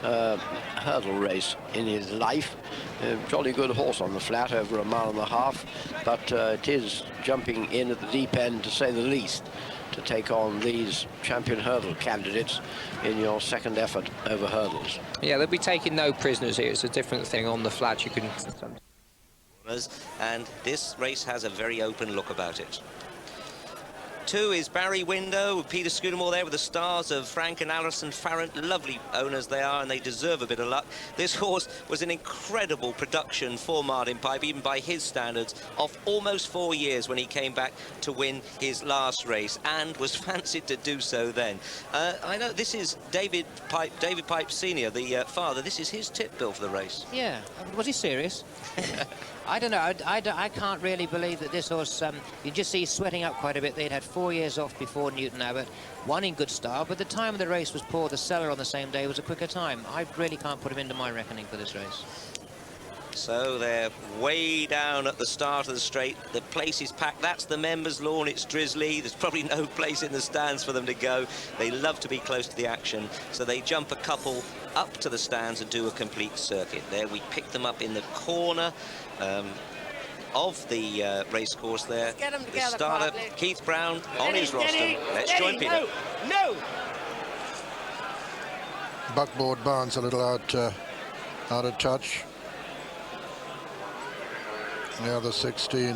hurdle race in his life. Jolly good horse on the flat, over 1.5 miles, but it is jumping in at the deep end, to say the least, to take on these champion hurdle candidates in your second effort over hurdles. Yeah, they'll be taking no prisoners here. It's a different thing on the flat. You can... And this race has a very open look about it. 2 is Barry Window, Peter Scudamore there with the stars of Frank and Alison Farrant. Lovely owners they are, and they deserve a bit of luck. This horse was an incredible production for Martin Pipe, even by his standards, of almost 4 years when he came back to win his last race, and was fancied to do so then. I know this is David Pipe Senior, the father. This is his tip bill for the race. Yeah, was he serious? I don't know. I can't really believe that this horse, you just see he's sweating up quite a bit. They'd had 4 years off before Newton Abbott, one in good style, but the time of the race was poor. The Cellar on the same day was a quicker time. I really can't put him into my reckoning for this race. So they're way down at the start of the straight. The place is packed. That's the members' lawn. It's drizzly. There's probably no place in the stands for them to go. They love to be close to the action, so they jump a couple up to the stands and do a complete circuit. There we pick them up in the corner of the race course there. The starter, quietly. Keith Brown, on his roster. Let's join Peter. No! Buckboard Barnes a little out of touch. The other 16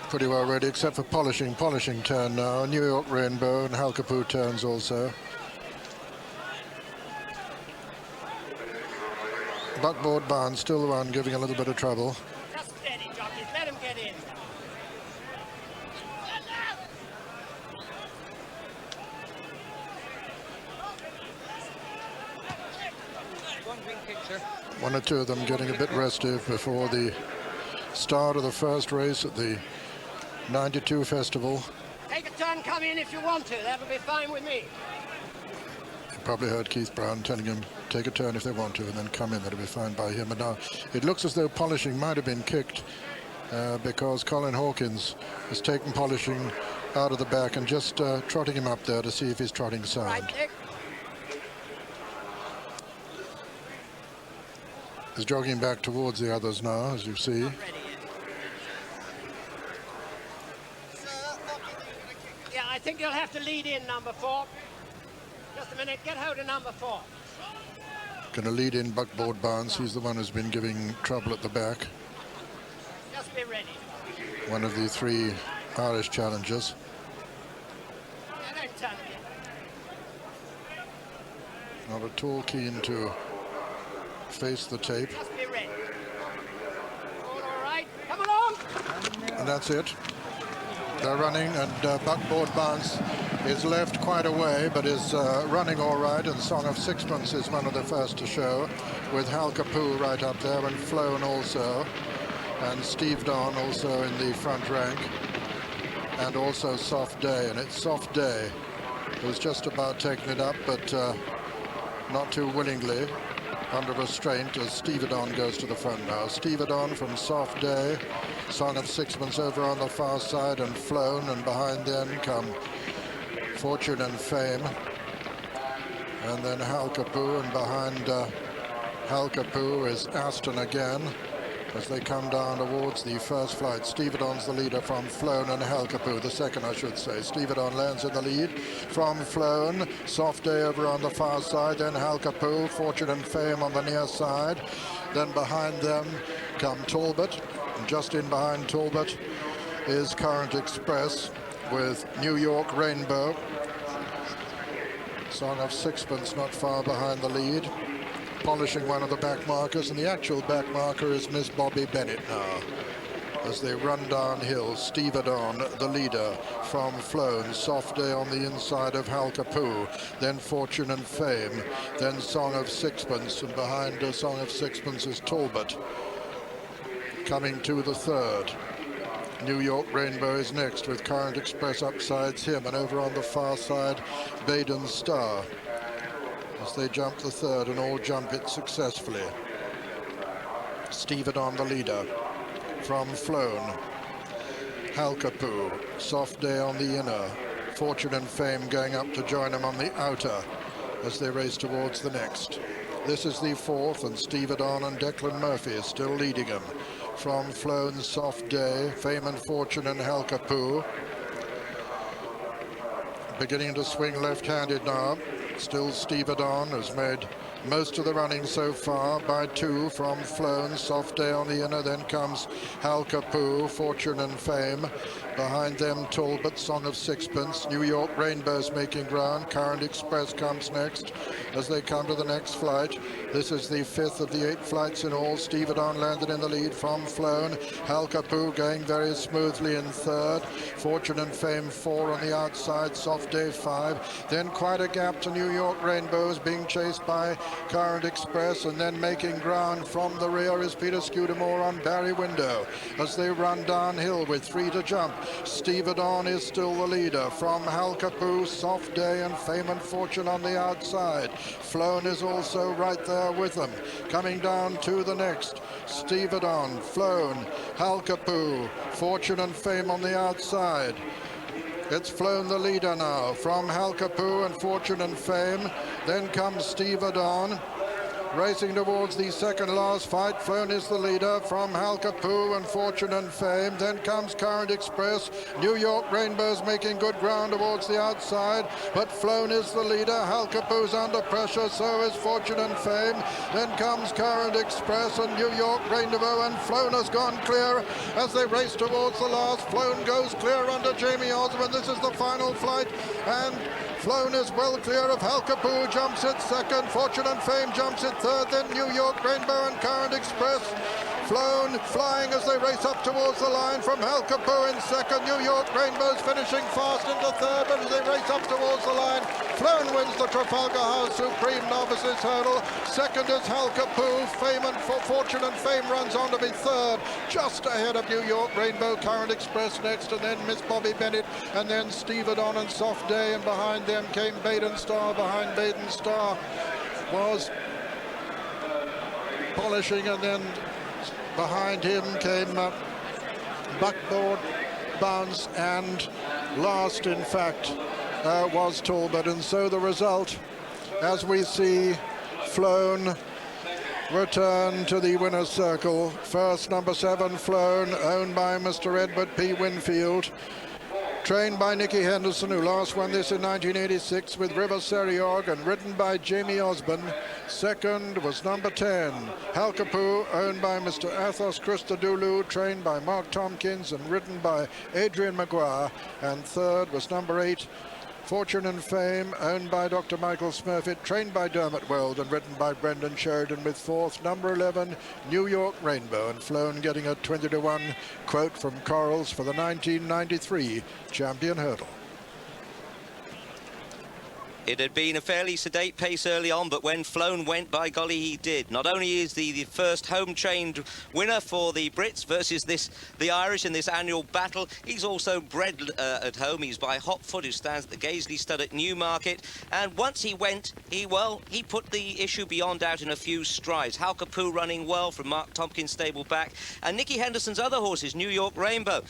pretty well ready, except for polishing turn now. New York Rainbow and Halkapoo turns also. Buckboard Barnes still the one giving a little bit of trouble. Just steady, jockeys. Let him get in. One or two of them getting a bit restive before the start of the first race at the 92 Festival. Take a turn, come in if you want to. That'll be fine with me. You probably heard Keith Brown telling him take a turn if they want to and then come in. That'll be fine by him. And now it looks as though polishing might have been kicked because Colin Hawkins has taken polishing out of the back and just trotting him up there to see if he's trotting sound. Right, Nick. He's jogging back towards the others now, as you see. Yeah, I think you'll have to lead in, number 4. Just a minute, get hold of number 4. Going to lead in Buckboard Barnes. He's the one who's been giving trouble at the back. Just be ready. One of the 3 Irish challengers. Yeah, don't turn again. Not at all keen to face the tape. Just be ready. All right, come along. And that's it. They're running, and Buckboard Barnes is left quite a way, but is running all right, and Song of Sixpence is one of the first to show, with Halkapoo right up there, and Flown also, and Steve Don also in the front rank, and also Soft Day, and it's Soft Day who's just about taking it up, but not too willingly, under restraint, as Stevedon goes to the front now. Stevedon from Soft Day, Song of Sixpence over on the far side, and Flown, and behind them come Fortune and Fame, and then Halkapoo, and behind Halkapoo is Aston again as they come down towards the first flight. Stevedon's the leader from Flown and Halkapoo, the second I should say. Stevedon lands in the lead from Flown, Soft Day over on the far side, then Halkapoo, Fortune and Fame on the near side. Then behind them come Talbot, and just in behind Talbot is Current Express with New York Rainbow. Song of Sixpence not far behind the lead, polishing one of the back markers, and the actual back marker is Miss Bobby Bennett now. As they run downhill, Stevedon, the leader from Flown, Soft Day on the inside of Halkapoo, then Fortune and Fame, then Song of Sixpence, and behind Song of Sixpence is Talbot. Coming to the third, New York Rainbow is next with Current Express upsides him, and over on the far side, Baden Star. As they jump the third, and all jump it successfully. Stevedon the leader from Flown, Halkapoo, Soft Day on the inner, Fortune and Fame going up to join them on the outer as they race towards the next. This is the fourth, and Stevedon and Declan Murphy is still leading them. From Flown, Soft Day, Fame and Fortune and Halkapoo. Beginning to swing left-handed now. Still Stevedon has made most of the running so far by 2 from Flown, Soft Day on the inner, then comes Halkapoo, Fortune and Fame. Behind them Talbot, Song of Sixpence, New York Rainbows making ground. Current Express comes next as they come to the next flight. This is the 5th of the 8 flights in all. Stevedon landed in the lead from Flown. Halkapoo going very smoothly in 3rd. Fortune and Fame 4 on the outside. Soft Day 5. Then quite a gap to New York Rainbows being chased by Current Express, and then making ground from the rear is Peter Scudamore on Barry Window as they run downhill with 3 to jump. Stevedon is still the leader from Halkapoo, Soft Day and Fame and Fortune on the outside. Flown is also right there with them. Coming down to the next, Stevedon, Flown, Halkapoo, Fortune and Fame on the outside. It's Flown the leader now from Halkapoo and Fortune and Fame. Then comes Stevedon. Racing towards the second last fight. Flown is the leader from Halkapoo and Fortune and Fame. Then comes Current Express. New York Rainbows making good ground towards the outside, but Flown is the leader. Halkapoo's under pressure, so is Fortune and Fame. Then comes Current Express and New York Rainbow, and Flown has gone clear as they race towards the last. Flown goes clear under Jamie Osborne. This is the final flight, and Flown is well clear of Halkapoo, jumps at 2nd. Fortune and Fame jumps at 3rd. Then New York Rainbow and Current Express. Flown flying as they race up towards the line from Halkapoo in 2nd. New York Rainbows finishing fast into 3rd, but as they race up towards the line, Flown wins the Trafalgar House Supreme Novices Hurdle. 2nd is Halkapoo. Fame and Fortune and Fame runs on to be 3rd, just ahead of New York Rainbow. Current Express next, and then Miss Bobby Bennett, and then Stevedon and Soft Day, and behind them came Baden Star. Behind Baden Star was Polishing, and then behind him came Buckboard, Bounce, and last, in fact, was Talbot. And so the result, as we see Flown return to the winner's circle. First, number 7, Flown, owned by Mr. Edward P. Winfield. Trained by Nicky Henderson, who last won this in 1986 with River Seriog, and ridden by Jamie Osborne. Second was number 10, Halkapoo, owned by Mr. Athos Christodoulou, trained by Mark Tompkins and ridden by Adrian Maguire. And third was number 8, Fortune and Fame, owned by Dr. Michael Smurfit, trained by Dermot Weld and written by Brendan Sheridan, with fourth, number 11, New York Rainbow, and Flown getting a 20-to-1 quote from Corals for the 1993 Champion Hurdle. It had been a fairly sedate pace early on, but when Flown went, by golly, he did. Not only is the first home-trained winner for the Brits versus the Irish in this annual battle, he's also bred at home. He's by Hopfoot, who stands at the Gaisley Stud at Newmarket. And once he went, he put the issue beyond doubt in a few strides. Halkapoo running well from Mark Tompkins' stable back. And Nicky Henderson's other horses, New York Rainbow,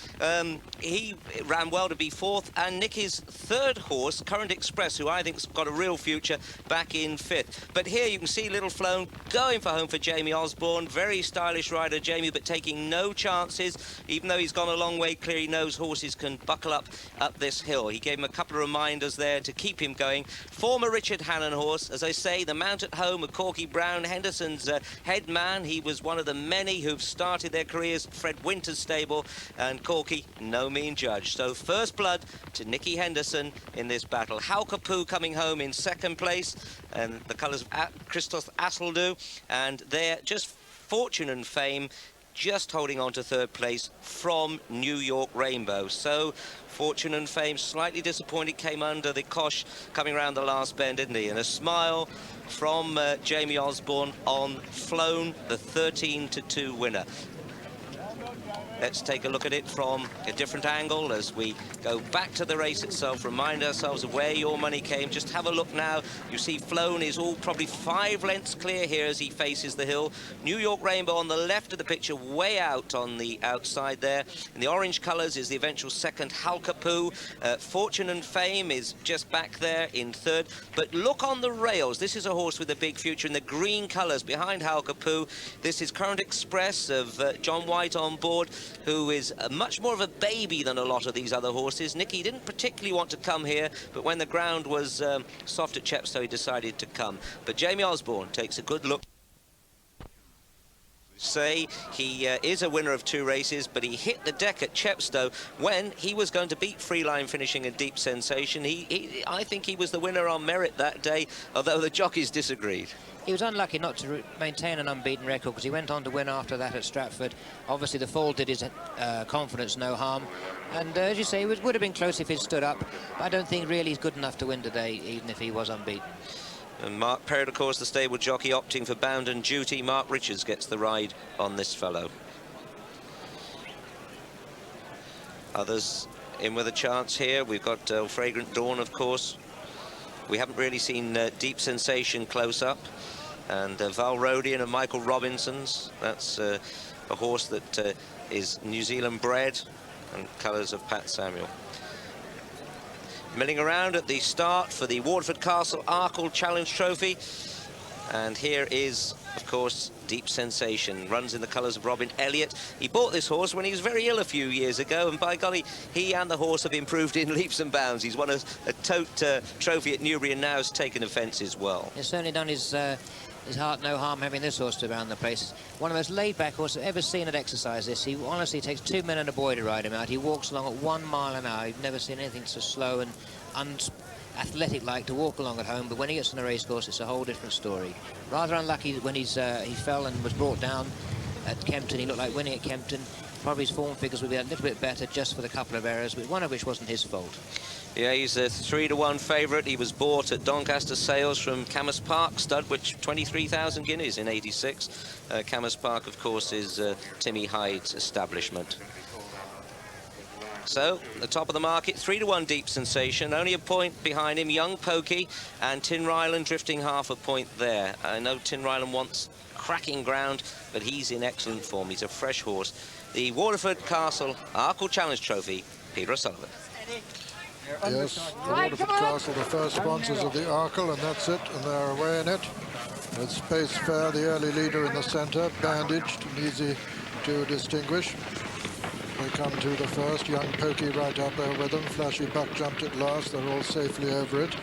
he ran well to be fourth. And Nicky's third horse, Current Express, who I think's got a real future, back in fifth. But here you can see little Flown going for home for Jamie Osborne. Very stylish rider, Jamie, but taking no chances. Even though he's gone a long way clear, he knows horses can buckle up this hill. He gave him a couple of reminders there to keep him going. Former Richard Hannon horse, as I say, the mount at home of Corky Brown, Henderson's head man. He was one of the many who've started their careers at Fred Winter's stable, and Corky, no mean judge. So first blood to Nicky Henderson in this battle. Halkapoo coming home in second place, and the colours of Christos Asseldu, and they're just Fortune and Fame just holding on to third place from New York Rainbow. So Fortune and Fame slightly disappointed, came under the cosh coming around the last bend, didn't he? And a smile from Jamie Osborne on Flown, the 13-to-2 winner. let's take a look at it from a different angle as we go back to the race itself, remind ourselves of where your money came. Just have a look now. You see Flown is all probably 5 lengths clear here as he faces the hill. New York Rainbow on the left of the picture, way out on the outside there. In the orange colours is the eventual second, Halkapoo. Fortune and Fame is just back there in third. But look on the rails. This is a horse with a big future in the green colours behind Halkapoo. This is Current Express of John White on board, who is much more of a baby than a lot of these other horses. Nicky didn't particularly want to come here, but when the ground was soft at Chepstow, he decided to come. But Jamie Osborne takes a good look. Say he is a winner of 2 races, but he hit the deck at Chepstow when he was going to beat Freeline, finishing a Deep Sensation. I think he was the winner on merit that day, although the jockeys disagreed. He was unlucky not to maintain an unbeaten record, because he went on to win after that at Stratford. Obviously, the fall did his confidence no harm. And as you say, it would have been close if he'd stood up. But I don't think really he's good enough to win today, even if he was unbeaten. And Mark Perrott, of course, the stable jockey, opting for Bound and Duty. Mark Richards gets the ride on this fellow. Others in with a chance here. We've got Fragrant Dawn, of course. We haven't really seen Deep Sensation close up. And Valrodian and Michael Robinson's. That's a horse that is New Zealand bred and colours of Pat Samuel. Milling around at the start for the Waterford Castle Arkle Challenge Trophy. And here is, of course, Deep Sensation. Runs in the colours of Robin Elliott. He bought this horse when he was very ill a few years ago, and by golly, he and the horse have improved in leaps and bounds. He's won a tote trophy at Newbury and now has taken offences well. He's certainly done his heart no harm having this horse around the place. One of the most laid-back horses I've ever seen at exercise this. He honestly takes 2 men and a boy to ride him out. He walks along at 1 mile an hour. You've never seen anything so slow and unathletic-like to walk along at home, but when he gets on a race course, it's a whole different story. Rather unlucky when he fell and was brought down at Kempton. He looked like winning at Kempton. Probably his form figures would be a little bit better just for the couple of errors, but one of which wasn't his fault. Yeah, he's a 3-to-1 favourite. He was bought at Doncaster Sales from Camas Park stud, which 23,000 guineas in '86. Camas Park, of course, is Timmy Hyde's establishment. So, the top of the market, 3-to-1 Deep Sensation. Only a point behind him, Young Pokey and Tin Ryland drifting half a point there. I know Tin Ryland wants cracking ground, but he's in excellent form. He's a fresh horse. The Waterford Castle Arkle Challenge Trophy, Peter O'Sullivan. Yes, the Waterford Castle, the first sponsors of the Arkle, and that's it, and they're away in it. It's Space Fair, the early leader in the centre, bandaged and easy to distinguish. They come to the first, Young Pokey right up there with them. Flashy Buck jumped at last, they're all safely over it.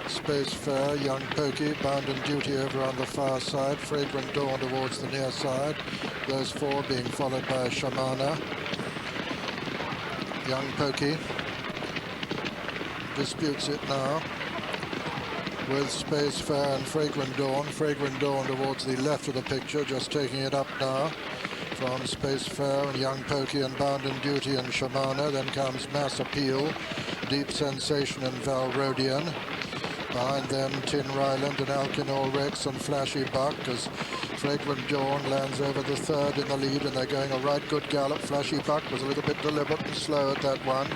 Space Fair, Young Pokey, Bound and Duty over on the far side, Fragrant Dawn towards the near side. Those 4 being followed by Shamana. Young Pokey disputes it now with Space Fair and Fragrant Dawn. Fragrant Dawn towards the left of the picture, just taking it up now from Space Fair and Young Pokey and Bound and Duty and Shamana. Then comes Mass Appeal, Deep Sensation and Valrodian. Behind them, Tin Ryland and Alkinol Rex and Flashy Buck, as Fragrant Dawn lands over the third in the lead, and they're going a right good gallop. Flashy Buck was a little bit deliberate and slow at that one.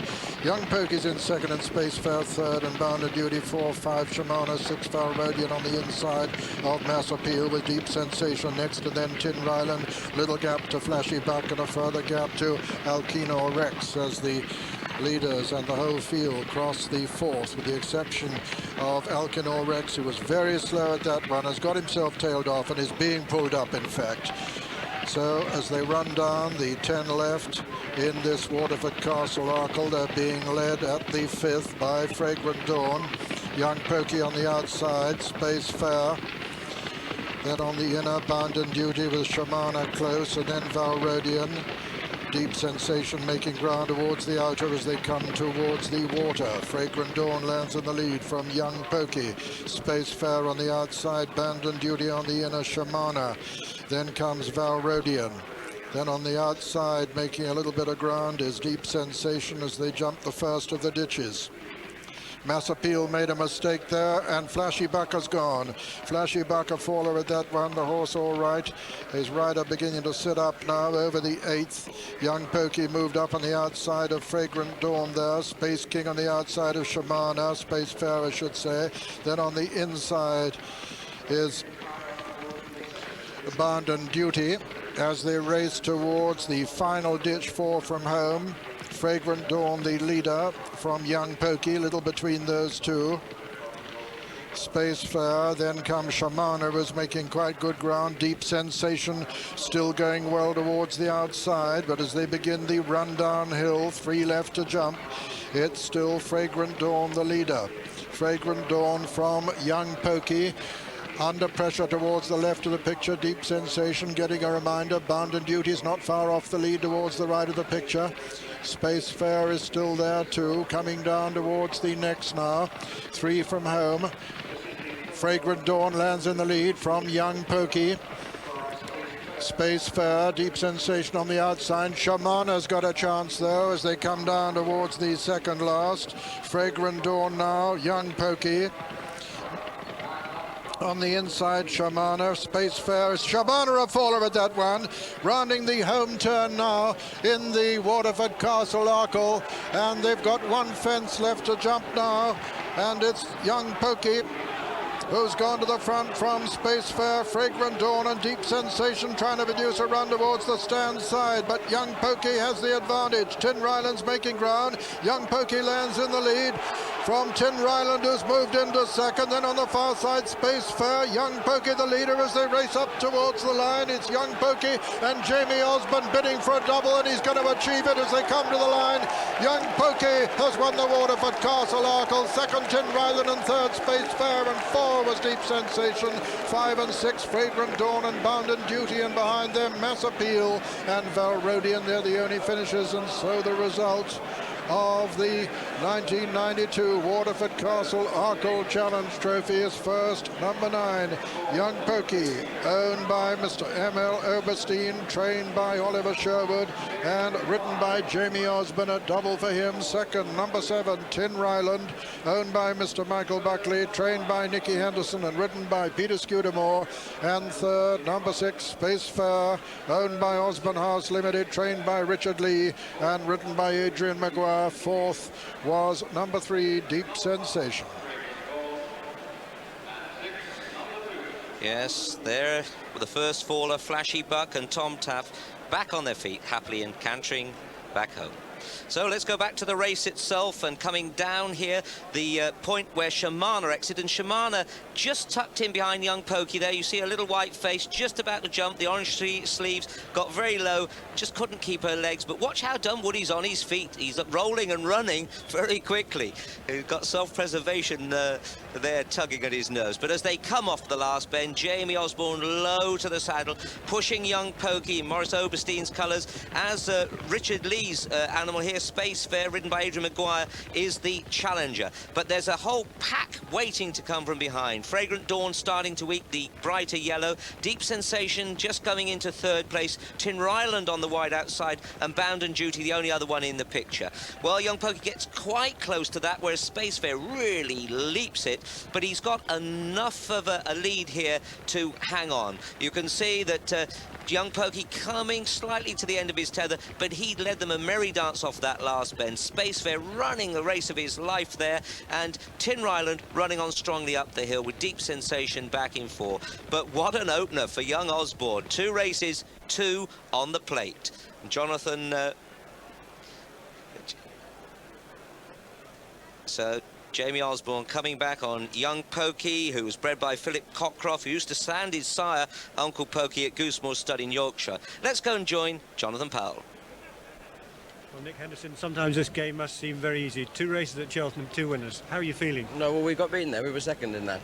Young Pokey's in second and Space Fair third, and Bound and Duty 4, 5 Shamana, 6 Valrodian on the inside of Mass Appeal, with Deep Sensation next, and then Tin Ryland. Little gap to Flashy Buck and a further gap to Alkinol Rex as the leaders and the whole field cross the fourth, with the exception of Alkinol Rex, who was very slow at that one, has got himself tailed off and is being pulled up, in fact. So as they run down the 10 left in this Waterford Castle Arkle, they're being led at the 5th by Fragrant Dawn, Young Pokey on the outside, Space Fair. Then on the inner, Bound and Duty with Shamana close, and then Valrodian. Deep Sensation making ground towards the outer as they come towards the water. Fragrant Dawn lands in the lead from Young Pokey. Space Fair on the outside, Bound and Duty on the inner, Shamana. Then comes Valrodian. Then on the outside, making a little bit of ground, is Deep Sensation as they jump the first of the ditches. Massapeel made a mistake there, and Flashy Bucker's gone. Flashy Bucker faller at that one. The horse all right. His rider beginning to sit up now over the 8th. Young Pokey moved up on the outside of Fragrant Dawn there. Space King on the outside of Shamana. Space Fair, I should say. Then on the inside is Abandon Duty as they race towards the final ditch 4 from home. Fragrant Dawn, the leader from Young Pokey, little between those two. Space Fair, then comes Shamana, who's making quite good ground. Deep Sensation still going well towards the outside, but as they begin the run downhill, 3 left to jump, it's still Fragrant Dawn, the leader. Fragrant Dawn from Young Pokey. Under pressure towards the left of the picture. Deep Sensation getting a reminder. Bound and Duty is not far off the lead towards the right of the picture. Space Fair is still there too, coming down towards the next now. 3 from home. Fragrant Dawn lands in the lead from Young Pokey. Space Fair, Deep Sensation on the outside. Shamana's got a chance though as they come down towards the second last. Fragrant Dawn now, Young Pokey. On the inside, Shamana. Space Fair. Shamana a faller at that one. Rounding the home turn now in the Waterford Castle Arkle. And they've got 1 fence left to jump now. And it's Young Pokey who's gone to the front from Space Fair. Fragrant Dawn and Deep Sensation trying to produce a run towards the stand side, but Young Pokey has the advantage. Tin Ryland's making ground. Young Pokey lands in the lead from Tin Ryland, who's moved into second. Then on the far side, Space Fair. Young Pokey the leader as they race up towards the line. It's Young Pokey and Jamie Osborne bidding for a double, and he's going to achieve it as they come to the line. Young Pokey has won the Waterford Castle Arkle. Second, Tin Ryland, and third, Space Fair, and 4 was Deep Sensation. 5 and 6, Fragrant Dawn and Bound and Duty, and behind them Massapeel and Valrodian. They're the only finishers, and so the result of the 1992 Waterford Castle Arkle Challenge Trophy is first, number 9, Young Pokey, owned by Mr. M.L. Oberstein, trained by Oliver Sherwood, and ridden by Jamie Osborne, a double for him. Second, number 7, Tin Ryland, owned by Mr. Michael Buckley, trained by Nicky Henderson and ridden by Peter Scudamore. And third, number 6, Space Fair, owned by Osborne House Limited, trained by Richard Lee and ridden by Adrian Maguire. Fourth was number 3, Deep Sensation. Yes, there with the first faller, Flashy Buck and Tom Taff back on their feet, happily and cantering back home. So let's go back to the race itself, and coming down here, the point where Shamana exited, and Shamana just tucked in behind Young Pokey there. You see a little white face just about to jump. The orange sleeves got very low, just couldn't keep her legs. But watch how Dunwoody's on his feet. He's rolling and running very quickly. He's got self-preservation there tugging at his nerves. But as they come off the last bend, Jamie Osborne low to the saddle, pushing Young Pokey in Maurice Oberstein's colours, as Richard Lee's animal here, Space Fair, ridden by Adrian Maguire, is the challenger. But there's a whole pack waiting to come from behind. Fragrant Dawn starting to eat the brighter yellow. Deep Sensation just coming into third place. Tin Ryland on the wide outside, and Bound and Duty the only other one in the picture. Well, Young Pokey gets quite close to that, whereas Space Fair really leaps it, but he's got enough of a lead here to hang on. You can see that Young Pokey coming slightly to the end of his tether, but he led them a merry dance off that last bend. Space Fair running the race of his life there, and Tin Ryland running on strongly up the hill with Deep Sensation back in 4. But what an opener for young Osborne. 2 races, 2 on the plate. Jonathan... So Jamie Osborne coming back on Young Pokey, who was bred by Philip Cockcroft, who used to stand his sire, Uncle Pokey, at Goosemoor Stud in Yorkshire. Let's go and join Jonathan Powell. Well, Nick Henderson, sometimes this game must seem very easy. 2 races at Cheltenham, 2 winners. How are you feeling? No, well, we got beaten there. We were second in that.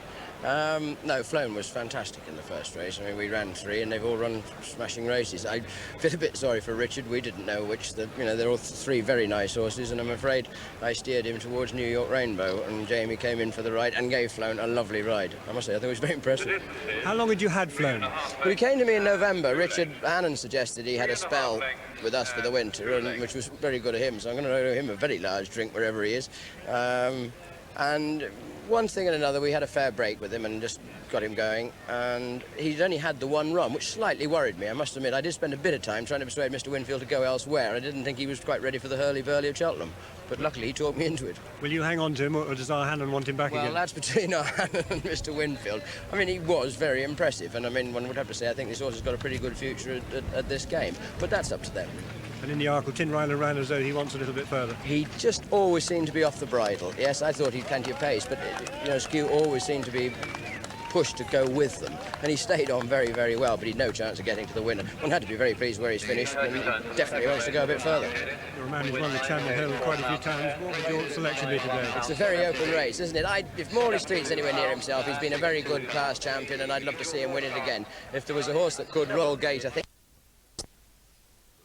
No, Flown was fantastic in the first race. I mean, we ran 3 and they've all run smashing races. I feel a bit sorry for Richard. We didn't know which, they're all 3 very nice horses, and I'm afraid I steered him towards New York Rainbow, and Jamie came in for the ride and gave Flown a lovely ride. I must say, I thought it was very impressive. How long had you had Flown? Well, he came to me in November. Richard Hannon suggested he had a spell with us for the winter, and which was very good of him, so I'm going to owe him a very large drink wherever he is. And one thing and another, we had a fair break with him and just got him going, and he'd only had the one run, which slightly worried me. I must admit, I did spend a bit of time trying to persuade Mr. Winfield to go elsewhere. I didn't think he was quite ready for the hurly-burly of Cheltenham, but luckily he talked me into it. Will you hang on to him, or does our Hannon want him back again? Well, that's between our Hannon and Mr. Winfield. I mean, he was very impressive, and I mean, one would have to say I think this horse has got a pretty good future at this game, but that's up to them. And in the Arkle, Tin Ryland ran as though he wants a little bit further. He just always seemed to be off the bridle. Yes, I thought he'd plenty of pace, but, you know, Skew always seemed to be pushed to go with them, and he stayed on very, very well, but he'd no chance of getting to the winner. One had to be very pleased where he's finished, and he definitely wants to go a bit further. You're a man who's won the Champion Hurdle quite a few times. What would your selection be today? It's a very open race, isn't it? If Morley Street's anywhere near himself, he's been a very good class champion, and I'd love to see him win it again. If there was a horse that could, Royal Gate, I think.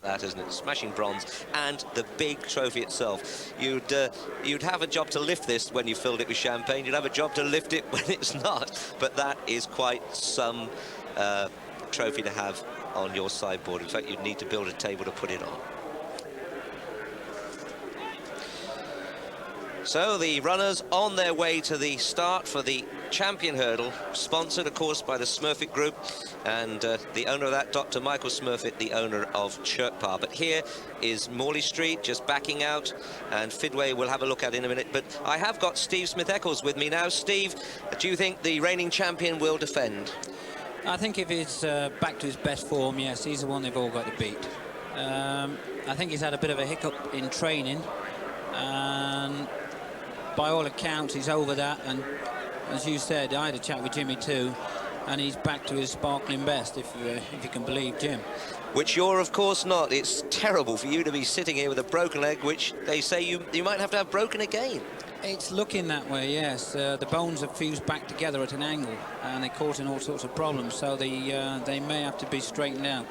That, isn't it? Smashing bronze and the big trophy itself. You'd have a job to lift this when you filled it with champagne. You'd have a job to lift it when it's not. But that is quite some trophy to have on your sideboard. In fact, you'd need to build a table to put it on. So the runners on their way to the start for the Champion Hurdle, sponsored, of course, by the Smurfit Group, and the owner of that, Dr. Michael Smurfit, the owner of Chirkpar. But here is Morley Street just backing out, and Fidway we'll have a look at in a minute. But I have got Steve Smith-Eccles with me now. Steve, do you think the reigning champion will defend? I think if he's back to his best form, yes, he's the one they've all got to beat. I think he's had a bit of a hiccup in training, and by all accounts he's over that, and as you said, I had a chat with Jimmy too, and he's back to his sparkling best, if you can believe Jim. Which you're, of course, not. It's terrible for you to be sitting here with a broken leg, which they say you might have to have broken again. It's looking that way, yes. The bones have fused back together at an angle, and they're causing all sorts of problems, so they may have to be straightened out.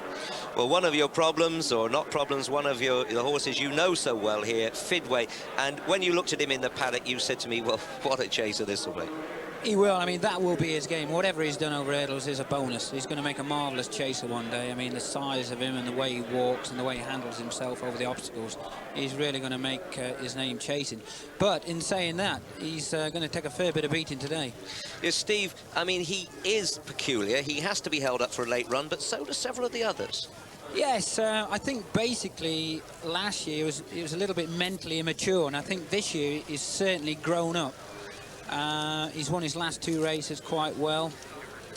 Well, one of your problems, or not problems, one of the horses you know so well here, Fidway, and when you looked at him in the paddock, you said to me, well, what a chaser this will be. He will. I mean, that will be his game. Whatever he's done over hurdles is a bonus. He's going to make a marvellous chaser one day. I mean, the size of him and the way he walks and the way he handles himself over the obstacles, he's really going to make his name chasing. But in saying that, he's going to take a fair bit of beating today. Yes, Steve, I mean, he is peculiar. He has to be held up for a late run, but so do several of the others. Yes, I think basically last year he was a little bit mentally immature, and I think this year he's certainly grown up. He's won his last two races quite well,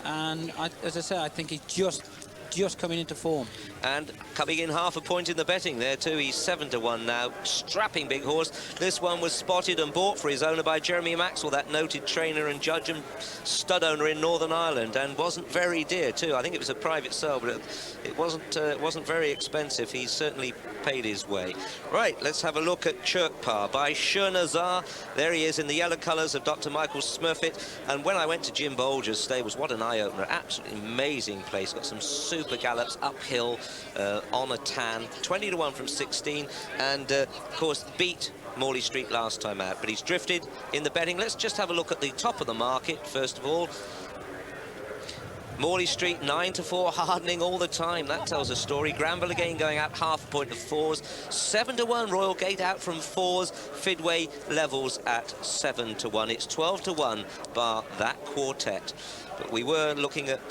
and as I say, I think he's just coming into form. And coming in half a point in the betting there too. He's 7-1 now. Strapping big horse. This one was spotted and bought for his owner by Jeremy Maxwell, that noted trainer and judge and stud owner in Northern Ireland, and wasn't very dear too. I think it was a private sale, but it wasn't very expensive. He certainly paid his way. Right, let's have a look at Chirkpar by Shernazar. There he is in the yellow colours of Dr. Michael Smurfit. And when I went to Jim Bolger's stables, what an eye-opener. Absolutely amazing place. Got some super gallops uphill on a tan. 20-1 from 16, and of course beat Morley Street last time out, but he's drifted in the betting. Let's just have a look at the top of the market first of all. Morley Street 9-4, hardening all the time. That tells a story. Granville again going out half a point of 4s. 7-1, Royal Gate out from 4s. Fidway levels at 7-1. It's 12-1 bar that quartet. But we were looking at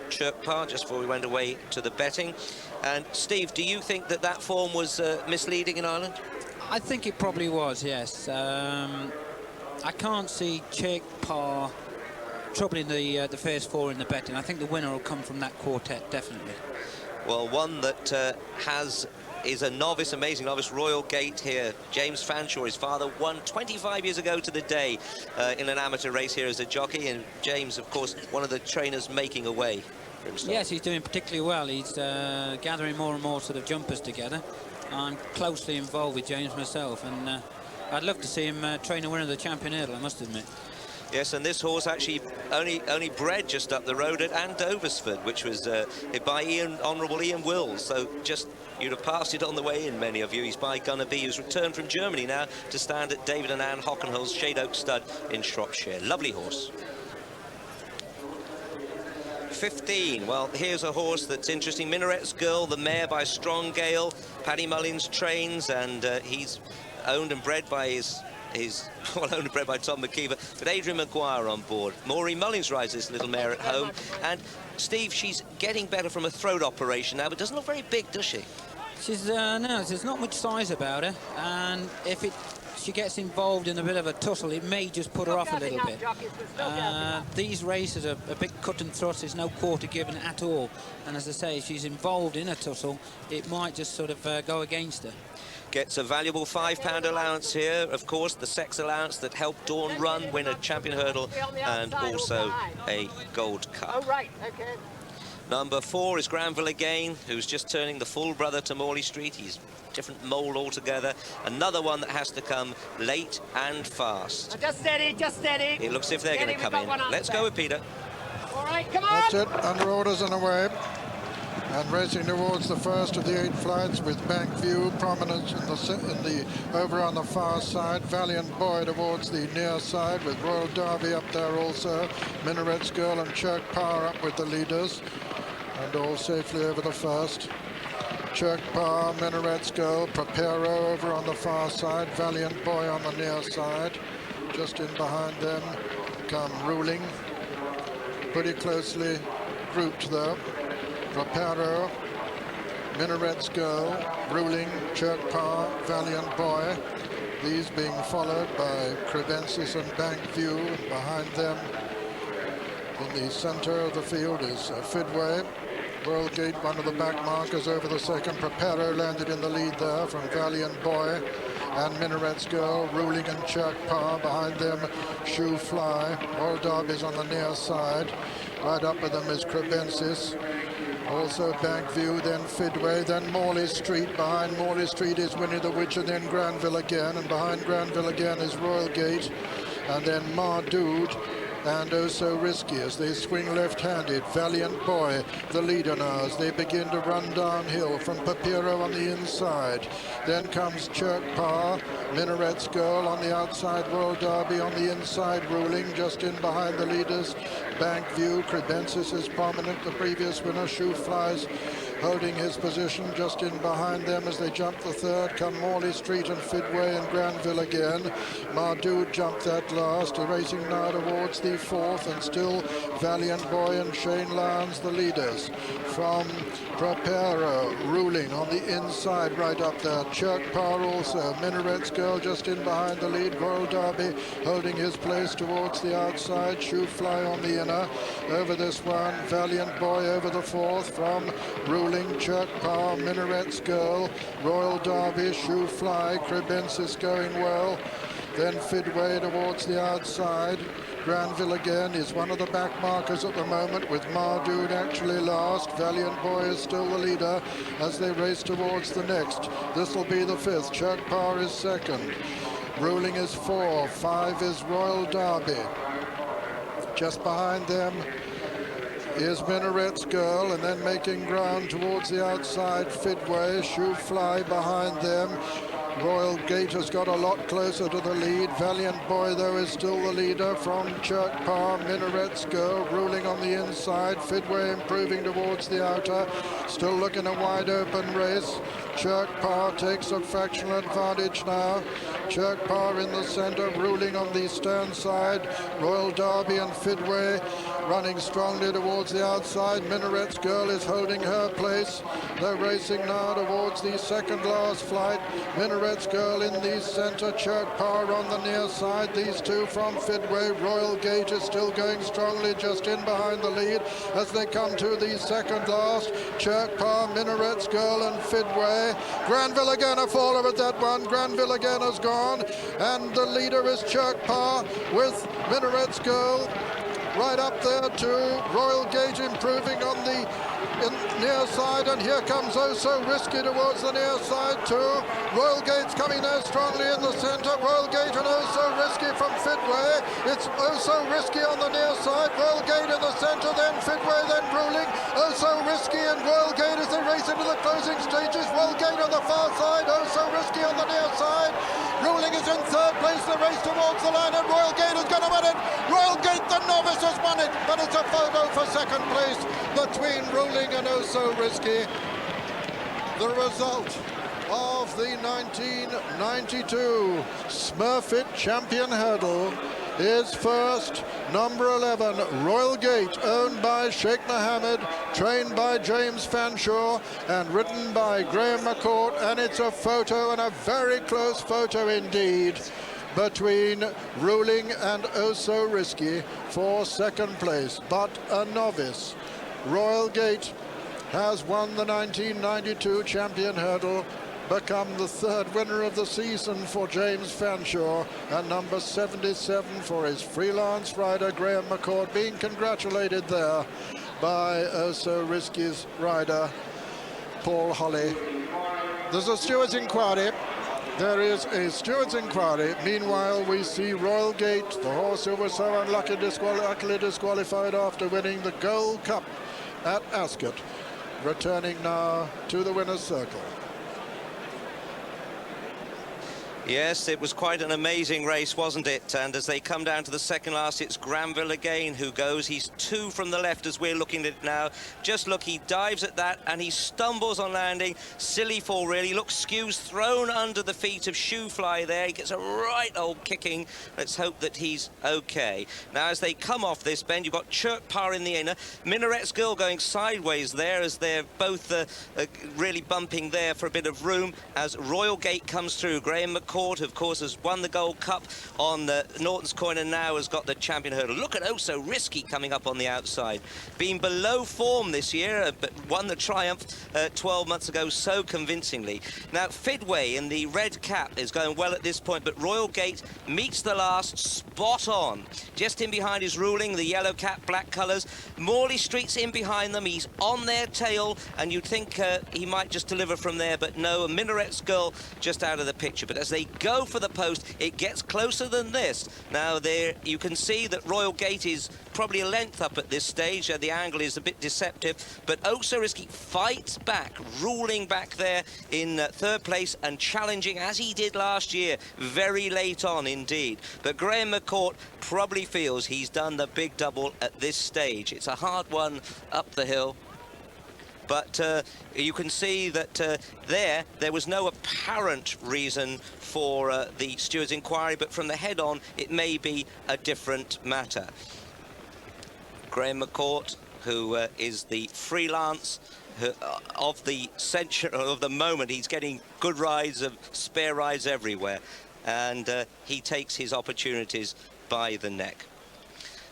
Chirkpar just before we went away to the betting. And Steve, do you think that form was misleading in Ireland? I think it probably was, yes. I can't see Chirkpar troubling the first four in the betting. I think the winner will come from that quartet, definitely. Well, one that is a novice, amazing novice, Royal Gate here. James Fanshawe, his father, won 25 years ago to the day in an amateur race here as a jockey, and James, of course, one of the trainers making a way for himself. Yes, he's doing particularly well. He's gathering more and more sort of jumpers together. I'm closely involved with James myself, and I'd love to see him train a winner of the Champion Hurdle, I must admit. Yes, and this horse actually only bred just up the road at Andoversford, which was by Honourable Ian Wills. So just you'd have passed it on the way in, many of you. He's by Gunnar B, who's returned from Germany now to stand at David and Anne Hockenhull's Shade Oak Stud in Shropshire. Lovely horse. 15. Well, here's a horse that's interesting. Minaret's Girl, the mare by Strong Gale. Paddy Mullins trains, and he's owned and bred by his is well only bred by Tom McKeever, but Adrian Maguire on board. Maureen Mullins rides this little mare at home, and Steve, she's getting better from a throat operation now, but doesn't look very big, does she? She's no, there's not much size about her, and if she gets involved in a bit of a tussle, it may just put her off a little bit. These races are a big cut and thrust. There's no quarter given at all, and as I say, if she's involved in a tussle, it might just sort of go against her. Gets a valuable £5 allowance here, of course, the sex allowance that helped Dawn Run win a champion hurdle and also a gold cup. Oh, right, okay. Number 4 is Granville again, who's just turning the full brother to Morley Street. He's different mould altogether. Another one that has to come late and fast. Just steady, just steady. It looks as if they're going to come in. Let's go with Peter. All right, come on. That's it, under orders and away. And racing towards the first of the 8 flights with Bank View, prominence over on the far side. Valiant Boy towards the near side with Royal Derby up there also. Minaret's Girl and Chirk Power up with the leaders. And all safely over the first. Chirk Power, Minaret's Girl, Preparo over on the far side. Valiant Boy on the near side. Just in behind them come Ruling. Pretty closely grouped though. Preparo, Minaret's Girl, Ruling, Chirk Power, Valiant Boy. These being followed by Credensis and Bank View. Behind them, in the center of the field, is Fidway. Royal Gate, one of the back markers over the second. Preparo landed in the lead there from Valiant Boy and Minaret's Girl, Ruling and Chirk Power. Behind them, Shoe Fly. Royal Derby's on the near side. Right up with them is Credensis. Also Bank View, then Fidway, then Morley Street. Behind Morley Street is Winnie the Witch, and then Granville again. And behind Granville again is Royal Gate. And then Mardude and Oh So Risky as they swing left-handed. Valiant Boy, the leader now, as they begin to run downhill from Papiro on the inside. Then comes Chirk Power, Minaret's Girl on the outside, Royal Derby on the inside, Ruling just in behind the leaders. Bank View, Credensis is prominent, the previous winner. Shoe Flies holding his position just in behind them as they jump the third. Come Morley Street and Fidway and Granville again. Mardude jumped that last, racing now towards the fourth, and still Valiant Boy and Shane Lyons the leaders. From Preparo, Ruling on the inside right up there. Chirk Power also. Minaret's Girl just in behind the lead. Royal Derby holding his place towards the outside. Shoe Fly on the inner. Over this one, Valiant Boy over the fourth from Ruling, Chirk Power, Minaret's Girl, Royal Derby, Shoe Fly, Credensis going well. Then Fidway towards the outside. Granville again is one of the back markers at the moment, with Mardude actually last. Valiant Boy is still the leader as they race towards the next. This will be the fifth. Chirk Power is second. Ruling is 4. 5 is Royal Derby. Just behind them is Minaret's Girl, and then making ground towards the outside, Fidway. Shoe Fly behind them. Royal Gate has got a lot closer to the lead. Valiant Boy, though, is still the leader from Chirk Power. Minaret's Girl, Ruling on the inside. Fidway improving towards the outer. Still looking a wide open race. Chirk Power takes a fractional advantage now. Chirk Power in the center, Ruling on the stern side. Royal Derby and Fidway running strongly towards the outside. Minaret's Girl is holding her place. They're racing now towards the second last flight. Minaret's Girl in the center, Chirk Power on the near side. These two from Fidway. Royal Gate is still going strongly just in behind the lead as they come to the second last. Chirk Power, Minaret's Girl and Fidway. Granville again a faller at that one. Granville again has gone, and the leader is Chirk Power with Minaret's Girl right up there too. Royal Gate improving on the near side, and here comes Oh So Risky towards the near side too. Royal Gate's coming there strongly in the center. Royal Gate and Oh So Risky from Fidway. It's Oh So Risky on the near side. Royal Gate in the center, then Fidway, then Ruling. Oh So Risky and Royal Gate as they race into the closing stages. Royal Gate on the far side, Oh So Risky on the near side. Ruling is in third place. The race towards the line, and Royal Gate is going to win it. Royal Gate, the novice, has won it, but it's a photo for second place between Ruling and Oh So Risky. The result of the 1992 Smurfit Champion Hurdle is first, number 11, Royal Gate, owned by Sheikh Mohammed, trained by James Fanshawe, and ridden by Graham McCourt. And it's a photo, and a very close photo indeed, between Ruling and Oh So Risky for second place. But a novice, Royal Gate, has won the 1992 Champion Hurdle, become the third winner of the season for James Fanshawe, and number 77 for his freelance rider Graham McCourt, being congratulated there by Oh So Risky's rider Paul Holly. There's a steward's inquiry. There is a steward's inquiry. Meanwhile, we see Royal Gate, the horse who was so unluckily disqualified after winning the Gold Cup at Ascot, returning now to the winner's circle. Yes, it was quite an amazing race, wasn't it? And as they come down to the second last, it's Granville again who goes. He's 2 from the left as we're looking at it now. Just look, he dives at that and he stumbles on landing. Silly fall, really. Look, Skew's thrown under the feet of Shoefly there. He gets a right old kicking. Let's hope that he's okay. Now, as they come off this bend, you've got Chirkpar in the inner. Minaret's Girl going sideways there as they're both really bumping there for a bit of room as Royal Gate comes through. Graham McCourt, of course, has won the Gold Cup on the Norton's Coin and now has got the Champion Hurdle. Look at Oh So Risky coming up on the outside. Been below form this year, but won the Triumph 12 months ago so convincingly. Now, Fidway in the red cap is going well at this point, but Royal Gate meets the last spot on. Just in behind is Ruling, the yellow cap, black colours. Morley Street's in behind them. He's on their tail, and you'd think he might just deliver from there, but no, a Minaret's Girl just out of the picture. But as they go for the post, it gets closer than this. Now there you can see that Royal Gate is probably a length up at this stage. The angle is a bit deceptive, but Oh So Risky fights back, Ruling back there in third place and challenging as he did last year, very late on indeed. But Graham McCourt probably feels he's done the big double at this stage. It's a hard one up the hill. But you can see that there was no apparent reason for the steward's inquiry, but from the head on, it may be a different matter. Graham McCourt, who is the freelance of the century, of the moment, he's getting good rides, spare rides everywhere, and he takes his opportunities by the neck.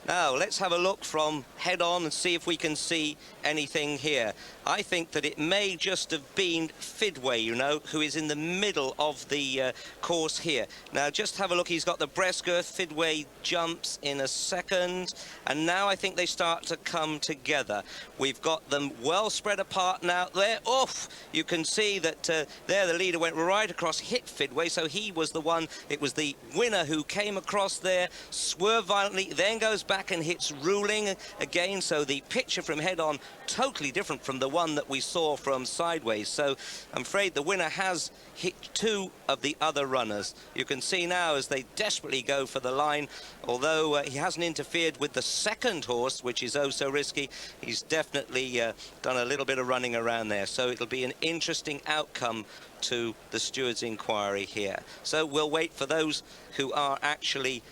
Now, let's have a look from head on and see if we can see anything here. I think that it may just have been Fidway, you know, who is in the middle of the course here. Now, just have a look. He's got the breast girth. Fidway jumps in a second. And now I think they start to come together. We've got them well spread apart now. There, oof! You can see that there the leader went right across, hit Fidway. So he was the one, it was the winner who came across there, swerved violently, then goes back and hits Ruling again. So the picture from head on totally different from the one that we saw from sideways. So I'm afraid the winner has hit 2 of the other runners. You can see now as they desperately go for the line, although he hasn't interfered with the second horse, which is Oh So Risky. He's definitely done a little bit of running around there. So it'll be an interesting outcome to the steward's inquiry here. So we'll wait for those who are actually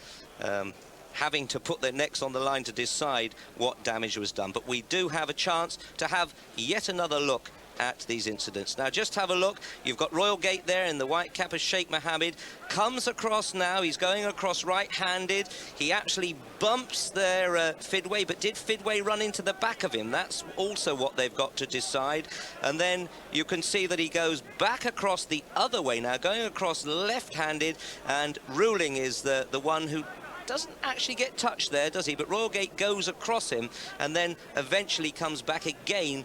having to put their necks on the line to decide what damage was done. But we do have a chance to have yet another look at these incidents. Now, just have a look. You've got Royal Gate there in the white cap of Sheikh Mohammed. Comes across now. He's going across right-handed. He actually bumps there Fidway, but did Fidway run into the back of him? That's also what they've got to decide. And then you can see that he goes back across the other way now, going across left-handed, and Ruling is the one who doesn't actually get touched there, does he? But Royal Gate goes across him and then eventually comes back again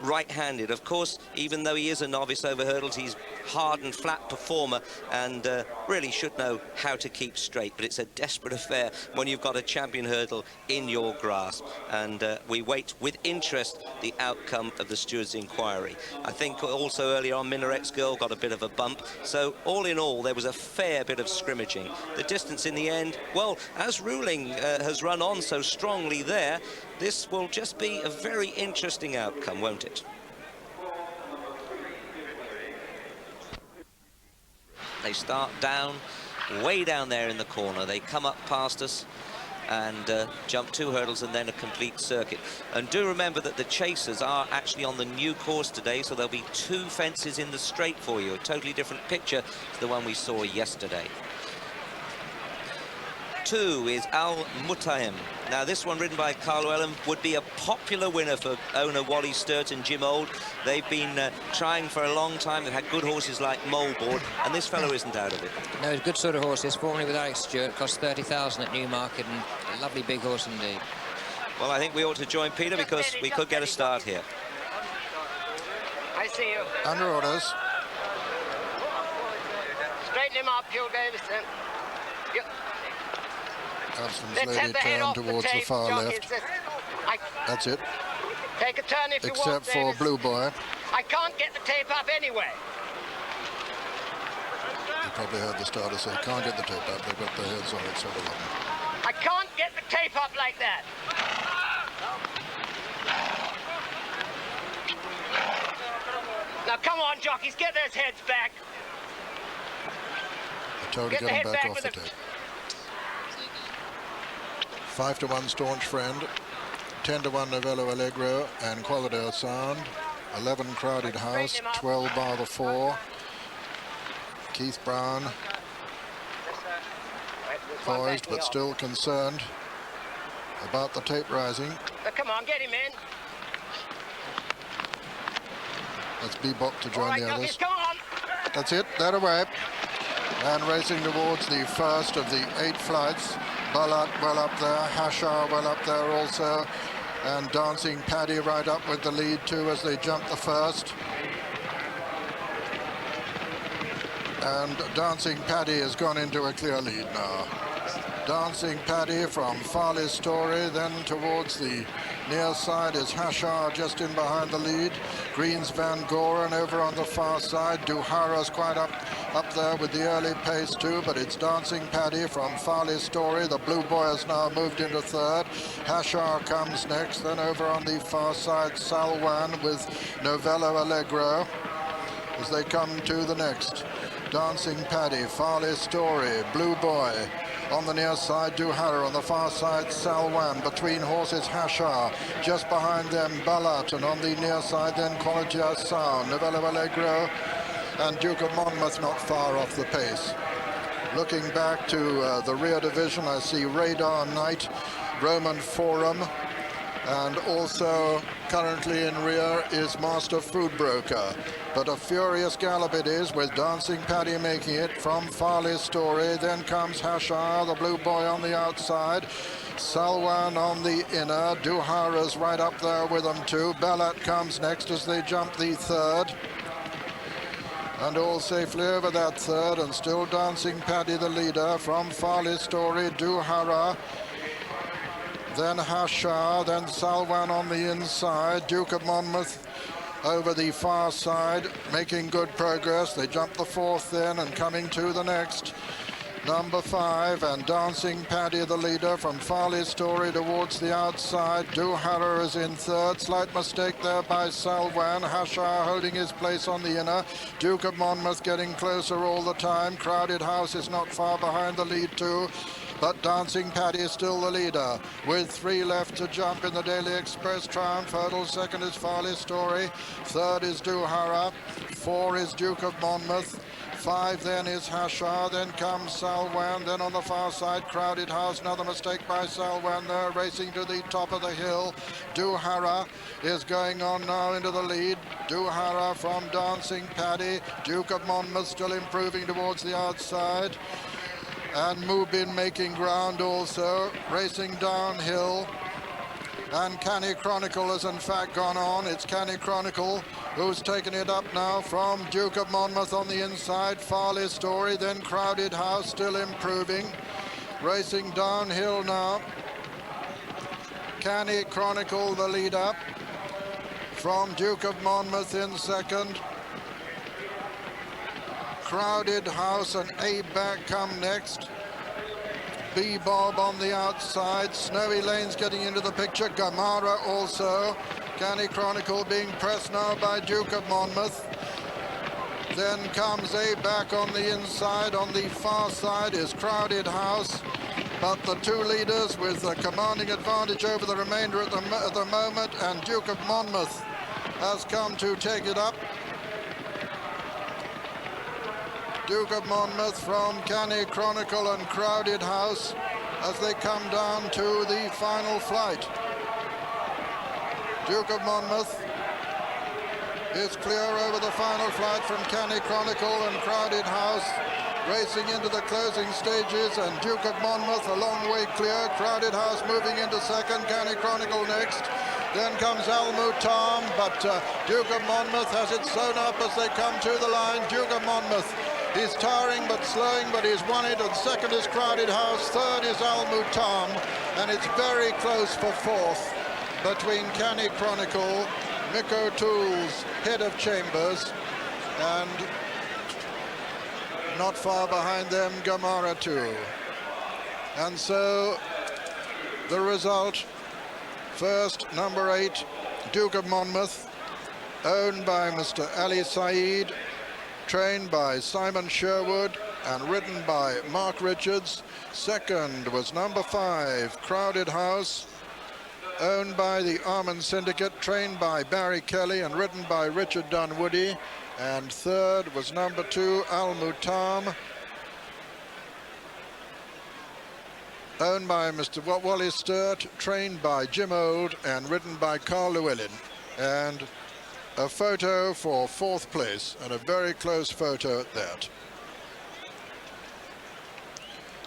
right-handed. Of course, even though he is a novice over hurdles, he's hard and flat performer and really should know how to keep straight. But it's a desperate affair when you've got a champion hurdle in your grasp. And we wait with interest the outcome of the steward's inquiry. I think also earlier on, Minaret's Girl got a bit of a bump. So all in all, there was a fair bit of scrimmaging. The distance in the end, well, as Ruling has run on so strongly there, this will just be a very interesting outcome, won't it? They start down, way down there in the corner. They come up past us and jump 2 hurdles and then a complete circuit. And do remember that the chasers are actually on the new course today, so there'll be 2 fences in the straight for you, a totally different picture to the one we saw yesterday. 2 is Al Mutaim. Now this one, ridden by Carl Llewellyn, would be a popular winner for owner Wally Sturt and Jim Old. They've been trying for a long time. They've had good horses like Moleboard, and this fellow isn't out of it. No, it's good sort of horses. Formerly with Alex Stewart, cost 30,000 at Newmarket, and a lovely big horse indeed. Well, I think we ought to join Peter because we could get a start here. I see you. Under orders. Straighten him up, Hugh Davison. Abson's lady turn towards the far left. That's it. Take a turn if you want, Except for Blue Boy. I can't get the tape up anyway. You probably heard the starter say, can't get the tape up. They've got their heads on it, so they won't. I can't get the tape up like that. Now come on, jockeys, get those heads back. I told you to get them back off the tape. 5-1 Staunch Friend, 10-1 Novello Allegro and Qualidale Sound, 11 Crowded House, 12 Bar the 4, Keith Brown, poised but still concerned about the tape rising. Come on, get him in. That's Bebop to join the others. Come on. That's it, that away. And racing towards the first of the 8 flights. Ballat well up there, Hashar well up there also, and Dancing Paddy right up with the lead too as they jump the first. And Dancing Paddy has gone into a clear lead now. Dancing Paddy from Farley's Story, then towards the near side is Hashar just in behind the lead. Green's Van Goren over on the far side. Duhara's quite up there with the early pace too, but it's Dancing Paddy from Farley's Story. The Blue Boy has now moved into third. Hashar comes next, then over on the far side Salwan with Novello Allegro as they come to the next. Dancing Paddy, Farley's Story, Blue Boy. On the near side, Duhara. On the far side, Salwan. Between horses, Hashar. Just behind them, Ballat. And on the near side, then, Qualidale Sound. Novello Allegro and Duke of Monmouth not far off the pace. Looking back to the rear division, I see Radar Knight, Roman Forum, and also currently in rear is Master Food Broker. But a furious gallop it is, with Dancing Paddy making it from Farley's Story. Then comes Hashar, the Blue Boy on the outside. Salwan on the inner. Duhara's right up there with them too. Ballat comes next as they jump the third. And all safely over that third, and still Dancing Paddy the leader from Farley's Story. Duhara. Then Hashar, then Salwan on the inside. Duke of Monmouth over the far side, making good progress. They jump the fourth then and coming to the next. Number 5, and Dancing Paddy the leader from Farley's Story towards the outside. Duhara is in third. Slight mistake there by Salwan. Hashar holding his place on the inner. Duke of Monmouth getting closer all the time. Crowded House is not far behind the lead too. But Dancing Paddy is still the leader, with 3 left to jump in the Daily Express Triumph Hurdle. Second is Farley's Story, third is Duhara, 4 is Duke of Monmouth, 5 then is Hashar, then comes Salwan, then on the far side Crowded House. Another mistake by Salwan there, racing to the top of the hill. Duhara is going on now into the lead. Duhara from Dancing Paddy. Duke of Monmouth still improving towards the outside. And Mubin making ground also, racing downhill. And Canny Chronicle has in fact gone on. It's Canny Chronicle who's taken it up now from Duke of Monmouth on the inside. Farley's Story, then Crowded House still improving. Racing downhill now. Canny Chronicle the lead up from Duke of Monmouth in second. Crowded House and A-Back come next. B-Bob on the outside. Snowy Lane's getting into the picture. Gamara also. Canny Chronicle being pressed now by Duke of Monmouth. Then comes A back on the inside. On the far side is Crowded House. But the two leaders with a commanding advantage over the remainder at the moment, and Duke of Monmouth has come to take it up. Duke of Monmouth from Canny Chronicle and Crowded House as they come down to the final flight. Duke of Monmouth is clear over the final flight from Canny Chronicle and Crowded House, racing into the closing stages, and Duke of Monmouth a long way clear. Crowded House moving into second, Canny Chronicle next. Then comes Al-Mutam, but Duke of Monmouth has it sewn up as they come to the line. Duke of Monmouth is tiring but slowing, but he's won it, and second is Crowded House, third is Al-Mutam, and it's very close for fourth between Canny Chronicle, Mick O'Toole's head of chambers, and not far behind them, Gamara too. And so the result, first, number 8, Duke of Monmouth, owned by Mr. Ali Said, trained by Simon Sherwood and ridden by Mark Richards. Second was number 5, Crowded House, owned by the Armand Syndicate, trained by Barry Kelly and ridden by Richard Dunwoody. And third was number 2, Al-Mutam, owned by Mr. Wally Sturt, trained by Jim Old and ridden by Carl Llewellyn. And a photo for fourth place, and a very close photo at that.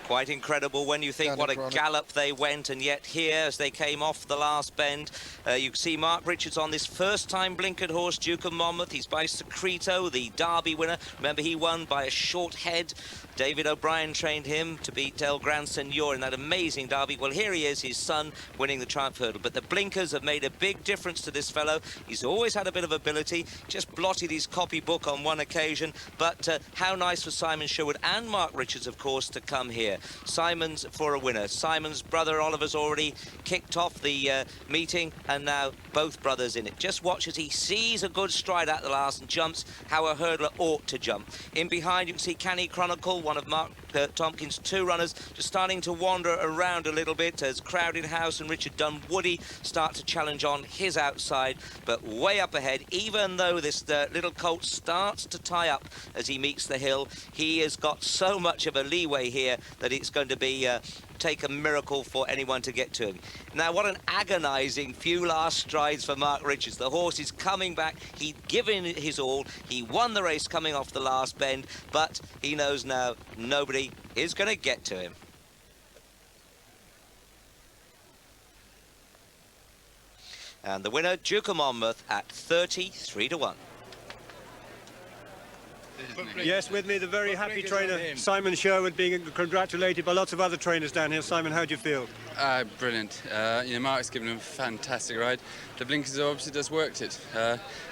Quite incredible when you think what a gallop they went, and yet here, as they came off the last bend, you see Mark Richards on this first-time blinkered horse, Duke of Monmouth. He's by Secreto, the Derby winner. Remember, he won by a short head. David O'Brien trained him to beat El Gran Senor in that amazing Derby. Well, here he is, his son, winning the Triumph Hurdle. But the blinkers have made a big difference to this fellow. He's always had a bit of ability, just blotted his copybook on one occasion. But how nice for Simon Sherwood and Mark Richards, of course, to come here. Simon's for a winner. Simon's brother Oliver's already kicked off the meeting, and now both brothers in it. Just watch as he sees a good stride at the last and jumps how a hurdler ought to jump. In behind, you can see Canny Chronicle, one of Mark Tompkins' two runners, just starting to wander around a little bit as Crowded House and Richard Dunwoody start to challenge on his outside. But way up ahead, even though this little colt starts to tie up as he meets the hill, he has got so much of a leeway here that it's going to be take a miracle for anyone to get to him. Now, what an agonizing few last strides for Mark Richards. The horse is coming back. He'd given it his all. He won the race coming off the last bend, but he knows now nobody is going to get to him. And the winner, Duke of Monmouth, at 33-1. Yes, with me, the very happy trainer, Simon Sherwood, being congratulated by lots of other trainers down here. Simon, how do you feel? Brilliant. You know, Mark's given him a fantastic ride. The blinkers obviously just worked it.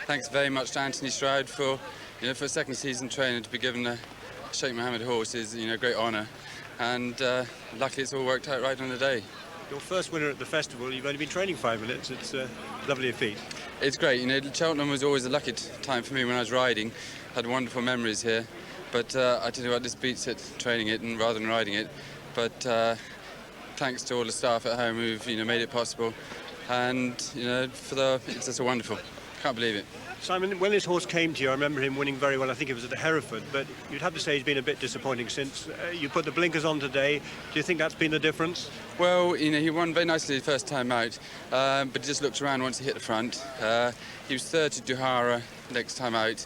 Thanks very much to Anthony Stroud for, you know, for a second season trainer to be given a Sheikh Mohammed horse is, you know, great honour. And luckily it's all worked out right on the day. Your first winner at the festival, you've only been training 5 minutes. It's a lovely feat. It's great. You know, Cheltenham was always a lucky time for me when I was riding. Had wonderful memories here, but I tell you what, this beats it, training it and rather than riding it. But thanks to all the staff at home who've, you know, made it possible, and you know, it's just a wonderful. Can't believe it. Simon, when this horse came to you, I remember him winning very well. I think it was at the Hereford, but you'd have to say he's been a bit disappointing since. You put the blinkers on today. Do you think that's been the difference? Well, you know, he won very nicely the first time out, but he just looked around once he hit the front. He was third to Duhara next time out,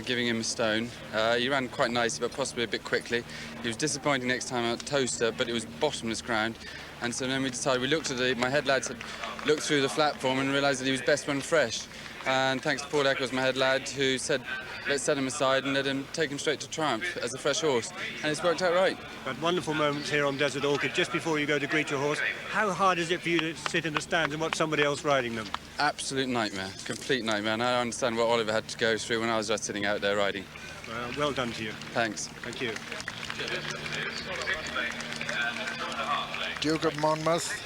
giving him a stone. He ran quite nicely, but possibly a bit quickly. He was disappointing next time out, Toaster, but it was bottomless ground. And so then we decided, we looked at my head lads had looked through the platform and realised that he was best when fresh. And thanks to Paul Eccles, my head lad, who said, let's set him aside and let him take him straight to Triumph as a fresh horse. And it's worked out right. But wonderful moments here on Desert Orchid. Just before you go to greet your horse, how hard is it for you to sit in the stands and watch somebody else riding them? Absolute nightmare, complete nightmare. And I understand what Oliver had to go through when I was just sitting out there riding. Well done to you. Thanks. Thank you. Duke of Monmouth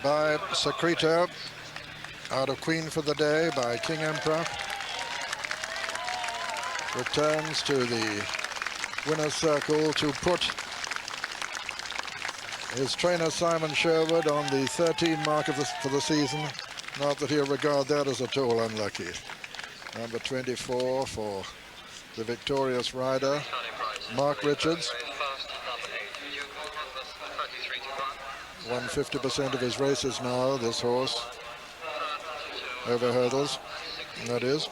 by Secreto, out of Queen for the Day by King Emperor. returns to the winner's circle to put his trainer Simon Sherwood on the 13 mark for the season. Not that he'll regard that as at all unlucky. Number 24 for the victorious rider, Mark Richards. Won 50% of his races now, this horse, over hurdles, that is.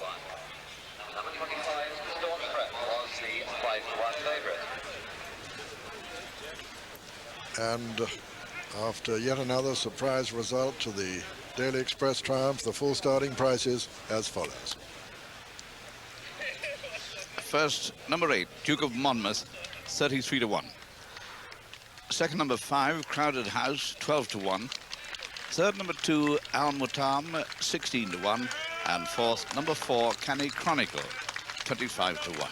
And after yet another surprise result to the Daily Express Triumph, the full starting price is as follows. First, number 8, Duke of Monmouth, 33 to 1. Second, number 5, Crowded House, 12 to 1. Third, number 2, Al Mutam, 16 to 1. And fourth, number 4, Canny Chronicle, 25 to 1.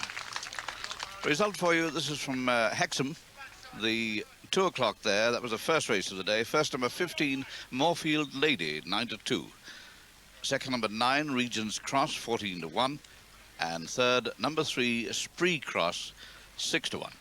Result for you, this is from Hexham, the 2 o'clock there. That was the first race of the day. First, number 15, Moorfield Lady, 9 to 2. Second, number 9, Regent's Cross, 14 to 1. And third, number 3, Spree Cross, 6 to 1.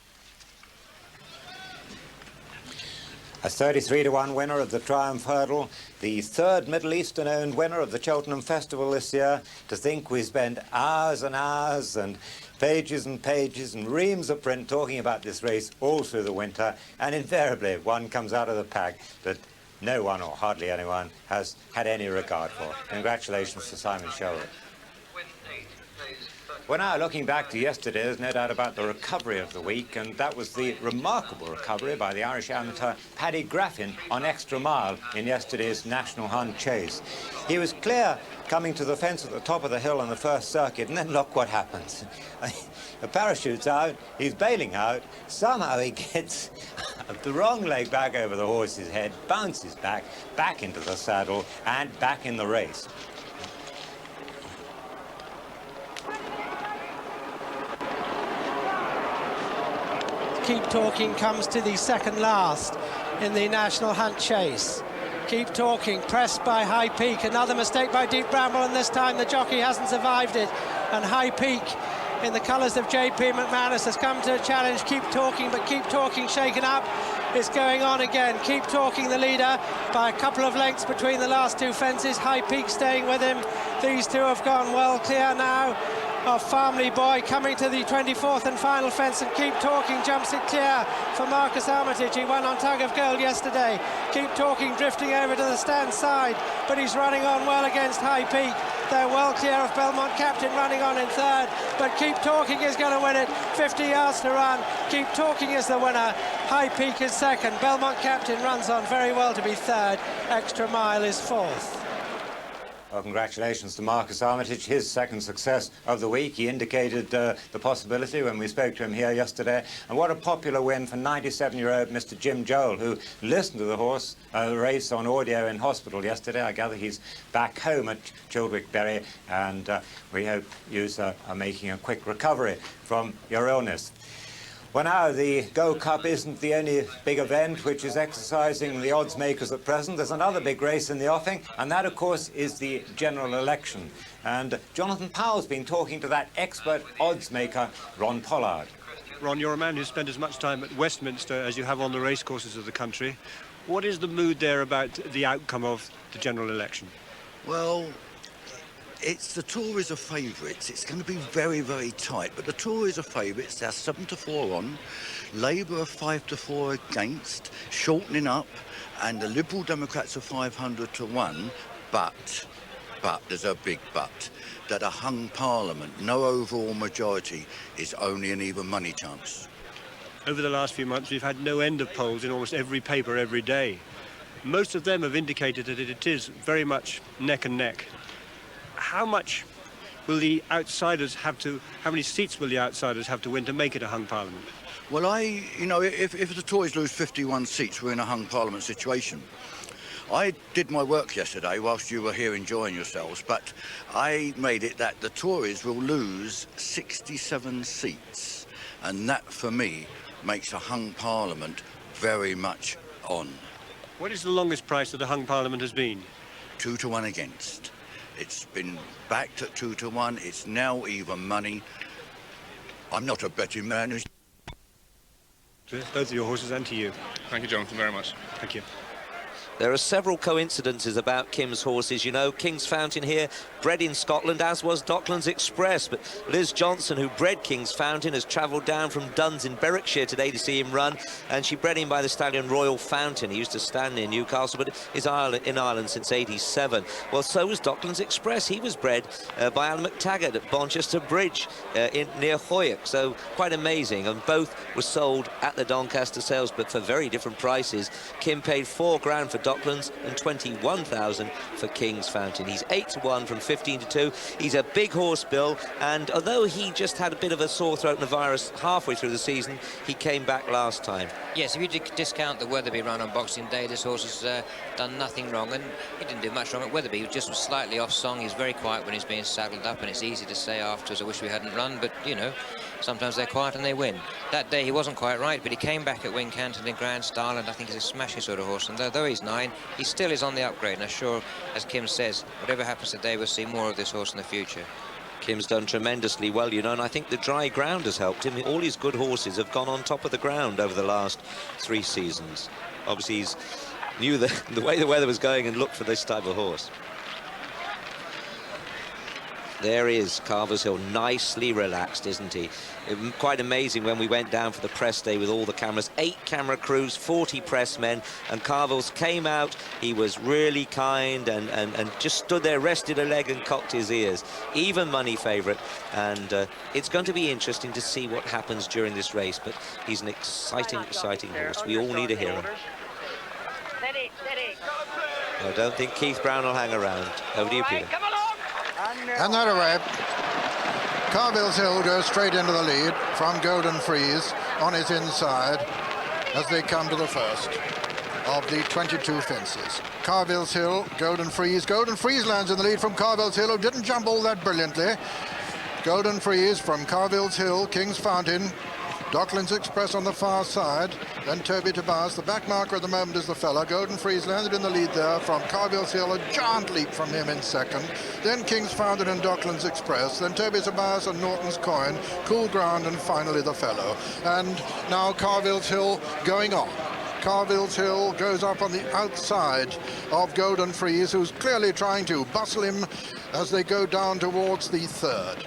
A 33 to 1 winner of the Triumph Hurdle, the third Middle Eastern owned winner of the Cheltenham Festival this year. To think we spent hours and hours and pages and reams of print talking about this race all through the winter, and invariably one comes out of the pack that no one, or hardly anyone, has had any regard for. Congratulations to Simon Sherwood. We're now looking back to yesterday. There's no doubt about the recovery of the week, and that was the remarkable recovery by the Irish amateur Paddy Graffin on extra mile in yesterday's National Hunt Chase. He was clear coming to the fence at the top of the hill on the first circuit, and then look what happens. The parachute's out, he's bailing out, somehow he gets the wrong leg back over the horse's head, bounces back into the saddle, and back in the race. Keep Talking comes to the second last in the National Hunt Chase. Keep Talking, pressed by High Peak. Another mistake by Deep Bramble, and this time the jockey hasn't survived it. And High Peak, in the colours of J.P. McManus, has come to challenge Keep Talking, but Keep Talking shaken up. It's going on again. Keep Talking, the leader, by a couple of lengths between the last two fences. High Peak staying with him. These two have gone well clear now of Farmley Boy, coming to the 24th and final fence, and Keep Talking jumps it clear for Marcus Armitage. He won on Tug of Gold yesterday. Keep Talking drifting over to the stand side, but he's running on well against High Peak. They're well clear of Belmont Captain running on in third, but Keep Talking is going to win it. 50 yards to run. Keep Talking is the winner. High Peak is second. Belmont Captain runs on very well to be third. Extra Mile is fourth. Well, congratulations to Marcus Armitage, his second success of the week. He indicated the possibility when we spoke to him here yesterday. And what a popular win for 97-year-old Mr. Jim Joel, who listened to the horse race on audio in hospital yesterday. I gather he's back home at Childwick Bury, and we hope you are making a quick recovery from your illness. Well, now, the Gold Cup isn't the only big event which is exercising the odds makers at present. There's another big race in the offing, and that, of course, is the general election. And Jonathan Powell's been talking to that expert odds maker, Ron Pollard. Ron, you're a man who's spent as much time at Westminster as you have on the racecourses of the country. What is the mood there about the outcome of the general election? Well, the Tories are favourites. It's going to be very, very tight. But the Tories are favourites. They're 7 to 4 on. Labour are 5 to 4 against, shortening up. And the Liberal Democrats are 500 to 1. But there's a big but. That a hung parliament, no overall majority, is only an even money chance. Over the last few months, we've had no end of polls in almost every paper every day. Most of them have indicated that it is very much neck and neck. How much will the outsiders have to, how many seats will the outsiders have to win to make it a hung parliament? Well, if the Tories lose 51 seats, we're in a hung parliament situation. I did my work yesterday whilst you were here enjoying yourselves, but I made it that the Tories will lose 67 seats, and that, for me, makes a hung parliament very much on. What is the longest price that a hung parliament has been? 2 to 1 against. It's been backed at 2 to 1. It's now even money. I'm not a betting man who's... Both of your horses and to you. Thank you, Jonathan, very much. Thank you. There are several coincidences about Kim's horses. You know, King's Fountain here, bred in Scotland, as was Docklands Express. But Liz Johnson, who bred King's Fountain, has travelled down from Duns in Berwickshire today to see him run. And she bred him by the stallion Royal Fountain. He used to stand near Newcastle, but is in Ireland since '87. Well, so was Docklands Express. He was bred by Alan McTaggart at Bonchester Bridge near Hoyok. So quite amazing. And both were sold at the Doncaster sales, but for very different prices. Kim paid £4,000 for Docklands and 21,000 for King's Fountain. He's 8-1 from 15-2. He's a big horse, Bill, and although he just had a bit of a sore throat and a virus halfway through the season, he came back last time. Yes, if you discount the Wetherby run on Boxing Day, this horse has done nothing wrong, and he didn't do much wrong at Wetherby. He was just slightly off song. He's very quiet when he's being saddled up, and it's easy to say afterwards, I wish we hadn't run, but, you know, sometimes they're quiet and they win. That day he wasn't quite right, but he came back at Wincanton in grand style, and I think he's a smashing sort of horse. And though he's 9, he still is on the upgrade. And I'm sure, as Kim says, whatever happens today, we'll see more of this horse in the future. Kim's done tremendously well, you know, and I think the dry ground has helped him. All his good horses have gone on top of the ground over the last 3 seasons. Obviously, he's knew the way the weather was going and looked for this type of horse. There he is, Carver's Hill, nicely relaxed, isn't he? Quite amazing when we went down for the press day with all the cameras. 8 camera crews, 40 press men, and Carville's came out. He was really kind and just stood there, rested a leg and cocked his ears. Even money favourite, and it's going to be interesting to see what happens during this race, but he's an exciting horse. We all need a hero. Steady, steady. I don't think Keith Brown will hang around. Over to you, Peter. And that away. Carville's Hill goes straight into the lead from Golden Freeze on his inside as they come to the first of the 22 fences. Carville's Hill, Golden Freeze. Golden Freeze lands in the lead from Carville's Hill, who didn't jump all that brilliantly. Golden Freeze from Carville's Hill, King's Fountain, Docklands Express on the far side, then Toby Tobias. The back marker at the moment is the fella. Golden Freeze landed in the lead there from Carville's Hill, a giant leap from him in second. Then King's Fountain and Docklands Express, then Toby Tobias and Norton's Coin, Cool Ground, and finally the fellow. And now Carville's Hill going on. Carville's Hill goes up on the outside of Golden Freeze, who's clearly trying to bustle him as they go down towards the third.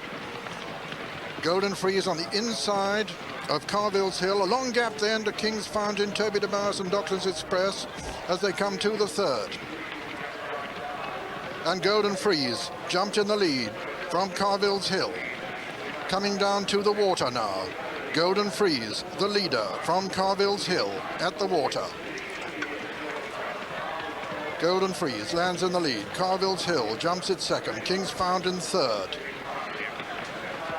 Golden Freeze on the inside of Carville's Hill, a long gap then to King's Fountain, Toby Tobias and Docklands Express as they come to the third. And Golden Freeze jumped in the lead from Carville's Hill. Coming down to the water now. Golden Freeze, the leader from Carville's Hill at the water. Golden Freeze lands in the lead. Carville's Hill jumps it second. King's Fountain third.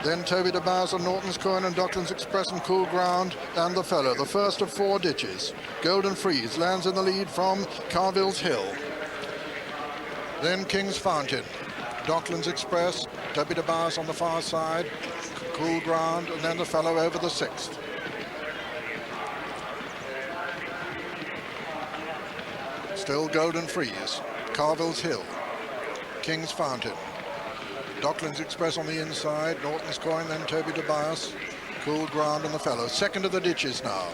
Then Toby Tobias and Norton's Coin and Docklands Express and Cool Ground and the fellow, the first of 4 ditches. Golden Freeze lands in the lead from Carville's Hill. Then King's Fountain, Docklands Express, Toby Tobias on the far side, Cool Ground, and then the fellow over the 6th. Still Golden Freeze, Carville's Hill, King's Fountain, Docklands Express on the inside, Norton's Coin, then Toby Tobias, Cool Ground and the fellow. Second of the ditches now.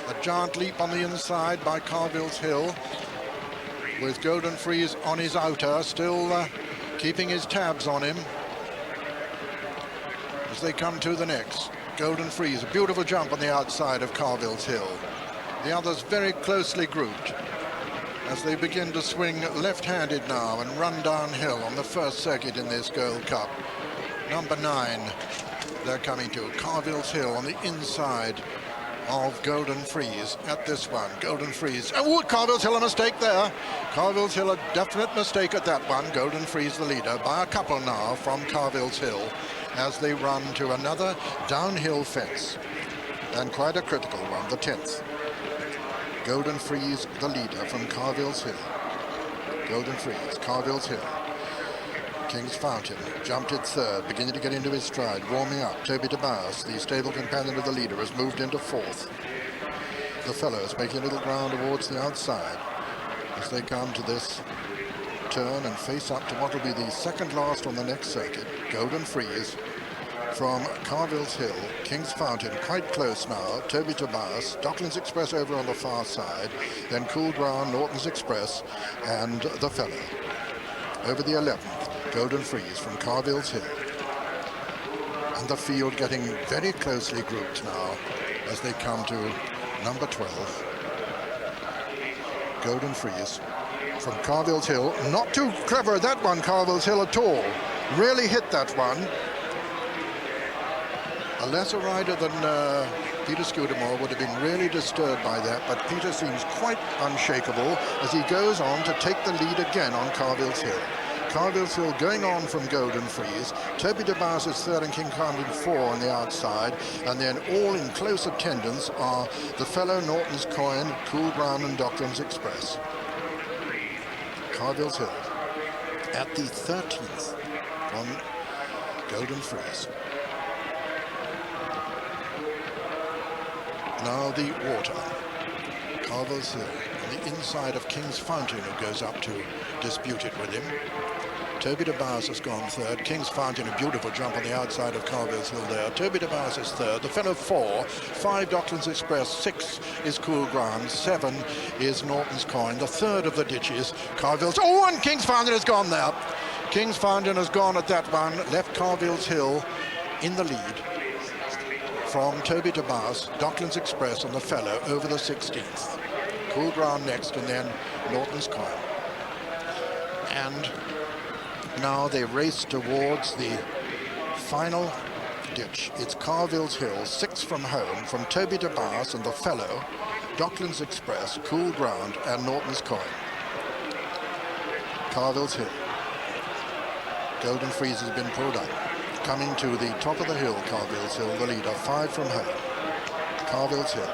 A giant leap on the inside by Carville's Hill, with Golden Freeze on his outer, still keeping his tabs on him as they come to the next. Golden Freeze, a beautiful jump on the outside of Carville's Hill. The others very closely grouped as they begin to swing left-handed now and run downhill on the first circuit in this Gold Cup. Number 9, they're coming to Carville's Hill on the inside of Golden Freeze at this one. Golden Freeze. Oh, Carville's Hill, a mistake there. Carville's Hill, a definite mistake at that one. Golden Freeze, the leader, by a couple now from Carville's Hill as they run to another downhill fence. And quite a critical one, the 10th. Golden Freeze, the leader from Carville's Hill. Golden Freeze, Carville's Hill. King's Fountain jumped it third, beginning to get into his stride, warming up. Toby Tobias, the stable companion of the leader, has moved into 4th. The fellows making a little ground towards the outside as they come to this turn and face up to what will be the second last on the next circuit. Golden Freeze, from Carville's Hill, King's Fountain quite close now, Toby Tobias, Docklands Express over on the far side, then Cool Ground, Norton's Express, and the Fellow. Over the 11th, Golden Freeze from Carville's Hill. And the field getting very closely grouped now as they come to number 12. Golden Freeze from Carville's Hill. Not too clever, that one, Carville's Hill at all. Really hit that one. A lesser rider than Peter Scudamore would have been really disturbed by that, but Peter seems quite unshakable as he goes on to take the lead again on Carville's Hill. Carville's Hill going on from Golden Freeze. Toby DeBars is third and King Fountain 4 on the outside, and then all in close attendance are the Fellow, Norton's Coin, Cool Ground and Docklands Express. Carville's Hill at the 13th from Golden Freeze. Now the water. Carville's Hill on the inside of King's Fountain, who goes up to dispute it with him. Toby DeBars has gone third. King's Fountain, a beautiful jump on the outside of Carville's Hill there. Toby DeBars is third. The Fellow 4, 5 Docklands Express, 6 is Cool Ground, 7 is Norton's Coin. The third of the ditches, Carville's. Oh, and King's Fountain has gone there. King's Fountain has gone at that one, left Carville's Hill in the lead from Toby DeBars, Docklands Express and the Fellow over the 16th. Cool Ground next, and then Norton's Coin. And now they race towards the final ditch. It's Carville's Hill, 6 from home, from Toby DeBars and the Fellow, Docklands Express, Cool Ground and Norton's Coin. Carville's Hill. Golden Freeze has been pulled up. Coming to the top of the hill, Carville's Hill, the leader, 5 from home. Carville's Hill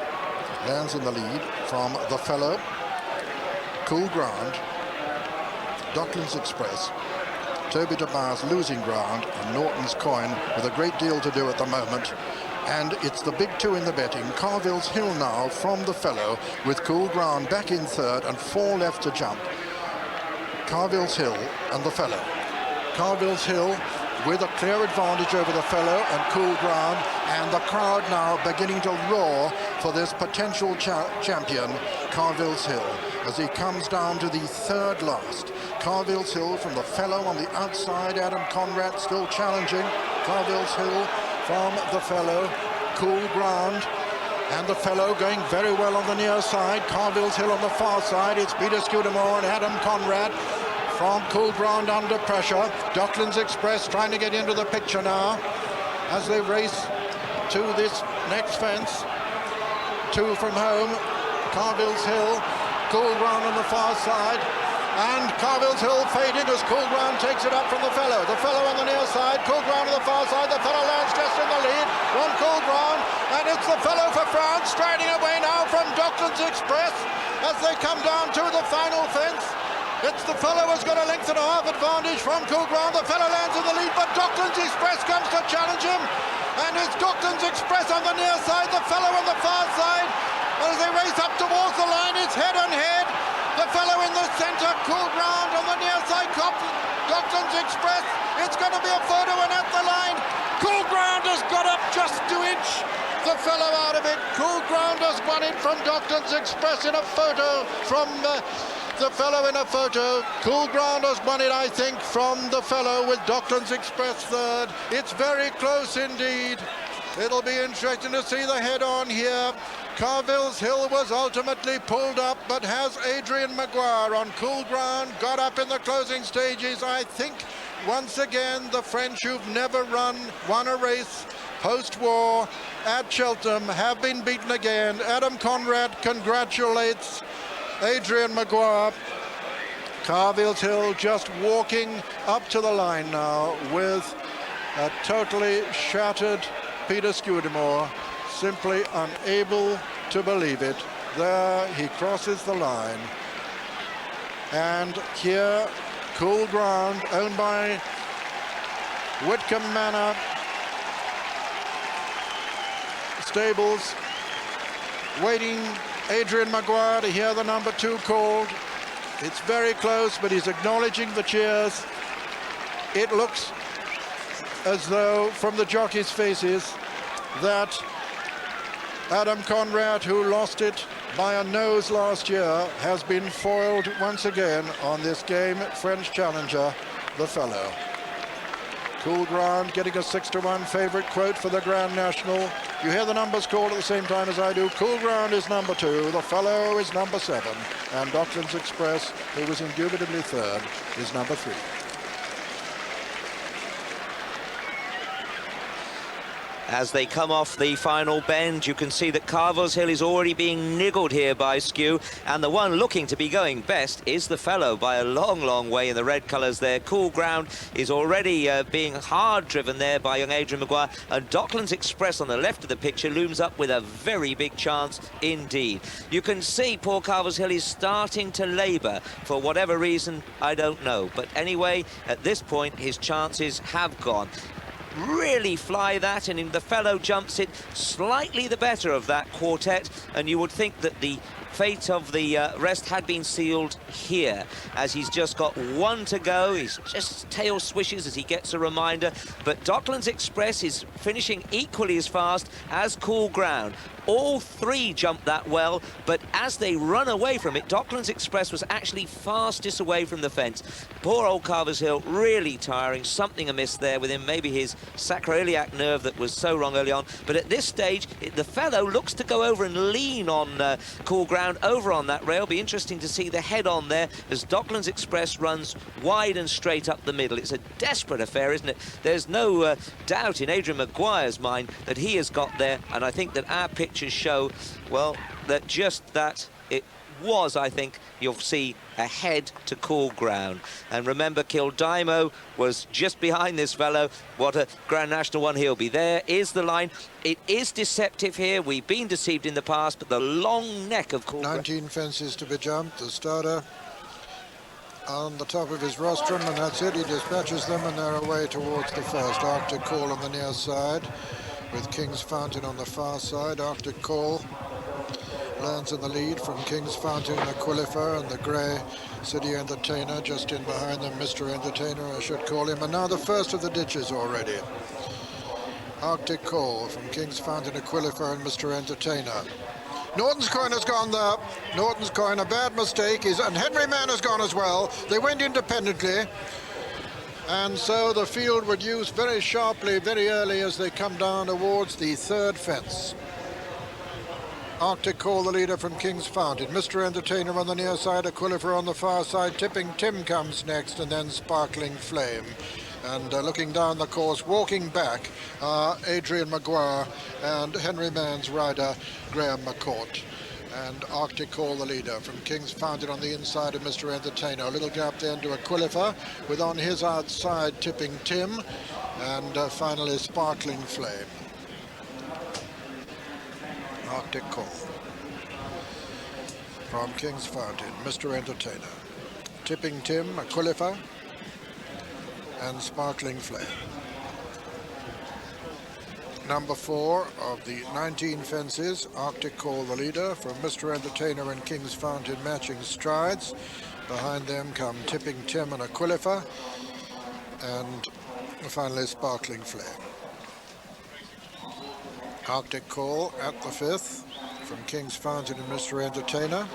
lands in the lead from the Fellow, Cool Ground, Docklands Express, Toby DeBars losing ground, and Norton's Coin with a great deal to do at the moment. And it's the big 2 in the betting. Carville's Hill now from the Fellow with Cool Ground back in third and 4 left to jump. Carville's Hill and the Fellow. Carville's Hill with a clear advantage over the Fellow and Cool Ground, and the crowd now beginning to roar for this potential champion, Carville's Hill, as he comes down to the third last. Carville's Hill from the Fellow on the outside, Adam Conrad still challenging. Carville's Hill from the Fellow, Cool Ground, and the Fellow going very well on the near side. Carville's Hill on the far side, it's Peter Scudamore and Adam Conrad. From Cool Ground under pressure. Docklands Express trying to get into the picture now as they race to this next fence. 2 from home. Carville's Hill, Cool Ground on the far side. And Carville's Hill fading as Cool Ground takes it up from the Fellow. The Fellow on the near side, Cool Ground on the far side. The Fellow lands just in the lead. One Cool Ground, and it's the Fellow for France striding away now from Docklands Express as they come down to the final fence. It's the Fellow who's got a length and a half advantage from Cool Ground. The Fellow lands in the lead, but Docklands Express comes to challenge him. And it's Docklands Express on the near side, the Fellow on the far side. And as they race up towards the line, it's head on head. The Fellow in the centre, Cool Ground on the near side, Docklands Express. It's going to be a photo and at the line. Cool Ground has got up just to inch the Fellow out of it. Cool Ground has won it from Docklands Express in a photo from the Fellow in a photo. Cool Ground has won it, I think, from the Fellow with Docklands Express third. It's very close indeed. It'll be interesting to see the head-on here. Carville's Hill was ultimately pulled up, but has Adrian Maguire on Cool Ground got up in the closing stages. I think, once again, the French who've never won a race post-war at Cheltenham have been beaten again. Adam Conrad congratulates Adrian Maguire. Carville's Hill just walking up to the line now with a totally shattered Peter Scudamore, simply unable to believe it. There he crosses the line. And here, Cool Ground, owned by Whitcomb Manor Stables, waiting Adrian Maguire to hear the number 2 called. It's very close, but he's acknowledging the cheers. It looks as though from the jockeys' faces that Adam Conrad, who lost it by a nose last year, has been foiled once again on this game. French challenger, the fellow. Cool Ground getting a 6-1 favourite quote for the Grand National. You hear the numbers called at the same time as I do. Cool Ground is number 2, the fellow is number 7, and Docklands Express, who was indubitably 3rd, is number 3. As they come off the final bend, you can see that Carver's Hill is already being niggled here by Skew, and the one looking to be going best is the fellow by a long, long way in the red colours there. Cool Ground is already being hard driven there by young Adrian Maguire, and Docklands Express on the left of the picture looms up with a very big chance indeed. You can see poor Carver's Hill is starting to labour for whatever reason, I don't know, but anyway, at this point his chances have gone. Really fly that, and the fellow jumps it slightly the better of that quartet, and you would think that the fate of the rest had been sealed here, as he's just got one to go. He's just tail swishes as he gets a reminder, but Docklands Express is finishing equally as fast as Cool Ground. All three jumped that well, but as they run away from it, Docklands Express was actually fastest away from the fence. Poor old Carver's Hill, really tiring. Something amiss there with him, maybe his sacroiliac nerve that was so wrong early on. But at this stage, the fellow looks to go over and lean on Cool Ground over on that rail. Be interesting to see the head on there as Docklands Express runs wide and straight up the middle. It's a desperate affair, isn't it? There's no doubt in Adrian Maguire's mind that he has got there, and I think that our pictures show, well, that just that it was, I think, you'll see ahead to Cool Ground. And remember, Kildimo was just behind this fellow. What a Grand National one he'll be. There is the line. It is deceptive here. We've been deceived in the past, but the long neck of Cool Ground. 19 fences to be jumped. The starter on the top of his rostrum, and that's it. He dispatches them, and they're away towards the first. Arctic Call on the near side, with King's Fountain on the far side. Arctic Call lands in the lead from King's Fountain, Aquilifer, and the grey City Entertainer just in behind them. Mr. Entertainer, I should call him. And now the first of the ditches already. Arctic Call from King's Fountain, Aquilifer, and Mr. Entertainer. Norton's Coin has gone there. Norton's Coin, a bad mistake. And Henry Mann has gone as well. They went independently. And so the field would use very sharply, very early as they come down towards the third fence. Arctic Call, the leader from King's Fountain. Mr. Entertainer on the near side, Aquilifer on the far side. Tipping Tim comes next, and then Sparkling Flame. And looking down the course, walking back, Adrian Maguire and Henry Mann's rider, Graham McCourt. And Arctic Call, the leader from King's Fountain on the inside of Mr. Entertainer. A little gap then to Aquilifer, with on his outside Tipping Tim, and finally Sparkling Flame. Arctic Call from King's Fountain, Mr. Entertainer. Tipping Tim, Aquilifer, and Sparkling Flame. Number 4 of the 19 fences, Arctic Call, the leader, from Mr. Entertainer and King's Fountain matching strides. Behind them come Tipping Tim and Aquilifer, and finally Sparkling Flame. Arctic Call at the 5th, from King's Fountain and Mr. Entertainer.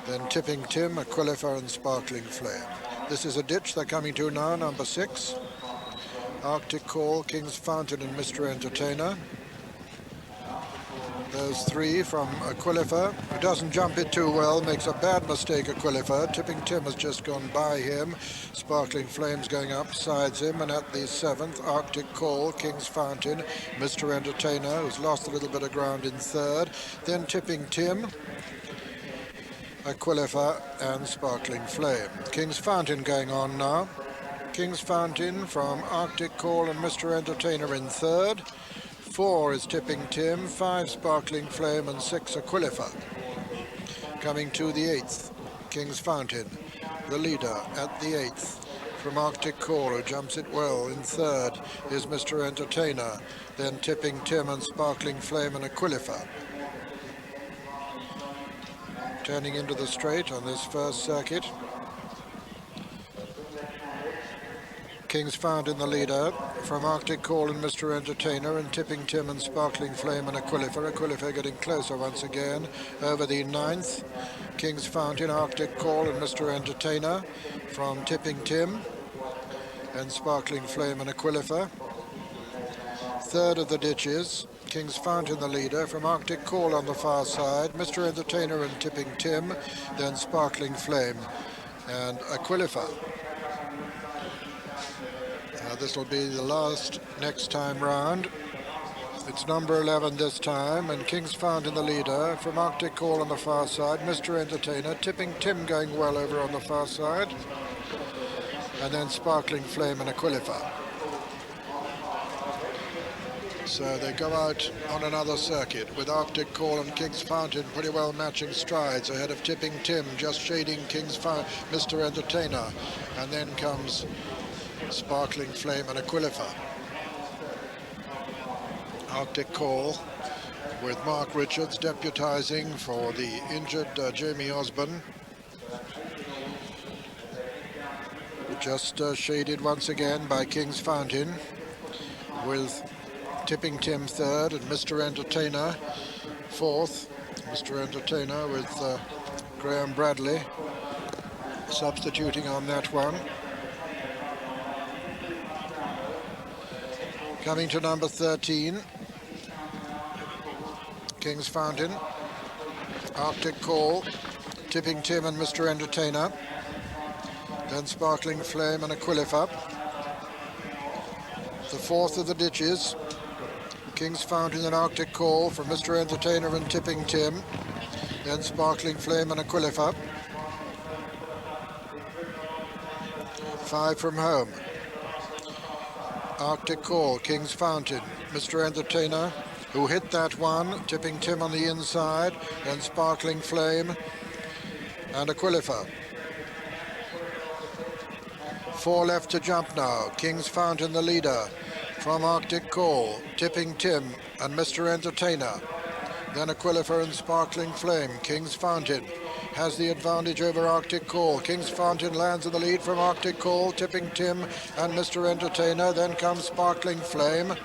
Then Tipping Tim, Aquilifer, and Sparkling Flame. This is a ditch they're coming to now, number 6. Arctic Call, King's Fountain, and Mr. Entertainer. Those three from Aquilifer, who doesn't jump it too well, makes a bad mistake, Aquilifer. Tipping Tim has just gone by him. Sparkling Flames going up besides him, and at the 7th, Arctic Call, King's Fountain, Mr. Entertainer, who's lost a little bit of ground in 3rd. Then Tipping Tim, Aquilifer, and Sparkling Flame. King's Fountain going on now. King's Fountain from Arctic Call and Mr. Entertainer in 3rd. 4 is Tipping Tim, 5 Sparkling Flame, and 6 Aquilifer. Coming to the 8th, King's Fountain, the leader at the 8th. From Arctic Call, who jumps it well in 3rd, is Mr. Entertainer. Then Tipping Tim and Sparkling Flame and Aquilifer. Turning into the straight on this first circuit. King's Fountain the leader, from Arctic Call and Mr. Entertainer, and Tipping Tim and Sparkling Flame and Aquilifer. Aquilifer getting closer once again over the 9th. King's Fountain, Arctic Call and Mr. Entertainer, from Tipping Tim and Sparkling Flame and Aquilifer. 3rd of the ditches, King's Fountain the leader, from Arctic Call on the far side, Mr. Entertainer and Tipping Tim, then Sparkling Flame and Aquilifer. This will be the last next time round. It's number 11 this time, and King's Fountain the leader, from Arctic Call on the far side, Mr. Entertainer, Tipping Tim going well over on the far side, and then Sparkling Flame and Aquilifer. So they go out on another circuit with Arctic Call and King's Fountain pretty well matching strides ahead of Tipping Tim, just shading Mr. Entertainer, and then comes Sparkling Flame and Aquilifer. Arctic Call with Mark Richards deputising for the injured Jamie Osborne. Just shaded once again by King's Fountain, with Tipping Tim 3rd and Mr. Entertainer 4th. Mr. Entertainer with Graham Bradley substituting on that one. Coming to number 13, King's Fountain, Arctic Call, Tipping Tim and Mr. Entertainer, then Sparkling Flame and Aquilifer. The 4th of the ditches, King's Fountain and Arctic Call from Mr. Entertainer and Tipping Tim, then Sparkling Flame and Aquilifer. 5 from home. Arctic Call, King's Fountain, Mr. Entertainer, who hit that one, Tipping Tim on the inside, then Sparkling Flame and Aquilifer. 4 left to jump now. King's Fountain the leader, from Arctic Call, Tipping Tim and Mr. Entertainer, then Aquilifer and Sparkling Flame. King's Fountain has the advantage over Arctic Call. King's Fountain lands in the lead from Arctic Call, Tipping Tim and Mr. Entertainer. Then comes Sparkling Flame,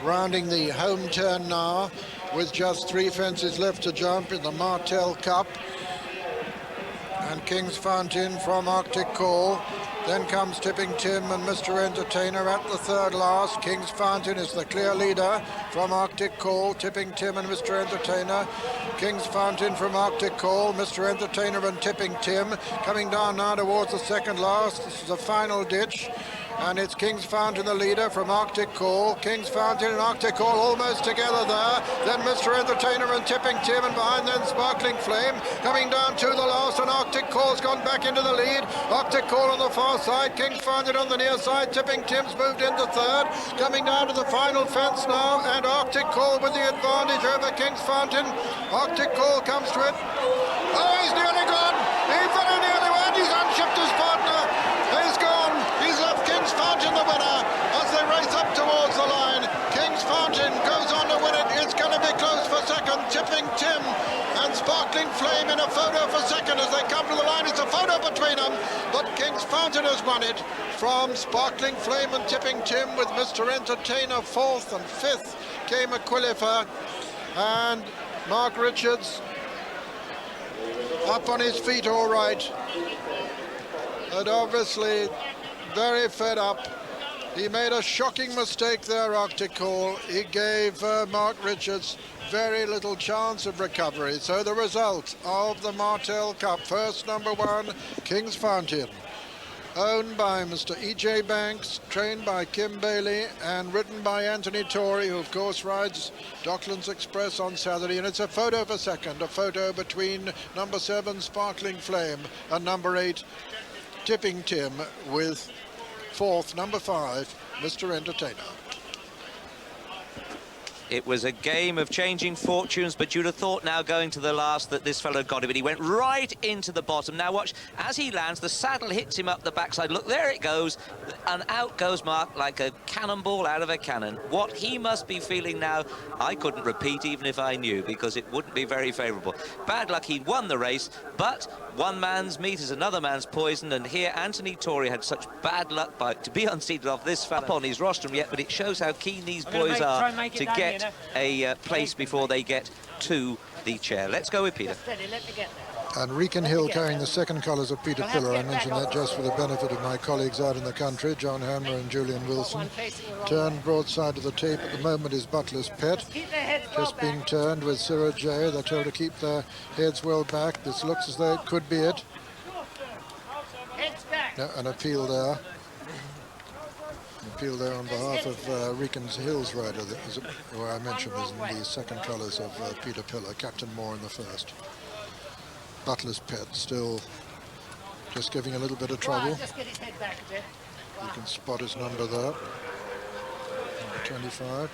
rounding the home turn now with just 3 fences left to jump in the Martell Cup. And King's Fountain from Arctic Call. Then comes Tipping Tim and Mr. Entertainer at the 3rd last. King's Fountain is the clear leader from Arctic Call, Tipping Tim and Mr. Entertainer. King's Fountain from Arctic Call, Mr. Entertainer and Tipping Tim. Coming down now towards the 2nd last. This is the final ditch. And it's King's Fountain the leader from Arctic Call. King's Fountain and Arctic Call almost together there. Then Mr. Entertainer and Tipping Tim, and behind then Sparkling Flame. Coming down to the last, and Arctic Call's gone back into the lead. Arctic Call on the far side, King's Fountain on the near side. Tipping Tim's moved into 3rd. Coming down to the final fence now, and Arctic Call with the advantage over King's Fountain. Arctic Call comes to it. Oh, he's nearly gone. He very nearly went. He's unshipped his partner. He's gone. He's left King's Fountain the winner as they race up towards the line. King's Fountain goes on to win it. It's going to be close for 2nd. Tipping Tim and Sparkling Flame in a photo for 2nd as they come to the line. It's a photo between them, but King's Fountain has won it from Sparkling Flame and Tipping Tim, with Mr. Entertainer 4th, and 5th came Aquilifer, and Mark Richards up on his feet all right, and obviously very fed up. He made a shocking mistake there, Arctic Call. He gave Mark Richards very little chance of recovery. So the result of the Martell Cup, first number 1, King's Fountain, owned by Mr. E.J. Banks, trained by Kim Bailey, and written by Anthony Torrey, who of course rides Docklands Express on Saturday. And it's a photo for 2nd, a photo between number 7, Sparkling Flame, and number 8, Tipping Tim, with 4th, number 5, Mr. Entertainer. It was a game of changing fortunes, but you'd have thought now going to the last that this fellow got it, but he went right into the bottom. Now watch, as he lands, the saddle hits him up the backside. Look, there it goes, and out goes Mark like a cannonball out of a cannon. What he must be feeling now, I couldn't repeat even if I knew, because it wouldn't be very favourable. Bad luck, he won the race, but one man's meat is another man's poison, and here Anthony Torrey had such bad luck to be unseated off this fella up on his rostrum yet, but it shows how keen these boys are to get a place before they get to the chair. Let's go with Peter. And Wrekin Hill carrying the second colours of Peter Pillar. I mention that just for the benefit of my colleagues out in the country, John Hammer and Julian Wilson. Turned broadside to the tape at the moment is Butler's Pet. Just being turned with Sirrah J. They're told to keep their heads well back. This looks as though it could be it. No, an appeal there. An appeal there on behalf of Wrekin Hill's rider, who I mentioned is in the second colours of Peter Pillar, Captain Moore in the first. Butler's Pet still just giving a little bit of trouble. Just get his head back a bit. You can spot his number there. Number 25.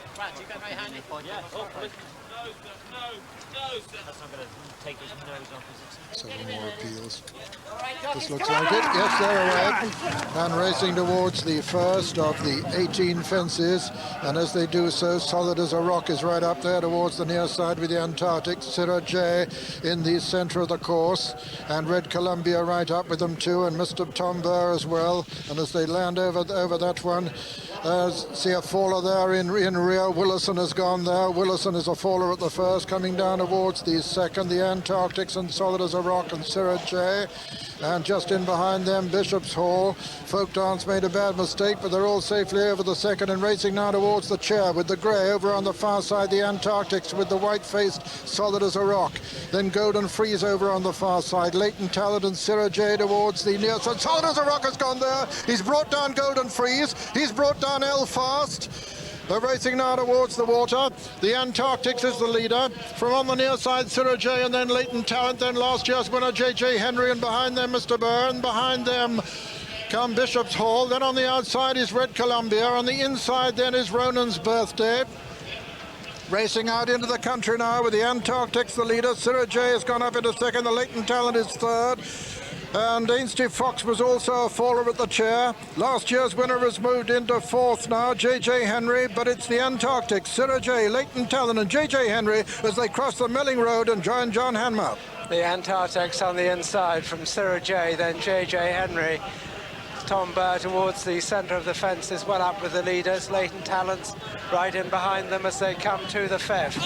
Several more appeals. This looks like it. Yes, they're away. And racing towards the first of the 18 fences. And as they do so, solid as a rock is right up there towards the near side with the Antarctic. Sirrah J in the centre of the course. And Red Columbia right up with them too. And Mr. Tom Burr as well. And as they land over that one, see a faller there in rear. Willison has gone there. Willison is a faller at the first, coming down towards the second. The Antarctics and solid as a rock and Sirrah J. And just in behind them, Bishop's Hall. Folk Dance made a bad mistake, but they're all safely over the second and racing now towards the chair with the grey over on the far side. The Antarctics with the white-faced solid as a rock. Then Golden Freeze over on the far side. Leighton Talent and Sirrah J towards the near side. Solid as a rock has gone there. He's brought down Golden Freeze. He's brought down El Fast. They're racing now towards the water. The Antarctics is the leader. From on the near side, Sirrah J, and then Leighton Talent, then last year's winner, J.J. Henry, and behind them, Mr. Byrne. Behind them come Bishop's Hall. Then on the outside is Red Columbia. On the inside then is Ronan's Birthday. Racing out into the country now with the Antarctics the leader. Sirrah J has gone up into second. The Leighton Talent is third. And Ainsley Fox was also a faller at the chair. Last year's winner has moved into fourth now, J.J. Henry, but it's the Antarctic, Sirrah J, Leighton Talent and J.J. Henry as they cross the Melling Road and join John Hanmer. The Antarctics on the inside from Sirrah J, then J.J. Henry. Tom Burr towards the centre of the fence is well up with the leaders. Leighton Talents right in behind them as they come to the fifth.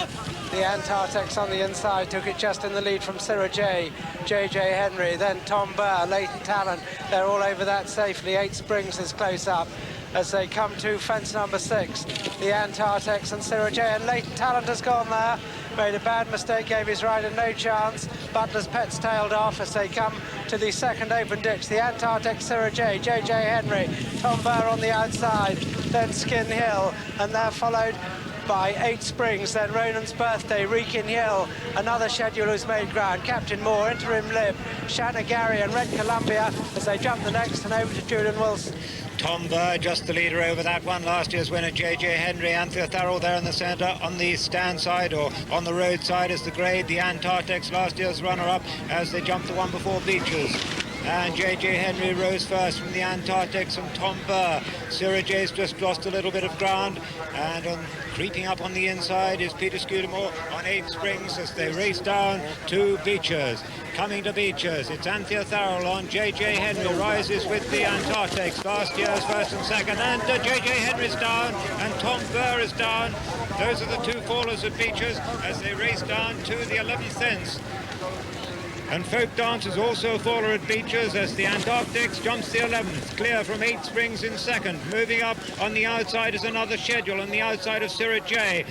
The Antarctics on the inside took it just in the lead from Sirrah J, J.J. Henry, then Tom Burr, Leighton Talent. They're all over that safely. 8 Springs is close up as they come to fence number 6. The Antarctics and Sirrah J, and Leighton Talent has gone there. Made a bad mistake, gave his rider no chance. Butler's Pet's tailed off as they come to the second open ditch. The Antarctic, Sirrah J, J.J. Henry, Tom Burr on the outside, then Skin Hill, and they're followed by 8 Springs, then Ronan's Birthday, Wrekin Hill, another schedule who's made ground. Captain Moore, Interim Lib, Shanna Gary and Red Columbia as they jump the next and over to Julian Wilson. Tom Burr just the leader over that one. Last year's winner J.J. Henry. Anthea Thurl there in the centre. On the stand side or on the road side is the grade. The Antarctics, last year's runner-up, as they jump the one before Beaches. And J.J. Henry rose first from the Antarctics and Tom Burr. Sirrah J's just lost a little bit of ground. And creeping up on the inside is Peter Scudamore on 8 Springs as they race down to Beaches. Coming to Beaches, it's Anthea Thurl on J.J. Henry, rises with the Antarctics. Last year's first and second, and J.J. Henry's down, and Tom Burr is down. Those are the 2 fallers at Beaches as they race down to the 11th fence. And Folk Dance is also a faller at Beaches as the Antarctics jumps the 11th, clear from 8 Springs in second. Moving up on the outside is another schedule on the outside of Sirrah J.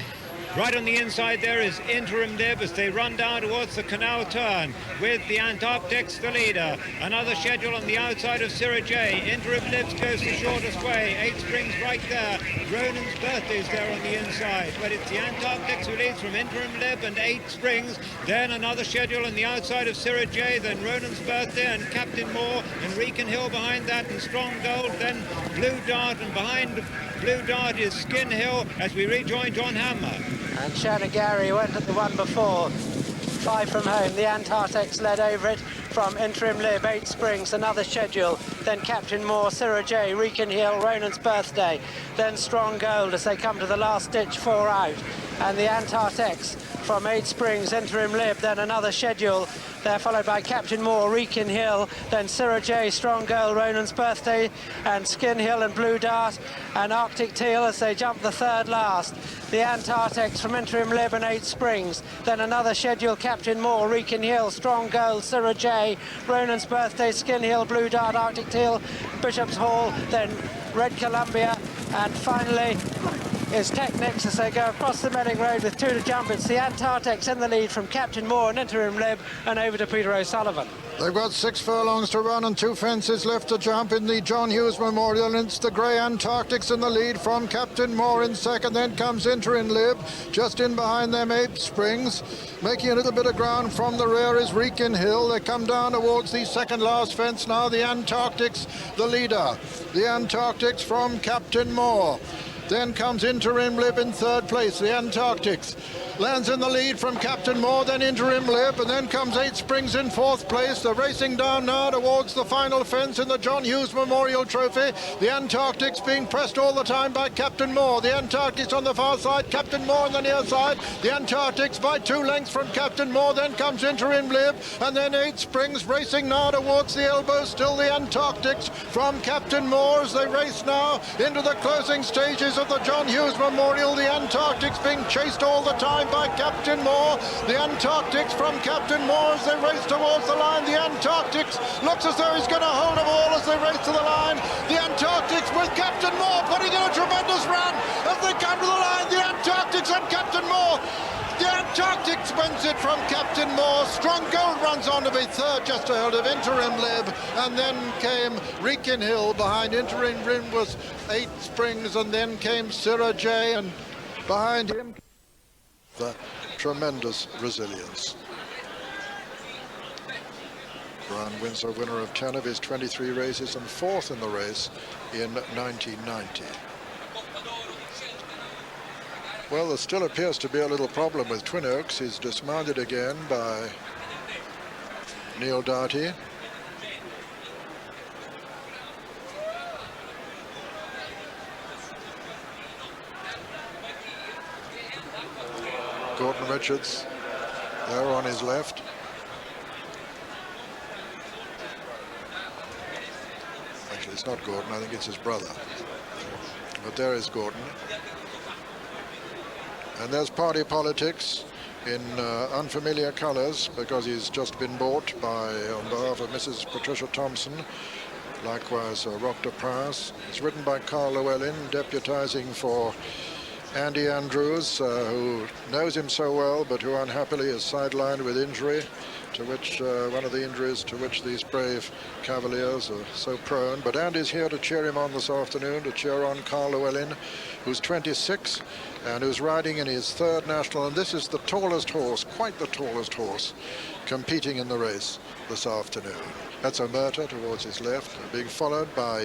Right on the inside there is Interim Lib as they run down towards the canal turn with the Antarctics the leader. Another schedule on the outside of Sirrah J. Interim Lib goes the shortest way. 8 Springs right there. Ronan's Birthday's there on the inside. But it's the Antarctics who leads from Interim Lib and 8 Springs. Then another schedule on the outside of Sirrah J. Then Ronan's Birthday and Captain Moore and Wrekin Hill behind that and Strong Gold. Then Blue Dart, and behind Blue Dart is Skin Hill as we rejoin John Hammer. And Shanna Gary went at the one before. 5 from home. The Antarctics led over it from Interim Lib, 8 Springs, another schedule. Then Captain Moore, Sirrah J, Wrekin Hill, Ronan's Birthday. Then Strong Gold as they come to the last ditch, 4 out. And the Antarctics from 8 Springs, Interim Lib, then another schedule They're followed by Captain Moore, Wrekin Hill, then Sarah J, Strong Girl, Ronan's Birthday, and Skin Hill and Blue Dart, and Arctic Teal as they jump the third last. The Antarctics from Interim Lib and 8 Springs. Then another schedule, Captain Moore, Wrekin Hill, Strong Girl, Sarah J, Ronan's Birthday, Skin Hill, Blue Dart, Arctic Teal, Bishop's Hall, then Red Columbia, and finally is Technics as they go across the Medding Road with 2 to jump. It's the Antarctics in the lead from Captain Moore and Interim Lib, and over to Peter O'Sullivan. They've got 6 furlongs to run and 2 fences left to jump in the John Hughes Memorial, and it's the Grey Antarctics in the lead from Captain Moore in second. Then comes Interim Lib, just in behind them 8 Springs. Making a little bit of ground from the rear is Wrekin Hill. They come down towards the second last fence now. The Antarctics, the leader. The Antarctics from Captain Moore. Then comes Interim Lib in third place. The Antarctics lands in the lead from Captain Moore, then Interim Lib, and then comes 8 Springs in fourth place. They're racing down now towards the final fence in the John Hughes Memorial Trophy. The Antarctics being pressed all the time by Captain Moore. The Antarctics on the far side, Captain Moore on the near side. The Antarctics by 2 lengths from Captain Moore. Then comes Interim Lib, and then 8 Springs racing now towards the elbow. Still the Antarctics from Captain Moore as they race now into the closing stages of the John Hughes Memorial. The Antarctics being chased all the time by Captain Moore. The Antarctics from Captain Moore as they race towards the line. The Antarctics looks as though he's going to hold them all as they race to the line. The Antarctics with Captain Moore putting in a tremendous run as they come to the line. The Antarctics and Captain Moore. The Antarctics wins it from Captain Moore. Strong Gold runs on to be third, just ahead of Interim Lib, and then came Wrekin Hill. Behind Interim Lib was 8 Springs, and then came Sarah J, and behind him the tremendous resilience. Brian Windsor, winner of 10 of his 23 races and 4th in the race in 1990. Well, there still appears to be a little problem with Twin Oaks. He's dismounted again by Neil Doughty. Gordon Richards there on his left. Actually, it's not Gordon, I think it's his brother. But there is Gordon. And there's Party Politics in unfamiliar colours because he's just been bought by, on behalf of Mrs. Patricia Thompson. Likewise, Rock de Prince. It's written by Carl Llewellyn, deputising for Andy Andrews, who knows him so well, but who unhappily is sidelined with injury, to which one of the injuries to which these brave Cavaliers are so prone. But Andy's here to cheer him on this afternoon, to cheer on Carl Llewellyn, who's 26 and who's riding in his 3rd national. And this is the tallest horse, quite the tallest horse, competing in the race this afternoon. That's Omerta towards his left, being followed by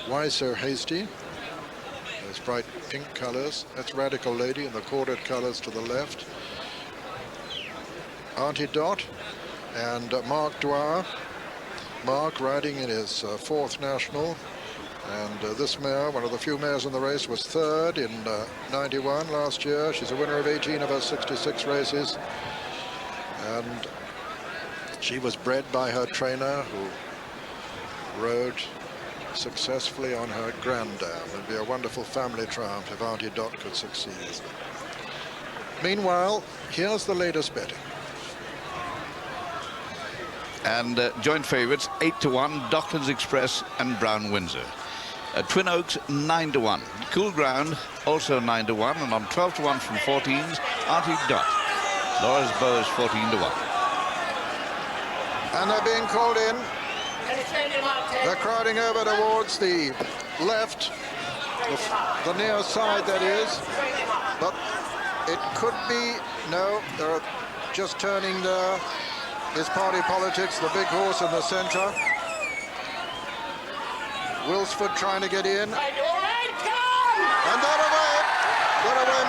Why So Hasty. Those bright pink colours. That's Radical Lady in the corded colours to the left. Auntie Dot and Mark Dwyer. Mark riding in his 4th national. And this mare, one of the few mares in the race, was 3rd in 91 last year. She's a winner of 18 of her 66 races. And she was bred by her trainer, who rode successfully on her granddam. It'd be a wonderful family triumph if Auntie Dot could succeed. Meanwhile, here's the latest betting. And joint favourites 8-1, Docklands Express and Brown Windsor. Twin Oaks 9-1. Cool Ground also 9-1, and on 12-1 from 14s, Auntie Dot. Laura's Bow is 14-1. And they're being called in. They're crowding over towards the left, the near side, that is. But it could be, no, they're just turning there. Is Party Politics, the big horse in the centre. Wilsford trying to get in. And that away,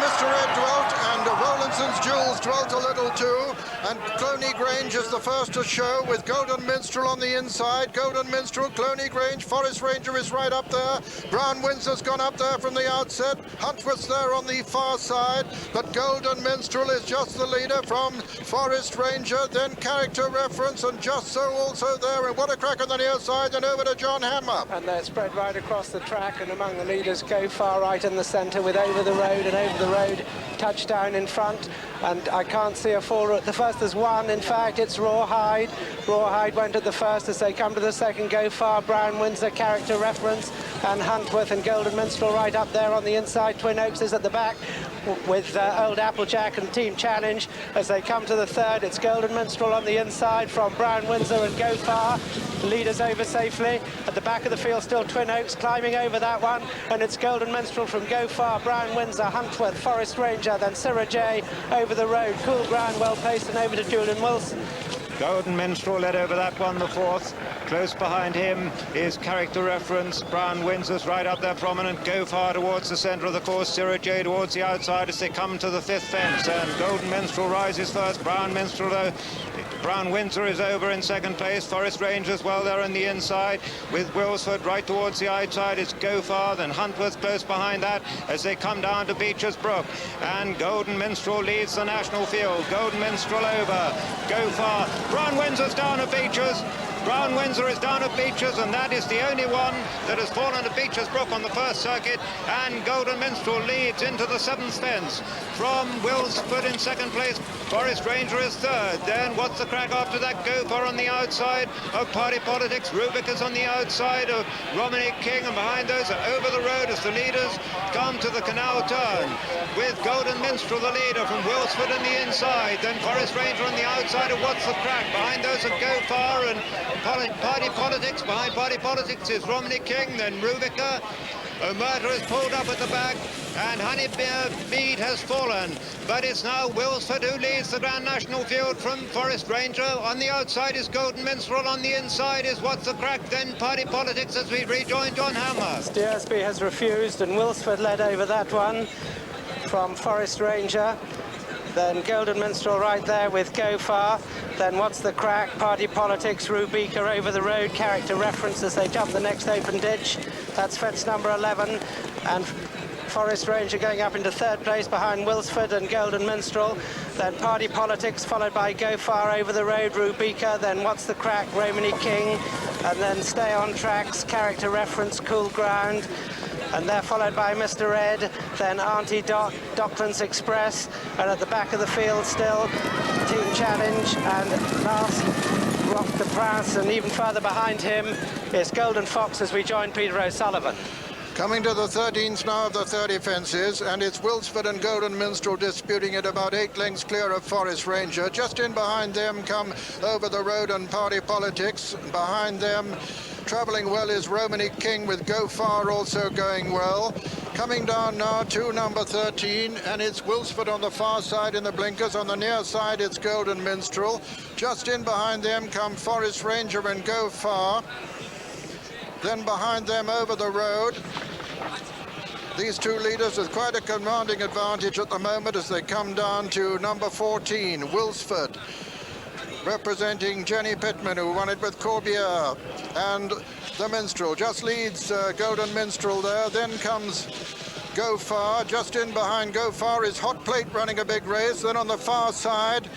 Mr. Ed dwelt, and Rowlandson's Jewels dwelt a little too. And Cloney Grange is the first to show with Golden Minstrel on the inside. Golden Minstrel, Cloney Grange, Forest Ranger is right up there. Brown Windsor's gone up there from the outset. Huntworth's there on the far side, but Golden Minstrel is just the leader from Forest Ranger, then Character Reference, and Just So also there. And what a crack on the near side, and over to John Hammer. And they're spread right across the track, and among the leaders Go Far right in the centre with Over the Road, and Over the Road touchdown in front. And I can't see a fall at the first. There's one, in fact, it's Rawhide. Rawhide went at the first. As they come to the second, Go Far, Brown Windsor, Character Reference, and Huntworth and Golden Minstrel right up there on the inside. Twin Oaks is at the back with Old Applejack and Team Challenge. As they come to the third, it's Golden Minstrel on the inside from Brown Windsor and Go Far. The leaders over safely. At the back of the field, still Twin Oaks climbing over that one, and it's Golden Minstrel from Go Far, Brown Windsor, Huntworth, Forest Ranger, then Sarah J over the road. Cool Ground, well placed, and over to Julian Wilson. Golden Minstrel led over that one, the fourth. Close behind him is Character Reference. Brown Windsor's right up there prominent. Go Far towards the centre of the course. Sarah J towards the outside as they come to the fifth fence. And Golden Minstrel rises first. Brown Windsor is over in second place. Forest Rangers well there on the inside with Wilsford right towards the outside. It's Go Far, then Huntworth close behind that as they come down to Beecher's Brook. And Golden Minstrel leads the national field. Golden Minstrel over. Go Far. Brown Windsor's down at Beecher's. Brown Windsor is down at Beecher's, and that is the only one that has fallen to Beecher's Brook on the first circuit. And Golden Minstrel leads into the seventh fence from Wilsford in second place. Forest Ranger is third. Then what's the crack after that? Go Far on the outside of Party Politics. Rubik is on the outside of Romney King, and behind those are Over the Road as the leaders come to the canal turn with Golden Minstrel the leader from Wilsford on the inside. Then Forest Ranger on the outside of What's the Crack. Behind those are Go Far and Party Politics. Behind Party Politics is Romney King, then Rubica. A murder is pulled up at the back, and Honeymead has fallen. But it's now Wilsford who leads the Grand National field from Forest Ranger. On the outside is Golden Minstrel. On the inside is What's the Crack, then Party Politics as we rejoin John Hammer. Steersby has refused, and Wilsford led over that one from Forest Ranger. Then Golden Minstrel right there with Go Far. Then What's the Crack, Party Politics, Rubica Over the Road, Character Reference as they jump the next open ditch. That's fence number 11. And Forest Ranger going up into third place behind Wilsford and Golden Minstrel. Then Party Politics followed by Go Far Over the Road, Rubica. Then What's the Crack, Romney King. And then Stay on Tracks, Character Reference, Cool Ground. And they're followed by Mr. Ed, then Auntie Dot, Docklands Express, and at the back of the field still, Team Challenge, and last, Rock the Prince, and even further behind him is Golden Fox as we join Peter O'Sullivan. Coming to the 13th now of the 30 fences, and it's Wilsford and Golden Minstrel disputing it about 8 lengths clear of Forest Ranger. Just in behind them come Over the Road and Party Politics. Behind them, travelling well is Romney King with Go Far also going well. Coming down now to number 13, and it's Wilsford on the far side in the blinkers. On the near side, it's Golden Minstrel. Just in behind them come Forest Ranger and Go Far. Then behind them, Over the Road. These two leaders with quite a commanding advantage at the moment as they come down to number 14, Wilsford, representing Jenny Pittman, who won it with Corbier, and the Minstrel just leads Golden Minstrel there. Then comes Go Far. Just in behind Go Far is Hot Plate running a big race. Then on the far side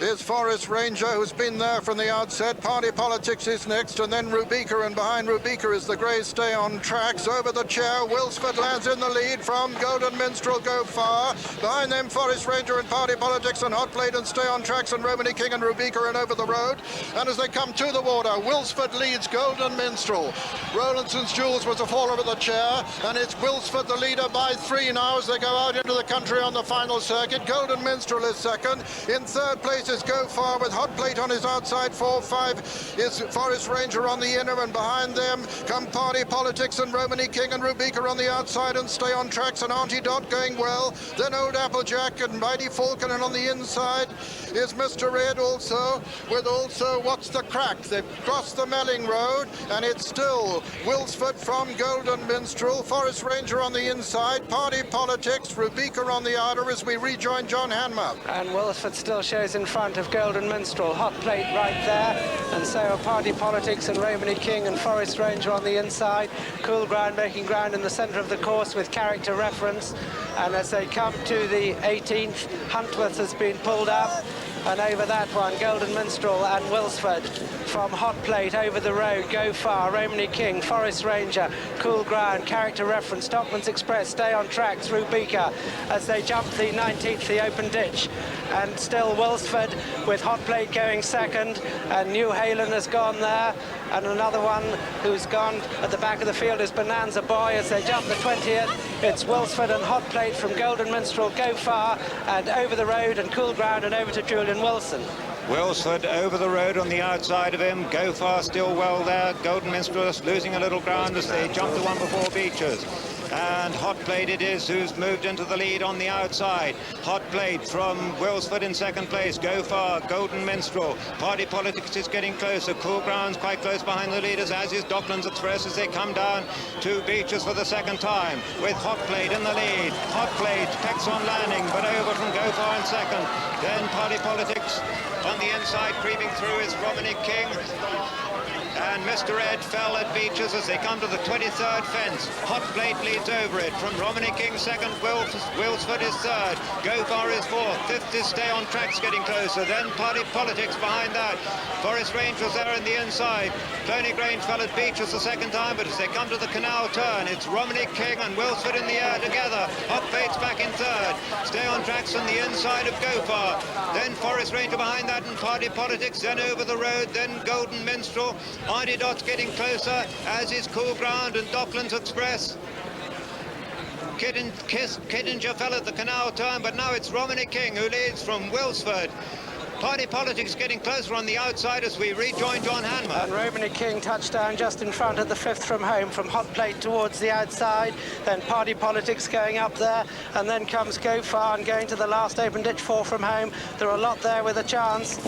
is Forest Ranger, who's been there from the outset. Party Politics is next, and then Rubica, and behind Rubica is the Grey Stay on Tracks. Over the chair, Wilsford lands in the lead from Golden Minstrel, Go Far. Behind them, Forest Ranger and Party Politics and Hot Plate and Stay on Tracks and Romney King and Rubica and Over the Road. And as they come to the water, Wilsford leads Golden Minstrel. Rowlandson's Jewels was a fall over the chair, and it's Wilsford the leader by 3 now as they go out into the country on the final circuit. Golden Minstrel is second. In third place is Go Far with Hot Plate on his outside. 4-5 is Forest Ranger on the inner, and behind them come Party Politics and Romney King and Rubica on the outside, and Stay on Tracks and Auntie Dot going well. Then Old Applejack and Mighty Falcon, and on the inside is Mr. Red also, with also What's the Crack. They've crossed the Melling Road, and it's still Wilsford from Golden Minstrel, Forest Ranger on the inside, Party Politics, Rubica on the outer as we rejoin John Hanmer. And Wilsford still shows in front of Golden Minstrel. Hot Plate right there, and so are Party Politics and Romany King and Forest Ranger on the inside. Cool Ground making ground in the centre of the course with Character Reference, and as they come to the 18th, Huntworth has been pulled up, and over that one, Golden Minstrel and Wilsford. From Hot Plate over the road, Go Far, Romany King, Forest Ranger, Cool Ground, Character Reference, Docklands Express, Stay on Track through Beaker as they jump the 19th, the open ditch. And still Wilsford with Hot Plate going second, and New Halen has gone there, and another one who's gone at the back of the field is Bonanza Boy as they jump the 20th. It's Wilsford and Hot Plate from Golden Minstrel, Go Far, and over the road, and Cool Ground, and over to Julian Wilson. Wilsford over the road on the outside of him. Go Far still well there. Golden Minstrel losing a little ground as they jump the one before Beechers. And Hot Plate it is who's moved into the lead on the outside. Hot Plate from Wilsford in second place. Go Far, Golden Minstrel. Party Politics is getting closer. Cool Ground's quite close behind the leaders, as is Docklands Express as they come down to Beechers for the second time, with Hot Plate in the lead. Hot Plate pecks on landing, but over from Go Far in second. Then Party Politics on the inside, creeping through is Romany King. And Mr. Ed fell at Beechers as they come to the 23rd fence. Hot Plate leads over it. From Romany King second, Wilsford is third. Go Far is fourth. Fifth is Stay on Track's getting closer. Then Party Politics behind that. Forest Range was there in the inside. Cloney Grange fell at Beechers the second time, but as they come to the canal turn, it's Romany King and Wilsford in the air together. Hot Plate's back in third. Stay on Track's on the inside of Go Far. Then Forest Ranger behind that and Party Politics. Then over the road, then Golden Minstrel. Mighty Dot's getting closer, as is Cool Ground and Docklands Express. Kiddinger fell at the canal turn, but now it's Romany King who leads from Wilsford. Party Politics getting closer on the outside as we rejoin John Hanmer. And Romany King touchdown just in front of the fifth from home, from Hot Plate towards the outside. Then Party Politics going up there, and then comes Go Far and going to the last open ditch, four from home. There are a lot there with a chance.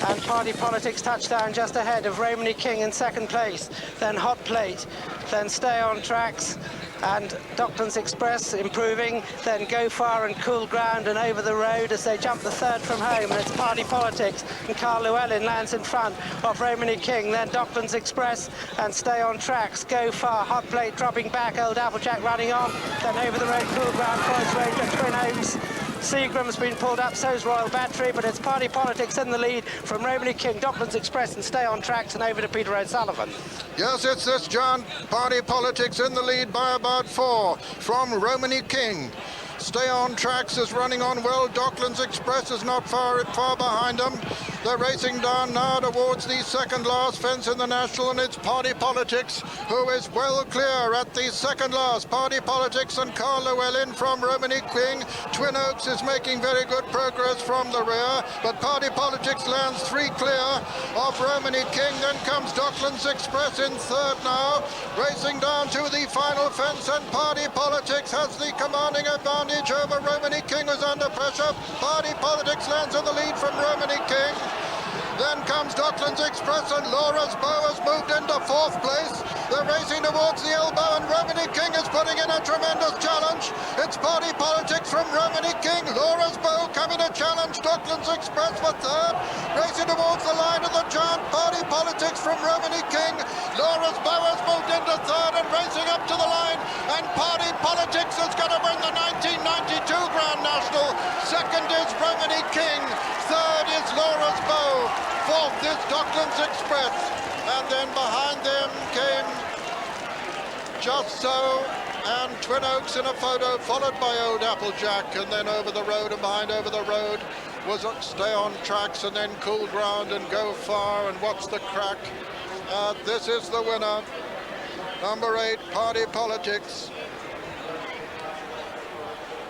And Party Politics touchdown just ahead of Romany King in second place. Then Hot Plate, then Stay on Tracks, and Docklands Express improving, then Go Far and Cool Ground and over the road as they jump the third from home, and it's Party Politics, and Carl Llewellyn lands in front of Romany King, then Docklands Express and Stay on Tracks, Go Far, Hot Plate dropping back, Old Applejack running on, then over the road Cool Ground, Forest Ranger, Twin Oaks. Seagram's been pulled up, so's Royal Battery, but it's Party Politics in the lead from Romany King, Docklands Express and Stay on Tracks, and over to Peter O'Sullivan. Yes, it's this, John. Party Politics in the lead by about 4 from Romany King. Stay on Tracks is running on well. Docklands Express is not far behind them. They're racing down now towards the second last fence in the National, and it's Party Politics who is well clear at the second last. Party Politics and Carl Llewellyn from Romany King. Twin Oaks is making very good progress from the rear, but Party Politics lands 3 clear of Romany King. Then comes Docklands Express in third now, racing down to the final fence, and Party Politics has the commanding advantage over Romany King, who's under pressure. Party Politics lands in the lead from Romany King. Then comes Docklands Express, and Laura's Bow has moved into 4th place. They're racing towards the elbow, and Romany King is putting in a tremendous challenge. It's Party Politics from Romany King. Laura's Bow coming to challenge Docklands Express for third. Racing towards the line of the giant Party Politics from Romany King. Laura's Bow has moved into third and racing up to the line. And Party Politics is going to win the 1992 Grand National. Second is Romany King. Third is Laura's Bow. Fourth is Docklands Express. And then behind them came Just So and Twin Oaks in a photo, followed by Old Applejack, and then over the road, and behind over the road was Stay on Tracks, and then Cool Ground and Go Far, and What's the Crack. This is the winner, number 8, Party Politics,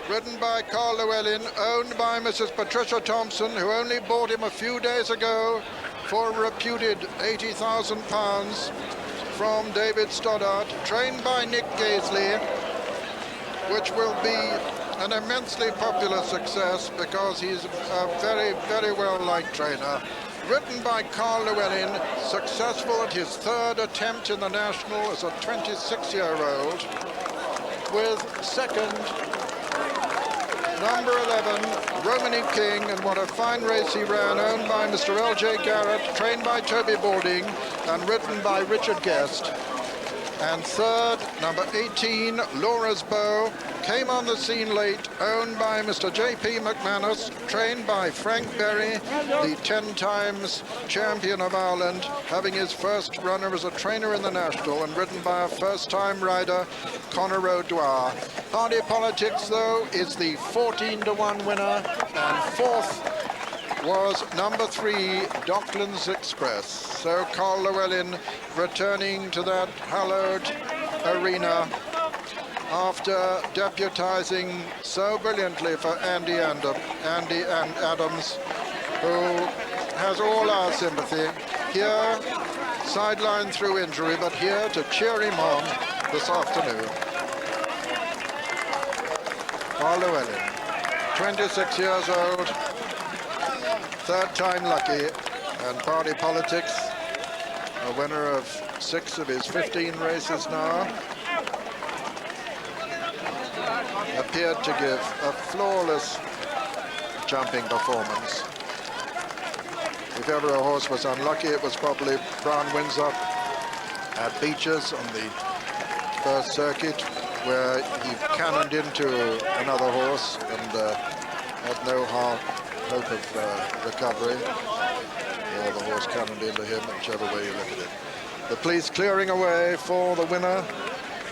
ridden by Carl Llewellyn, owned by Mrs. Patricia Thompson, who only bought him a few days ago for a reputed £80,000 from David Stoddart, trained by Nick Gaisley, which will be an immensely popular success because he's a very, very well-liked trainer. Written by Carl Llewellyn, successful at his 3rd attempt in the National as a 26-year-old, with second number 11, Romany King, and what a fine race he ran, owned by Mr. L.J. Garrett, trained by Toby Balding, and ridden by Richard Guest. And third, number 18, Laura's Bow, came on the scene late, owned by Mr. J.P. McManus, trained by Frank Berry, the 10 times champion of Ireland, having his first runner as a trainer in the National, and ridden by a first-time rider, Conor O'Dwyer. Party Politics, though, is the 14-to-1 winner, and fourth was number 3, Docklands Express. So Carl Llewellyn returning to that hallowed arena after deputizing so brilliantly for Andy Adams, who has all our sympathy. Here, sidelined through injury, but here to cheer him on this afternoon. Carl Llewellyn, 26 years old, third time lucky, and Party Politics, a winner of 6 of his 15 races now, appeared to give a flawless jumping performance. If ever a horse was unlucky, it was probably Brown Windsor at Beeches on the first circuit, where he cannoned into another horse and had no hope of recovery. Or the horse cannoned into him, whichever way you look at it. The police clearing away for the winner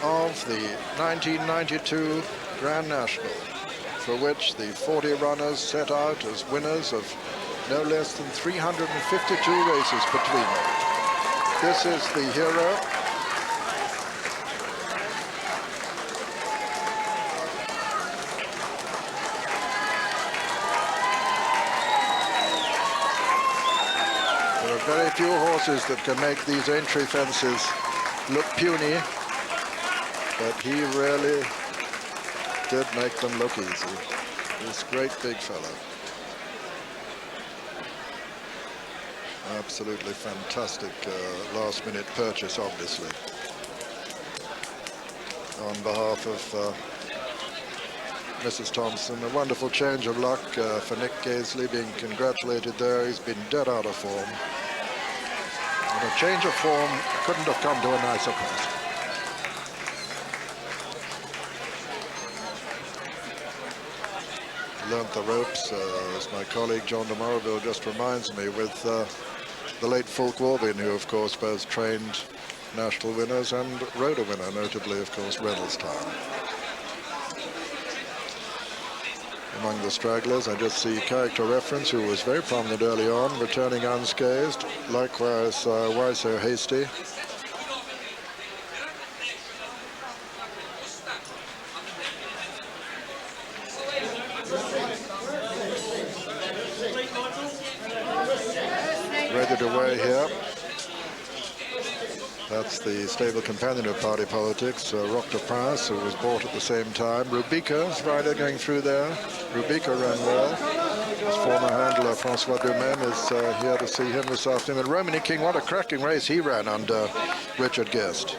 of the 1992 Grand National, for which the 40 runners set out as winners of no less than 352 races between them. This is the hero. There are very few horses that can make these entry fences look puny, but he really did make them look easy. This great big fellow. Absolutely fantastic last-minute purchase, obviously. On behalf of Mrs. Thompson, a wonderful change of luck for Nick Gaisley, being congratulated there. He's been dead out of form. And a change of form couldn't have come to a nicer place. Learnt the ropes, as my colleague John de Morville just reminds me, with the late Fulk Walbin, who of course both trained national winners and rode a winner, notably of course Reynolds Town. Among the stragglers, I just see Character Reference, who was very prominent early on, returning unscathed. Likewise, Why So Hasty. Ready to weigh here. That's the stable companion of Party Politics, Rock de Prince, who was bought at the same time. Rubica's rider going through there. Rubica ran well. His former handler, Francois Dumaine, is here to see him this afternoon. Romany King, what a cracking race he ran under Richard Guest.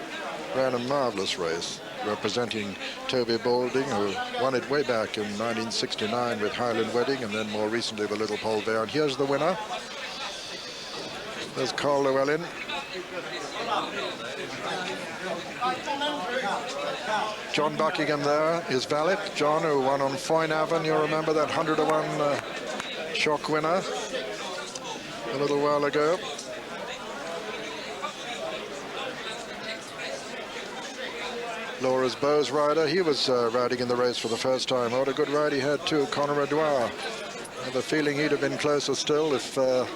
Ran a marvellous race, representing Toby Balding, who won it way back in 1969 with Highland Wedding, and then more recently with Little Pole Bear. And here's the winner. There's Carl Llewellyn. John Buckingham there, his valet. John, who won on Foyne Avon, you remember that 100-to-1 shock winner a little while ago. Laura's Bow's rider, he was riding in the race for the first time. What a good ride he had too, Conor O'Dwyer. I have a feeling he'd have been closer still if the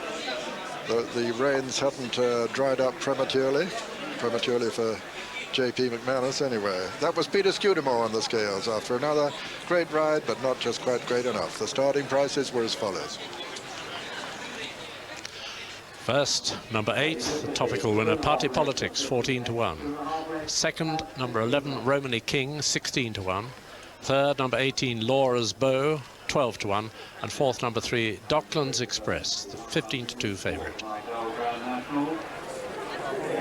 reins hadn't dried up prematurely for J.P. McManus anyway. That was Peter Scudamore on the scales after another great ride, but not just quite great enough. The starting prices were as follows. First, number 8, the topical winner, Party Politics, 14-to-1. Second, number 11, Romany King, 16-to-1. Third, number 18, Laura's Bow, 12-to-1. And fourth, number 3, Docklands Express, the 15-to-2 favourite.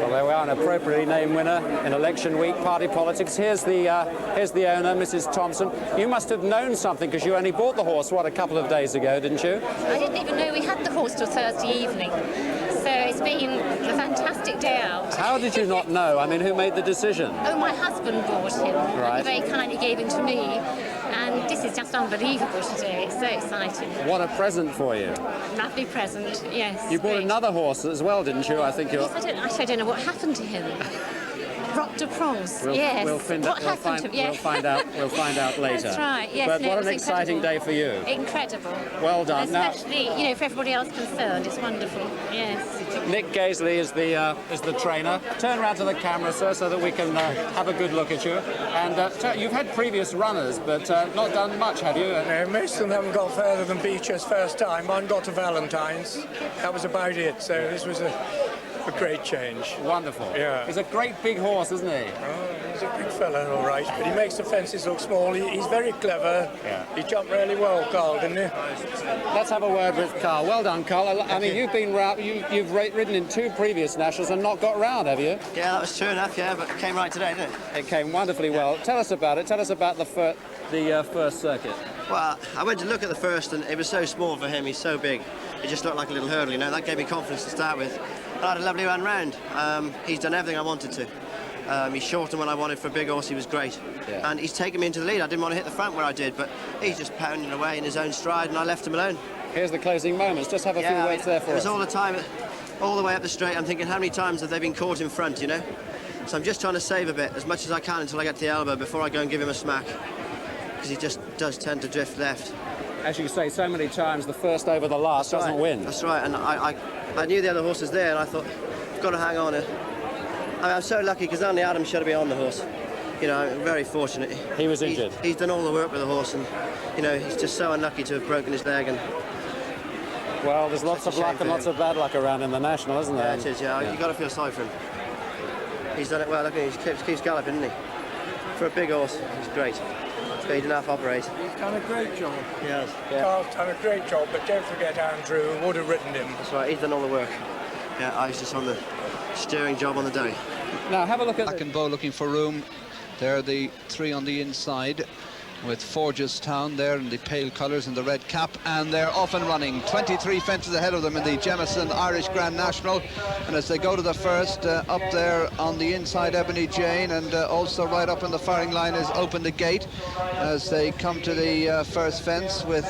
Well, there we are, an appropriately named winner in election week, party politics. Here's the owner, Mrs. Thompson. You must have known something because you only bought the horse, what, a couple of days ago, didn't you? I didn't even know we had the horse till Thursday evening. So it's been a fantastic day out. How did you not know? I mean, who made the decision? Oh, my husband bought him. Right. He very kindly gave him to me. And this is just unbelievable today. It's so exciting. What a present for you. Lovely present, yes. You bought great. another horse as well, didn't you? I think you're... Yes, I don't know what happened to him. Rock de France, yes. We'll find out later. That's right, yes. But no, what it an was exciting incredible. day for you. Incredible. Well done. Especially, you know, for everybody else concerned, it's wonderful, yes. Nick Gaisley is the trainer. Turn around to the camera, sir, so that we can have a good look at you. And you've had previous runners, but not done much, have you? No, most of them haven't got further than Beecher's first time. Mine got to Valentine's. That was about it. So this was a great change. Wonderful. Yeah. He's a great big horse, isn't he? Oh, he's a big fella, all right. But he makes the fences look small. He's very clever. Yeah. He jumped really well, Carl, didn't he? Let's have a word with Carl. Well done, Carl. I mean, you've been round. You've ridden in 2 previous nationals and not got round, have you? Yeah, that was true enough. Yeah, but it came right today, didn't it? It came wonderfully well. Tell us about it. Tell us about the first circuit. Well, I went to look at the first, and it was so small for him. He's so big. It just looked like a little hurdle, you know. That gave me confidence to start with. I had a lovely run round. He's done everything I wanted to. He shortened when I wanted for a big horse. He was great. Yeah. And he's taken me into the lead. I didn't want to hit the front where I did, but he's just pounding away in his own stride, and I left him alone. Here's the closing moments. Just have a few words there for us. It was all the time, all the way up the straight. I'm thinking, how many times have they been caught in front, you know? So I'm just trying to save a bit, as much as I can, until I get to the elbow before I go and give him a smack. Because he just does tend to drift left. As you say so many times, the first over the last doesn't win. That's right, and I knew the other horse was there, and I thought, I've got to hang on. I'm so lucky, because only Adam should have been on the horse. You know, I'm very fortunate. He was injured. He's done all the work with the horse, and, you know, he's just so unlucky to have broken his leg. And well, there's lots of luck and lots of bad luck around in the National, isn't there? Yeah, it is, yeah. You've got to feel sorry for him. He's done it well. Look at him, he keeps galloping, isn't he? For a big horse, he's great. He didn't have to operate. He's done a great job. Yes. Yeah. Carl's done a great job, but don't forget Andrew, who would have ridden him. That's right, he's done all the work. Yeah, I was just on the steering job on the day. Now, have a look at... Back and Bow looking for room. There are the 3 on the inside, with Forgestown there in the pale colours and the red cap, and they're off and running. 23 fences ahead of them in the Jemison Irish Grand National, and as they go to the first, up there on the inside, Ebony Jane, and also right up in the firing line is Open the Gate as they come to the first fence, with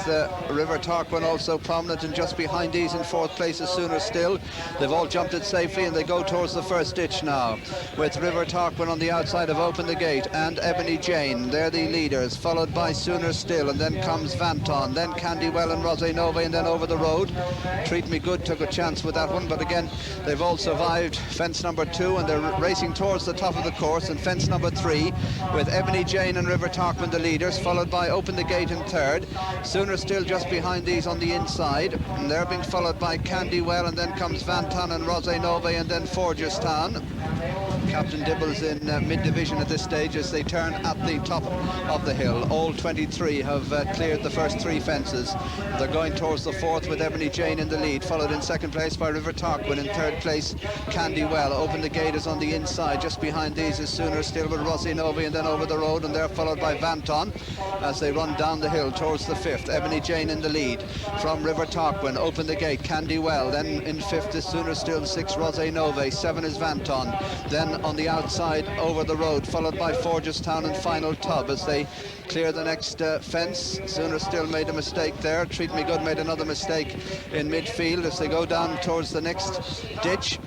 River Tarquin also prominent, and just behind these in 4th place is Sooner Still. They've all jumped it safely, and they go towards the first ditch now, with River Tarquin on the outside of Open the Gate and Ebony Jane. They're the leaders, followed by Sooner Still, and then comes Vanton, then Candywell and Rosé Nove, and then Over the Road. Treat Me Good took a chance with that one, but again they've all survived fence number 2, and they're racing towards the top of the course, and fence number 3 with Ebony Jane and River Tarquin the leaders, followed by Open the Gate in 3rd. Sooner Still just behind these on the inside, and they're being followed by Candywell, and then comes Vanton and Rosé Nove, and then Forgestown. Captain Dibbles in mid-division at this stage as they turn at the top of the hill. All 23 have cleared the first 3 fences. They're going towards the 4th with Ebony Jane in the lead, followed in 2nd place by River Tarquin. In 3rd place, Candywell. Open the Gate is on the inside. Just behind these is Sooner Still with Rosé Nove, and then Over the Road, and they're followed by Vanton as they run down the hill towards the 5th. Ebony Jane in the lead from River Tarquin. Open the Gate, Candywell. Then in 5th is Sooner Still, 6 Rosé Nove, 7 is Vanton. Then on the outside, Over the Road, followed by Forgestown and Final Tub as they clear the next fence. Sooner Still made a mistake there. Treat Me Good made another mistake in midfield as they go down towards the next ditch.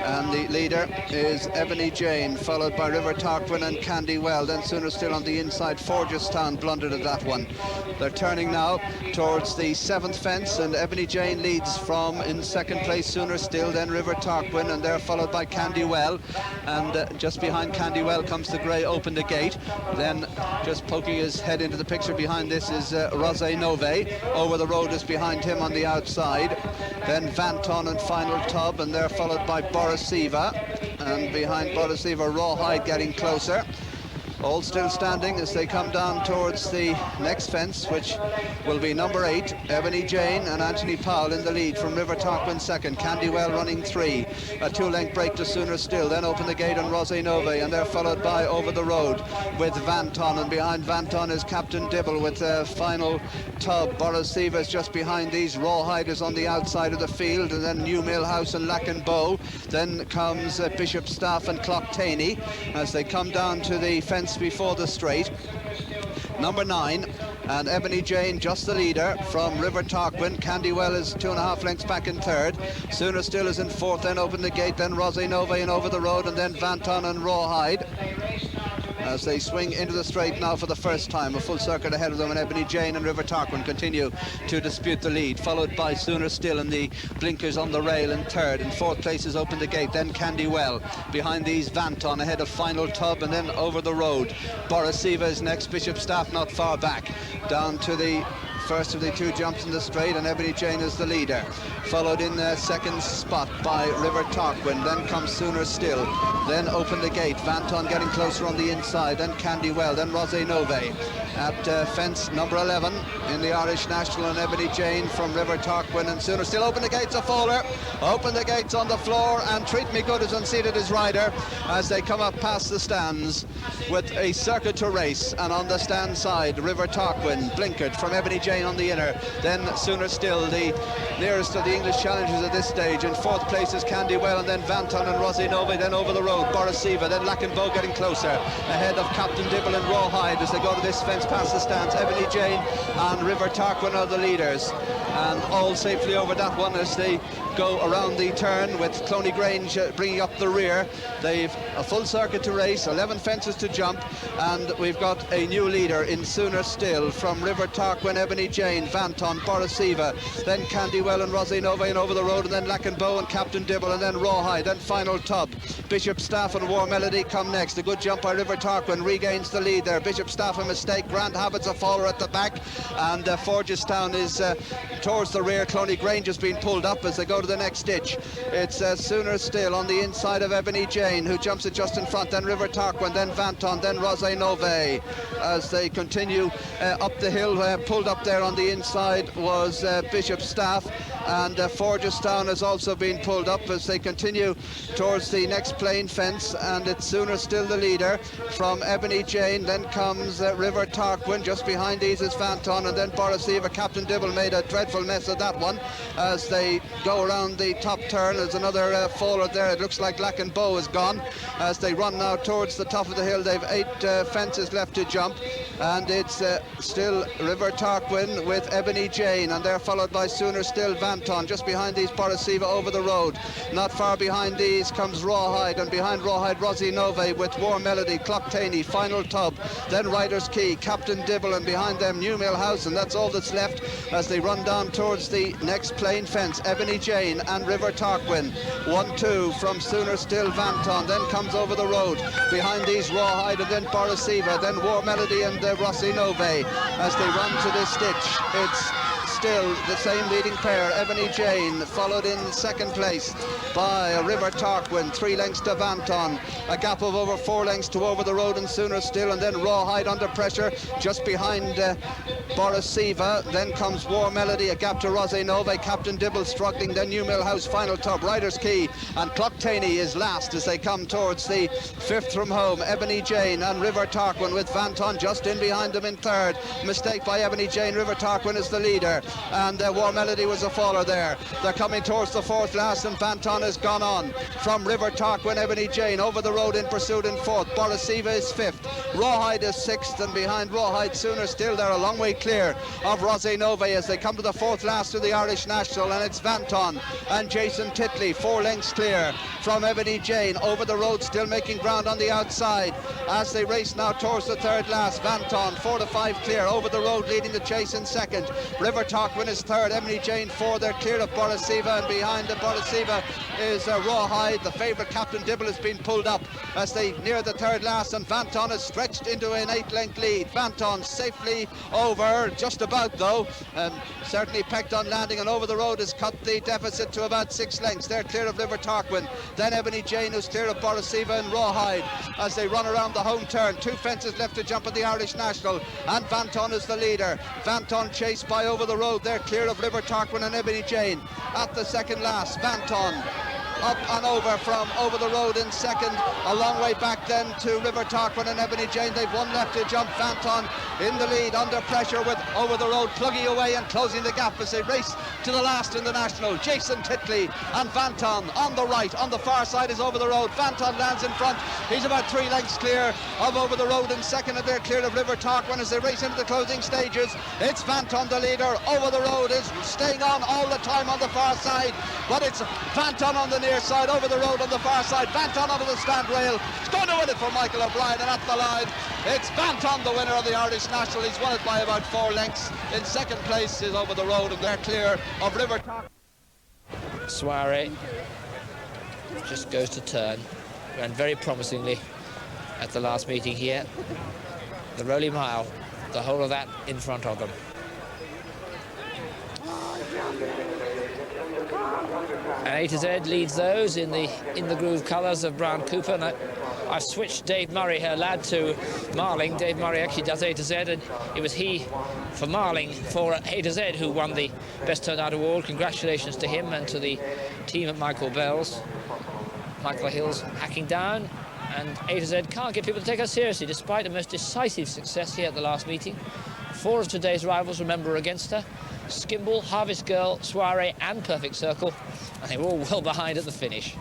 And the leader is Ebony Jane, followed by River Tarquin and Candywell. Then Sooner Still on the inside. Forgestown blundered at that one. They're turning now towards the 7th fence, and Ebony Jane leads from in 2nd place Sooner Still, then River Tarquin, and they're followed by Candywell. And just behind Candywell comes the grey Open the Gate. Then just poking his head into the picture behind this is Rosé Nove. Over the Road is behind him on the outside. Then Vanton and Final Tub, and they're followed by Borisiva, and behind Borisiva Rawhide getting closer. all still standing as they come down towards the next fence, which will be number 8, Ebony Jane and Anthony Powell in the lead from River Tarquin second, Candywell running 3, a 2-length break to Sooner Still, then open the gate on Rosé Nove, and they're followed by Over the Road with Vanton, and behind Vanton is Captain Dibble with the final tub. Boris Siva is just behind these. Rawhide is on the outside of the field, and then New Mill House and Lackenbow. Then comes Bishop Staff and Clocktaney as they come down to the fence before the straight. Number 9 and Ebony Jane just the leader from River Tarquin. Candywell is 2.5 lengths back in third. Sooner Still is in fourth, then Open the Gate, then Rosé Nove and Over the Road, and then Vanton and Rawhide as they swing into the straight now for the first time. A full circuit ahead of them, and Ebony Jane and River Tarquin continue to dispute the lead, followed by Sooner Still and the blinkers on the rail in third. In fourth place is Open the Gate, then Candywell. Behind these Vanton ahead of Final Tub, and then Over the Road. Boris Siva is next, Bishop Staff not far back. Down to the first of the 2 jumps in the straight, and Ebony Jane is the leader, followed in second spot by River Tarquin. Then comes Sooner Still, then Open the Gate, Vanton getting closer on the inside, then Candywell, then Rosé Nove at fence number 11 in the Irish National, and Ebony Jane from River Tarquin and Sooner Still. Open the Gates, a faller, Open the Gates on the floor, and Treat Me Good is unseated his rider as they come up past the stands with a circuit to race. And on the stand side, River Tarquin blinkered from Ebony Jane on the inner, then Sooner Still, the nearest of the English challengers at this stage. In fourth place is Candywell, and then Vanton and Rosé Nove, then Over the Road, Boris Siva, then Lackenbow getting closer ahead of Captain Dibble and Rawhide as they go to this fence past the stands. Ebony Jane and River Tarquin are the leaders, and all safely over that one as they go around the turn with Cloney Grange bringing up the rear. They've a full circuit to race, 11 fences to jump, and we've got a new leader in Sooner Still from River Tarquin, Ebony Jane, Vanton, Boris Siva, then Candywell and Rosé Nove and Over the Road, and then Lackenbow and Captain Dibble, and then Rawhide, then Final Tub. Bishop Staff and War Melody come next. A good jump by River Tarquin regains the lead there. Bishop Staff a mistake, Grand Habits a faller at the back, and Forgestown is towards the rear. Cloney Grange has been pulled up as they go to the next ditch. It's Sooner Still on the inside of Ebony Jane, who jumps it just in front, then River Tarquin, then Vanton, then Rosé Nove as they continue up the hill. Pulled up there on the inside was Bishop Staff, and Forgestown has also been pulled up as they continue towards the next plain fence, and it's Sooner Still the leader from Ebony Jane. Then comes River Tarquin, just behind these is Vanton, and then Boris Siva. Captain Dibble made a dreadful mess of that one as they go around the top turn. There's another faller there. It looks like Lackenbow is gone as they run now towards the top of the hill. They've 8 fences left to jump, and it's still River Tarquin with Ebony Jane, and they're followed by Sooner Still, Vanton. Just behind these, Boris Siva Over the Road. Not far behind these comes Rawhide, and behind Rawhide, Rosé Nove with War Melody, Clocktaney, Final Tub, then Riders Key, Captain Dibble, and behind them New Mill House, and that's all that's left as they run down towards the next plain fence. Ebony Jane and River Tarquin, 1-2 from Sooner Still, Vanton, then comes Over the Road. Behind these, Rawhide, and then Boris Siva, then War Melody and Rosé Nove as they run to this ditch. It's still the same leading pair, Ebony Jane, followed in second place by River Tarquin, 3 lengths to Vanton, a gap of over 4 lengths to Over the Road and Sooner Still, and then Rawhide under pressure just behind Boris Siva. Then comes War Melody, a gap to Rosé Nove, Captain Dibble struggling, then New Mill House, Final Tub, Riders Key, and Clocktaney is last as they come towards the 5th from home. Ebony Jane and River Tarquin with Vanton just in behind them in third. Mistake by Ebony Jane. River Tarquin is the leader, and War Melody was a faller there. They're coming towards the 4th last, and Vanton has gone on from River Tarquin. Ebony Jane Over the Road in pursuit in 4th. Boris Siva is 5th. Rawhide is 6th, and behind Rawhide, Sooner Still. They're a long way clear of Rosé Nove as they come to the 4th last of the Irish National, and it's Vanton and Jason Titley 4 lengths clear from Ebony Jane. Over the Road still making ground on the outside as they race now towards the 3rd last. Vanton 4 to 5 clear. Over the Road leading the chase in second. River Tarquin Tarquin is third, Emily Jane fourth. They're clear of Borisiva, and behind the Borisiva is Rawhide. The favourite Captain Dibble has been pulled up as they near the third last, and Vanton is stretched into an 8-length lead. Vanton safely over, just about though, and certainly pecked on landing, and over the road has cut the deficit to about 6 lengths. They're clear of Liver Tarquin. Then Ebony Jane, who's clear of Borisiva and Rawhide as they run around the home turn. 2 fences left to jump at the Irish National, and Vanton is the leader. Vanton chased by Over the Road. They're clear of Liver Tarquin and Ebony Jane. At the second last, Vanton up and over from Over the Road in second, a long way back then to River Tarquin and Ebony Jane. They've one left to jump. Vanton in the lead, under pressure, with Over the Road plugging away and closing the gap as they race to the last in the National. Jason Titley and Vanton on the right. On the far side is Over the Road. Vanton lands in front. He's about 3 lengths clear of Over the Road in second, and they're clear of River Tarquin as they race into the closing stages. It's Vanton the leader. Over the Road is staying on all the time on the far side, but it's Vanton on the near side, Over the Road on the far side. Vanton onto the stand rail. It's going to win it for Michael O'Brien, and at the line it's Vanton, the winner of the Irish National. He's won it by about 4 lengths. In second place is Over the Road, and they're clear of River Tarquin. Soiree just goes to turn. Ran very promisingly at the last meeting here. The Rowley Mile, the whole of that in front of them. And A to Z leads those in the groove colours of Brown Cooper. And I've switched Dave Murray, her lad, to Marling. Dave Murray actually does A to Z, and it was he for Marling for A to Z who won the Best Turned Out Award. Congratulations to him and to the team at Michael Bell's. Michael Hill's hacking down, and A to Z can't get people to take her seriously despite the most decisive success here at the last meeting. 4 of today's rivals, remember, are against her. Skimble, Harvest Girl, Soiree and Perfect Circle, and they were all well behind at the finish.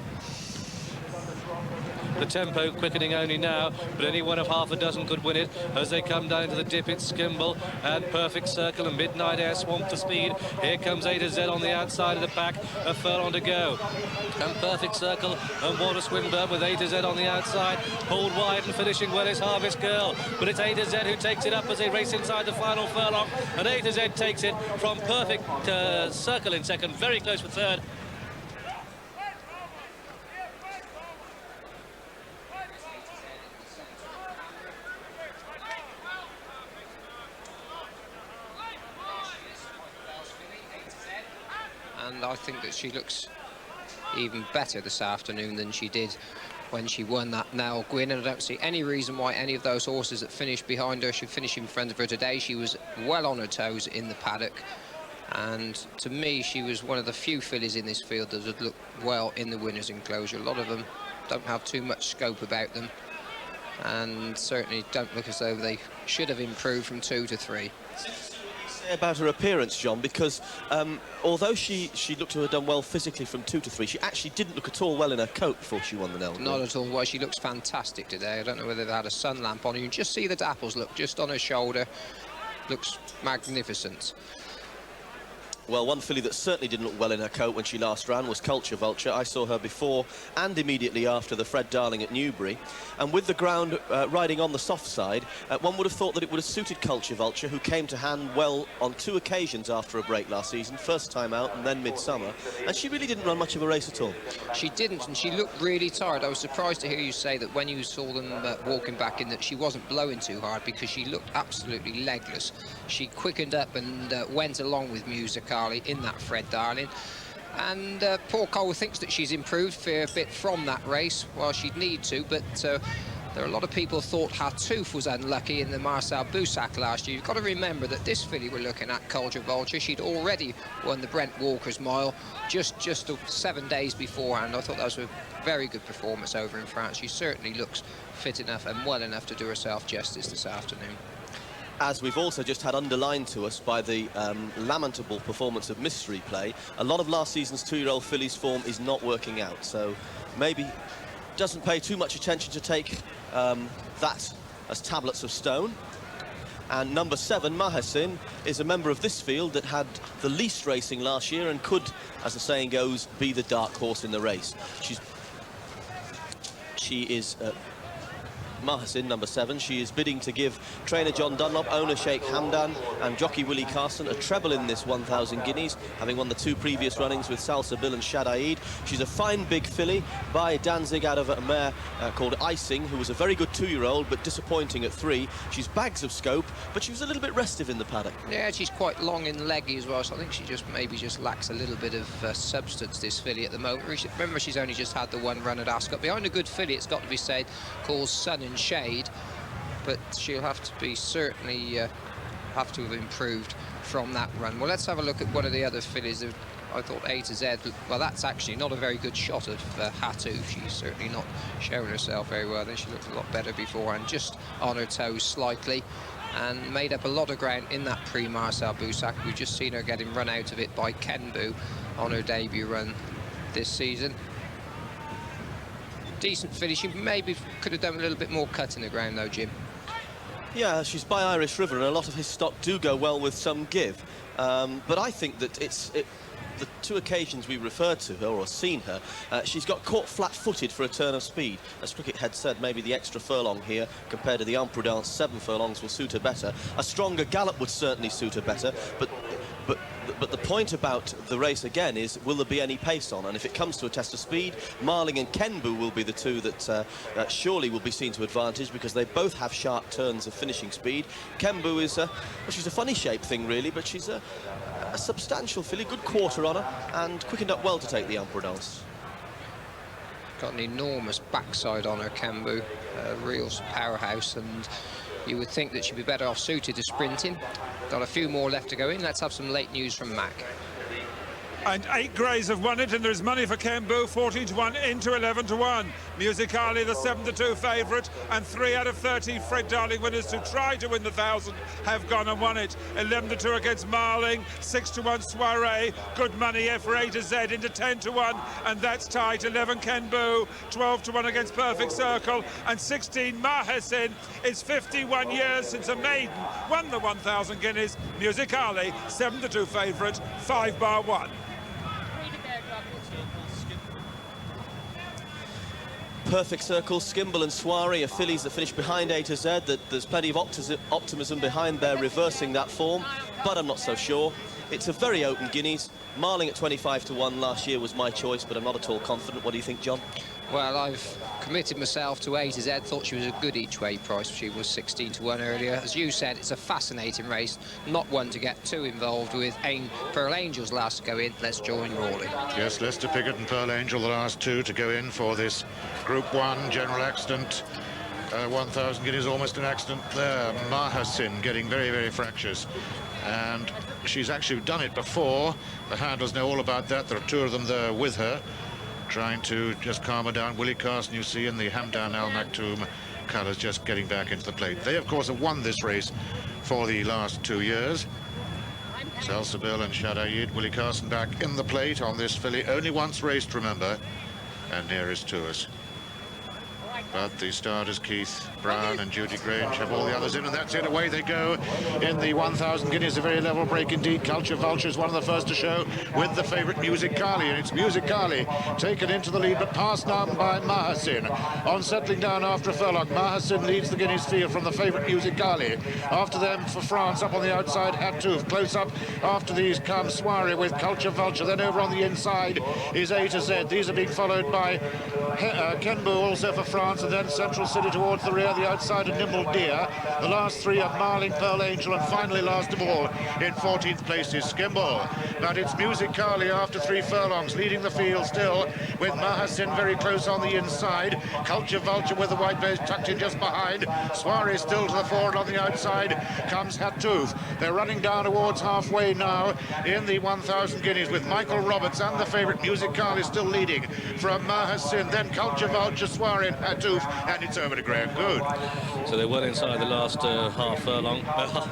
The tempo quickening only now, but any one of half a dozen could win it. As they come down to the dip, it's Skimble and Perfect Circle and Midnight Air swamp for speed. Here comes A to Z on the outside of the pack, a furlong to go. And Perfect Circle and Water Swinburne with A to Z on the outside, pulled wide and finishing well is Harvest Girl. But it's A to Z who takes it up as they race inside the final furlong, and A to Z takes it from Perfect Circle in second, very close for third. And I think that she looks even better this afternoon than she did when she won that Nell Gwyn, and I don't see any reason why any of those horses that finished behind her should finish in front of her today. She was well on her toes in the paddock, and to me she was one of the few fillies in this field that would look well in the winner's enclosure. A lot of them don't have too much scope about them, and certainly don't look as though they should have improved from 2 to 3. About her appearance, John, because although she looked to have done well physically from 2 to 3, she actually didn't look at all well in her coat before she won the Nell. Not at all. Well, she looks fantastic today. I don't know whether they've had a sun lamp on. You can just see the dapples, look, just on her shoulder. Looks magnificent. Well, one filly that certainly didn't look well in her coat when she last ran was Culture Vulture. I saw her before and immediately after the Fred Darling at Newbury. And with the ground riding on the soft side, one would have thought that it would have suited Culture Vulture, who came to hand well on 2 occasions after a break last season, first time out and then midsummer. And she really didn't run much of a race at all. She didn't, and she looked really tired. I was surprised to hear you say that when you saw them walking back in that she wasn't blowing too hard, because she looked absolutely legless. She quickened up and went along with Musicali in that Fred Darling. And Paul Cole thinks that she's improved a fair bit from that race. Well, she'd need to, but there are a lot of people thought Hartouf was unlucky in the Marcel Boussac last year. You've got to remember that this filly we're looking at, Culture Vulture, she'd already won the Brent Walker's Mile just 7 days beforehand. I thought that was a very good performance over in France. She certainly looks fit enough and well enough to do herself justice this afternoon. As we've also just had underlined to us by the lamentable performance of Mystery Play, a lot of last season's 2-year-old filly's form is not working out, so maybe doesn't pay too much attention to take that as tablets of stone. And number 7, Mahasin, is a member of this field that had the least racing last year and could, as the saying goes, be the dark horse in the race. She is Mahasin, number 7. She is bidding to give trainer John Dunlop, owner Sheikh Hamdan and jockey Willie Carson a treble in this 1,000 guineas, having won the 2 previous runnings with Salsa Bill and Shadaid. She's a fine big filly by Danzig out of a mare called Icing, who was a very good 2-year-old but disappointing at 3. She's bags of scope, but she was a little bit restive in the paddock. Yeah, she's quite long and leggy as well, so I think she maybe just lacks a little bit of substance, this filly, at the moment. Remember, she's only just had the 1 run at Ascot. Behind a good filly, it's got to be said, called Sun and Shade, but she'll have to be certainly have to have improved from that run. Well, let's have a look at one of the other fillies. I thought A to Z, well, that's actually not a very good shot of Hatu. She's certainly not showing herself very well. Then she looked a lot better beforehand, just on her toes slightly, and made up a lot of ground in that pre-Marcel Boussac. We've just seen her getting run out of it by Kenbu on her debut run this season. Decent finish. She maybe could have done a little bit more cut in the ground though, Jim. Yeah, she's by Irish River, and a lot of his stock do go well with some give. But I think that the 2 occasions we referred to her or seen her, she's got caught flat-footed for a turn of speed. As Cricket had said, maybe the extra furlong here compared to the Imprudence 7 furlongs will suit her better. A stronger gallop would certainly suit her better, but the point about the race again is, will there be any pace on? And if it comes to a test of speed, Marling and Kenbu will be the 2 that surely will be seen to advantage, because they both have sharp turns of finishing speed. Kenbu is well, she's a funny shaped thing really, but she's a substantial filly, good quarter on her, and quickened up well to take the Imprudence. Got an enormous backside on her, Kenbu, a real powerhouse, and you would think that she'd be better off suited to sprinting. Got a few more left to go in. Let's have some late news from Mac. And 8 greys have won it, and there's money for Kenbu, 14 to 1 into 11 to 1. Musicali, the 7 to 2 favourite, and 3 out of 30 Fred Darling winners to try to win the 1,000 have gone and won it. 11 to 2 against Marling, 6 to 1 Soiree, good money for A to Z into 10 to 1, and that's tight. 11 Kenbu, 12 to 1 against Perfect Circle, and 16 Mahasin. It's 51 years since a maiden won the 1,000 guineas. Musicali, 7 to 2 favourite, 5 bar 1. Perfect Circle, Skimble and Soiree are fillies that finish behind A to Z. That there's plenty of optimism behind their reversing that form, but I'm not so sure. It's a very open guineas. Marling at 25 to 1 last year was my choice, but I'm not at all confident. What do you think, John? Well, I've committed myself to A to Z. Thought she was a good each way price. She was 16 to 1 earlier. As you said, it's a fascinating race, not one to get too involved with. Pearl Angel's last to go in. Let's join Rawley. Yes, Lester Piggott and Pearl Angel, the last 2 to go in for this Group 1 general accident. 1,000 guineas, almost an accident there. Mahasin getting very, very fractious. And she's actually done it before. The handlers know all about that. There are 2 of them there with her, trying to just calm her down. Willie Carson, you see, in the Hamdan Al Maktoum colours, just getting back into the plate. They, of course, have won this race for the last 2 years. Salsabil and Shadaid. Willie Carson back in the plate on this filly. Only once raced, remember, and nearest to us. But the starters, Keith Brown and Judy Grange, have all the others in, and that's it. Away they go in the 1,000 guineas. A very level break indeed. Culture Vulture is one of the first to show with the favourite Musicali, and it's Musicali taken into the lead, but passed now by Mahasin. On settling down after a furlong, Mahasin leads the Guineas field from the favourite Musicali. After them for France, up on the outside, Hatouf. Close up after these come Soiree with Culture Vulture. Then over on the inside is A to Z. These are being followed by Kenbu, also for France, and then Central City towards the rear, the outside of Nimble Deer. The last 3 are Marling, Pearl Angel, and finally last of all in 14th place is Skimble. But it's Musicali after 3 furlongs leading the field still, with Mahasin very close on the inside. Culture Vulture with the white base tucked in just behind. Soiree still to the forward on the outside comes Hatouf. They're running down towards halfway now in the 1,000 guineas, with Michael Roberts and the favourite Musicali still leading from Mahasin. Then Culture Vulture, Soiree and Hatouf, and it's over to Graham Good. So they're well inside the last half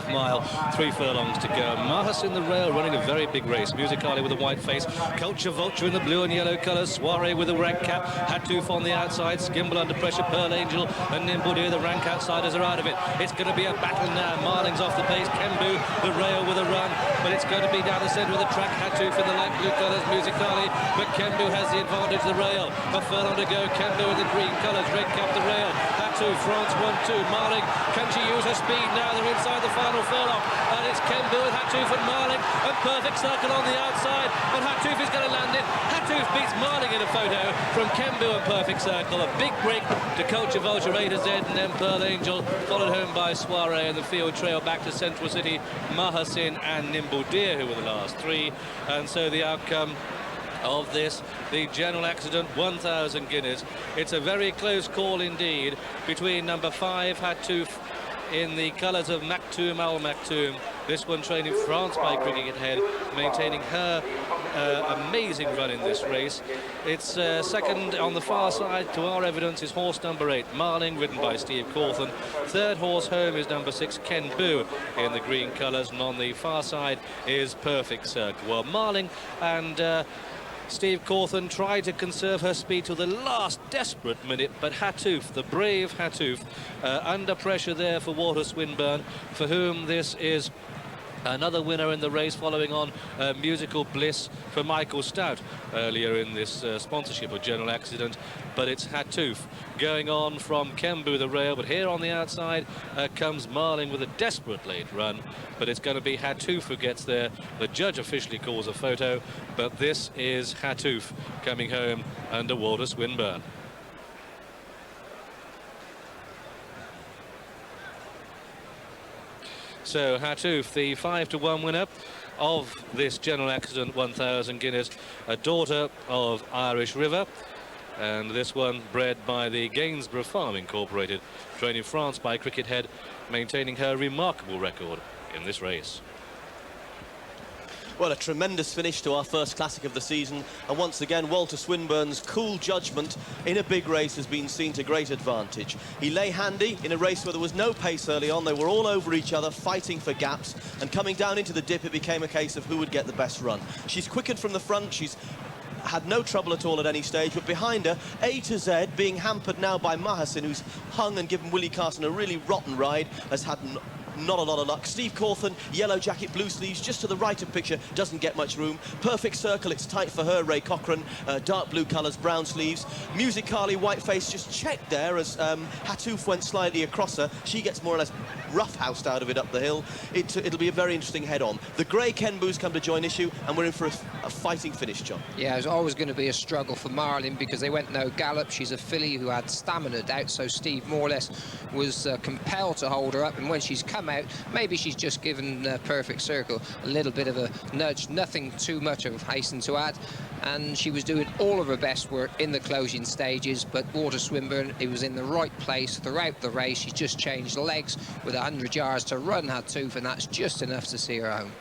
mile, 3 furlongs to go. Mahasin the rail running a very big race. Musicali with a white face, Culture Vulture in the blue and yellow colours, Soiree with a red cap, Hatouf on the outside, Skimble under pressure, Pearl Angel and Nimble Deer, the rank outsiders are out of it. It's going to be a battle now. Marling's off the pace, Kenbu the rail with a run, but it's going to be down the centre of the track. Hatouf in the light blue colours, Musicali, but Kenbu has the advantage of the rail. A furlong to go, Kenbu in the green colours, red cap the rail. Hat-Tooth, France 1-2. Marling, can she use her speed now? They're inside the final furlong. And it's Kembu with Hat-Tooth and Marling. A perfect circle on the outside. And Hat-Tooth is going to land it. Hat-Tooth beats Marling in a photo from Kembu and perfect circle. A big break to Culture Vulture A to Z, and then Pearl Angel, followed home by Soiree, and the field trail back to Central City, Mahasin and Nimble Deer, who were the last three. And so the outcome of this, the general accident, 1,000 guineas. It's a very close call indeed between number 5, Hat-Tooth, in the colours of Maktoum Al Maktoum. This one training France by Cricket Head, maintaining her amazing run in this race. It's second on the far side, to our evidence, is horse number 8, Marling, ridden by Steve Cawthon. Third horse home is number 6, Ken Boo, in the green colours, and on the far side is Perfect Circle. Well, Marling and Steve Cawthon tried to conserve her speed to the last desperate minute, but Hat-Tooth, the brave Hat-Tooth, under pressure there for Walter Swinburne, for whom this is another winner in the race, following on Musical Bliss for Michael Stout earlier in this sponsorship of General Accident. But it's Hat-Tooth going on from Kembu the rail, but here on the outside comes Marling with a desperate late run, but it's going to be Hat-Tooth who gets there. The judge officially calls a photo, but this is Hat-Tooth coming home under Walter Swinburne. So Hat-Tooth, the 5-1 winner of this General Accident 1,000 guineas, a daughter of Irish River, and this one bred by the Gainsborough Farm Incorporated, training France by Cricket Head, maintaining her remarkable record in this race. Well, a tremendous finish to our first classic of the season, and once again Walter Swinburne's cool judgment in a big race has been seen to great advantage. He lay handy in a race where there was no pace early on. They were all over each other, fighting for gaps, and coming down into the dip, it became a case of who would get the best run. She's quickened from the front, she's had no trouble at all at any stage, but behind her, A to Z, being hampered now by Mahasin, who's hung and given Willie Carson a really rotten ride, has had not a lot of luck. Steve Cawthon, yellow jacket, blue sleeves, just to the right of picture, doesn't get much room. Perfect Circle, it's tight for her. Ray Cochrane, dark blue colours, brown sleeves. Music Carly, white face, just checked there as Hat-Tooth went slightly across her. She gets more or less rough-housed out of it up the hill. It'll be a very interesting head-on. The grey Ken Boos come to join issue, and we're in for a fighting finish, John. Yeah, it was always going to be a struggle for Marling because they went no gallop. She's a filly who had stamina doubt, so Steve more or less was compelled to hold her up, and when she's come out, maybe she's just given Perfect Circle a little bit of a nudge, nothing too much of hasten to add, and she was doing all of her best work in the closing stages. But Walter Swinburne, he was in the right place throughout the race. She's just changed legs with 100 yards to run, Hat-Tooth, and that's just enough to see her home.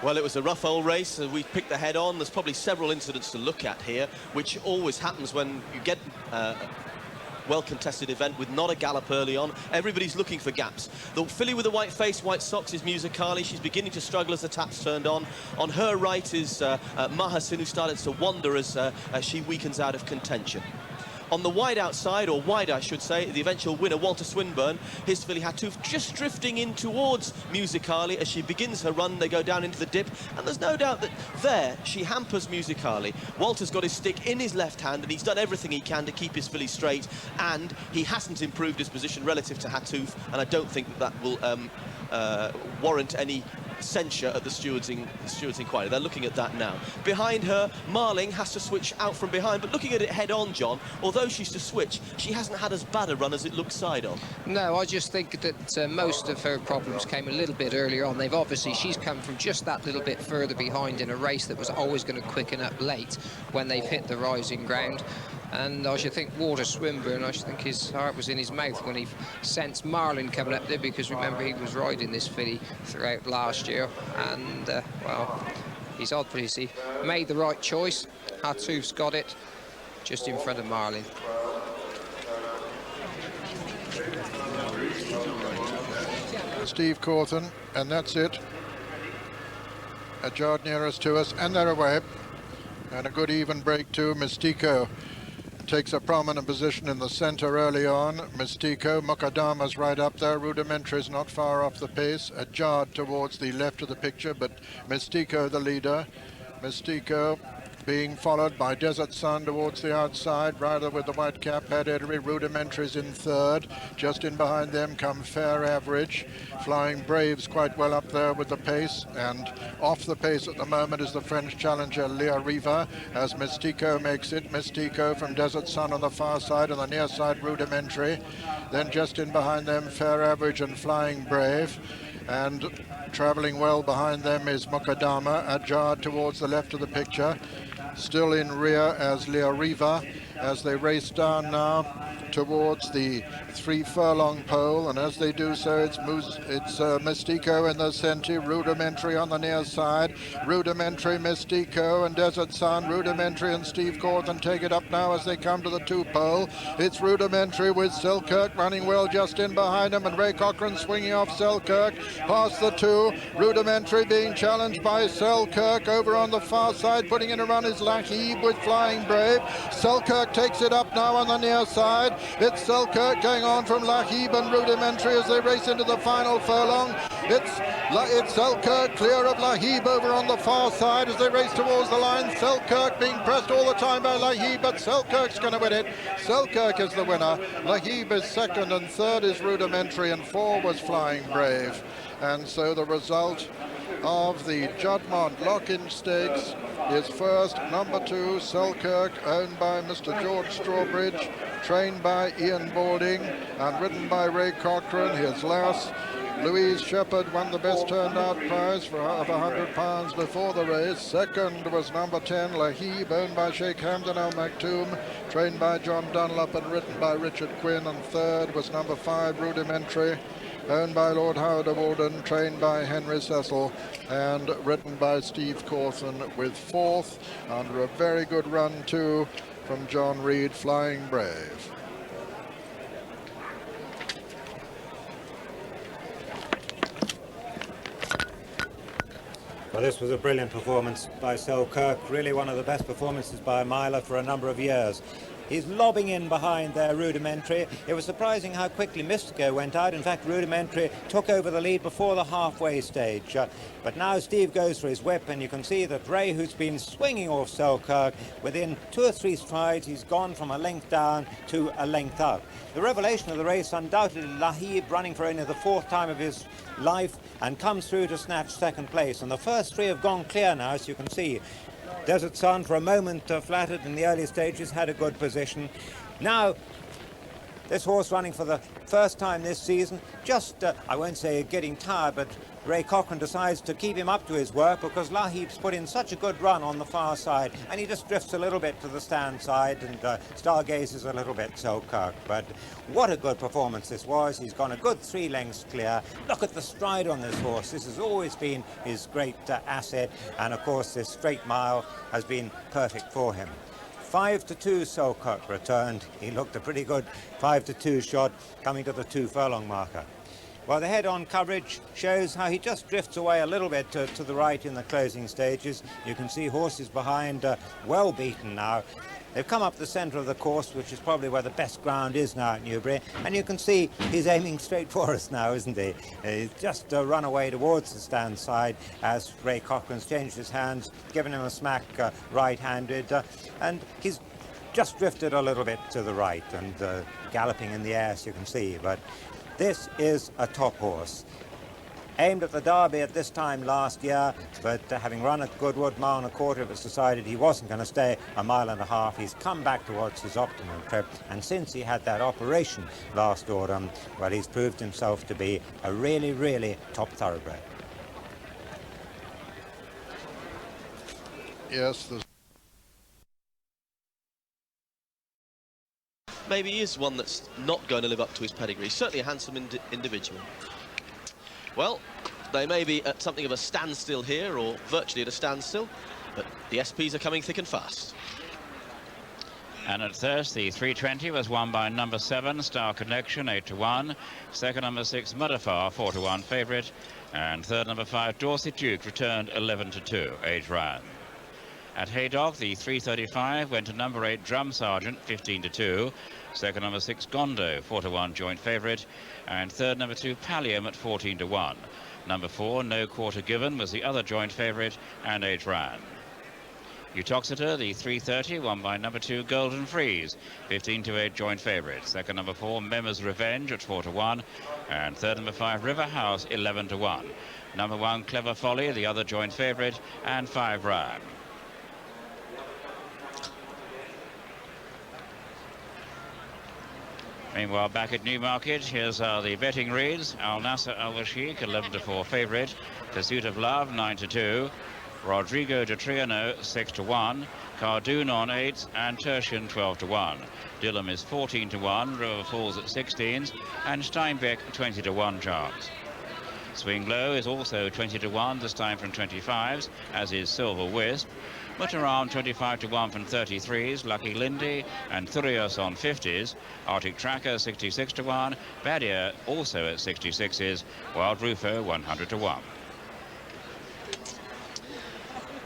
Well, it was a rough old race. We picked the head on. There's probably several incidents to look at here, which always happens when you get well-contested event with not a gallop early on. Everybody's looking for gaps. The filly with the white face, white socks is Music Carly. She's beginning to struggle as the taps turned on. On her right is Mahasin, who started to wander as she weakens out of contention. On the wide outside, or wide I should say, the eventual winner, Walter Swinburne, his filly Hat-Tooth just drifting in towards Music Carly as she begins her run. They go down into the dip, and there's no doubt that there she hampers Music Carly. Walter's got his stick in his left hand, and he's done everything he can to keep his filly straight, and he hasn't improved his position relative to Hat-Tooth, and I don't think that will warrant any censure at the stewards' inquiry. They're looking at that now. Behind her, Marling has to switch out from behind, but looking at it head-on, John, although she's to switch, she hasn't had as bad a run as it looks side-on. No, I just think that most of her problems came a little bit earlier on. She's come from just that little bit further behind in a race that was always going to quicken up late when they've hit the rising ground. And I should think Walter Swinburne, I should think his heart was in his mouth when he sensed Marling coming up there, because remember, he was riding this filly throughout last year, and well, he's obviously made the right choice. Hat-Tooth's got it just in front of Marling. Steve Cawthon, and that's it. A yard nearest to us, and they're away. And a good even break too. Mystico takes a prominent position in the centre early on. Mystico, Mukadama's right up there. Rudimentary's not far off the pace. A yard towards the left of the picture, but Mystico the leader. Mystico being followed by Desert Sun towards the outside, Rider with the white cap, Had Eddery, Rudimentaries in third. Just in behind them come Fair Average. Flying Braves quite well up there with the pace, and off the pace at the moment is the French challenger Lea Riva, as Mystico makes it. Mystico from Desert Sun on the far side, and the near side Rudimentary. Then just in behind them Fair Average and Flying Brave, and travelling well behind them is Mukadama, ajar towards the left of the picture. Still in rear as Lea Riva, as they race down now towards the 3 furlong pole, and as they do so, it's Mystico in the centre, Rudimentary on the near side, Rudimentary, Mystico and Desert Sun, Rudimentary and Steve Cawthon take it up now as they come to the 2 pole. It's Rudimentary with Selkirk running well just in behind him, and Ray Cochrane swinging off Selkirk past the 2. Rudimentary being challenged by Selkirk. Over on the far side, putting in a run is Lahib with Flying Brave. Selkirk takes it up now on the near side. It's Selkirk going on from Lahib and Rudimentary as they race into the final furlong. It's Selkirk clear of Lahib over on the far side as they race towards the line. Selkirk being pressed all the time by Lahib, but Selkirk's going to win it. Selkirk is the winner. Lahib is second, and third is Rudimentary, and 4 was Flying Brave. And so the result of the Juddmonte Lock-in Stakes is first, number 2, Selkirk, owned by Mr. George Strawbridge, trained by Ian Balding, and ridden by Ray Cochrane. His last, Louise Shepherd, won the best turned out prize of £100 before the race. Second was number 10, Lahib, owned by Sheikh Hamdan Al Maktoum, trained by John Dunlop and ridden by Richard Quinn. And third was number 5, Rudimentary, owned by Lord Howard of Alden, trained by Henry Cecil and ridden by Steve Cawthon, with 4th, under a very good run too from John Reed, Flying Brave. Well, this was a brilliant performance by Selkirk, really one of the best performances by a miler for a number of years. He's lobbing in behind there, Rudimentary. It was surprising how quickly Mystico went out. In fact, Rudimentary took over the lead before the halfway stage. But now Steve goes for his whip, and you can see that Ray, who's been swinging off Selkirk, within 2 or 3 strides, he's gone from a length down to a length up. The revelation of the race, undoubtedly, Lahib, running for only the 4th time of his life, and comes through to snatch 2nd place. And the first 3 have gone clear now, as you can see. Desert Sun, for a moment flattered in the early stages, had a good position. Now, this horse running for the first time this season, just, I won't say getting tired, but Ray Cochrane decides to keep him up to his work, because Lahib's put in such a good run on the far side, and he just drifts a little bit to the stand side and stargazes a little bit Selkirk. But what a good performance this was. He's gone a good 3 lengths clear. Look at the stride on this horse. This has always been his great asset, and of course this straight mile has been perfect for him. 5-2 Selkirk returned. He looked a pretty good 5-2 shot coming to the 2 furlong marker. Well, the head-on coverage shows how he just drifts away a little bit to the right in the closing stages. You can see horses behind well beaten now. They've come up the centre of the course, which is probably where the best ground is now at Newbury, and you can see he's aiming straight for us now, isn't he? He's just run away towards the stand side as Ray Cochrane's changed his hands, given him a smack right-handed, and he's just drifted a little bit to the right and galloping in the air, as you can see. But this is a top horse. Aimed at the Derby at this time last year, but having run at Goodwood, mile and a quarter, it was decided he wasn't going to stay a mile and a half. He's come back towards his optimum trip, and since he had that operation last autumn, well, he's proved himself to be a really, really top thoroughbred. Yes, maybe he is one that's not going to live up to his pedigree. He's certainly a handsome individual. Well, they may be at something of a standstill here, or virtually at a standstill, but the SPs are coming thick and fast. And at first, the 320 was won by number 7, Star Connection, 8-1. Second, number 6, Mudafar, 4-1 favourite. And third, number 5, Dorset Duke, returned 11-2, age ran. At Haydock, the 335 went to number 8, Drum Sergeant, 15-2. Second, number 6, Gondo, 4-1 joint favourite. And third, number 2, Pallium at 14-1. Number 4, No Quarter Given, was the other joint favourite and age ran. Utoxeter, the 330, won by number 2 Golden Freeze, 15-8 joint favourite. Second, number 4 Memmer's Revenge at 4-1, and third, number 5 River House, 11-1. Number 1 Clever Folly, the other joint favourite, and 5 Ryan. Meanwhile, back at Newmarket, here's the betting reads. Al Nasser Al Washik, 11-4 favourite. Pursuit of Love, 9-2. Rodrigo de Triano, 6-1. Cardoon on 8, and Tertian 12-1. Dillon is 14-1. River Falls at 16s, and Steinbeck 20-1 chance. Swing Low is also 20-1, this time from 25s, as is Silver Wisp. Mutaram 25-1 from 33s, Lucky Lindy and Thurios on 50s. Arctic Tracker 66-1, Badia also at 66s, Wild Rufo 100-1.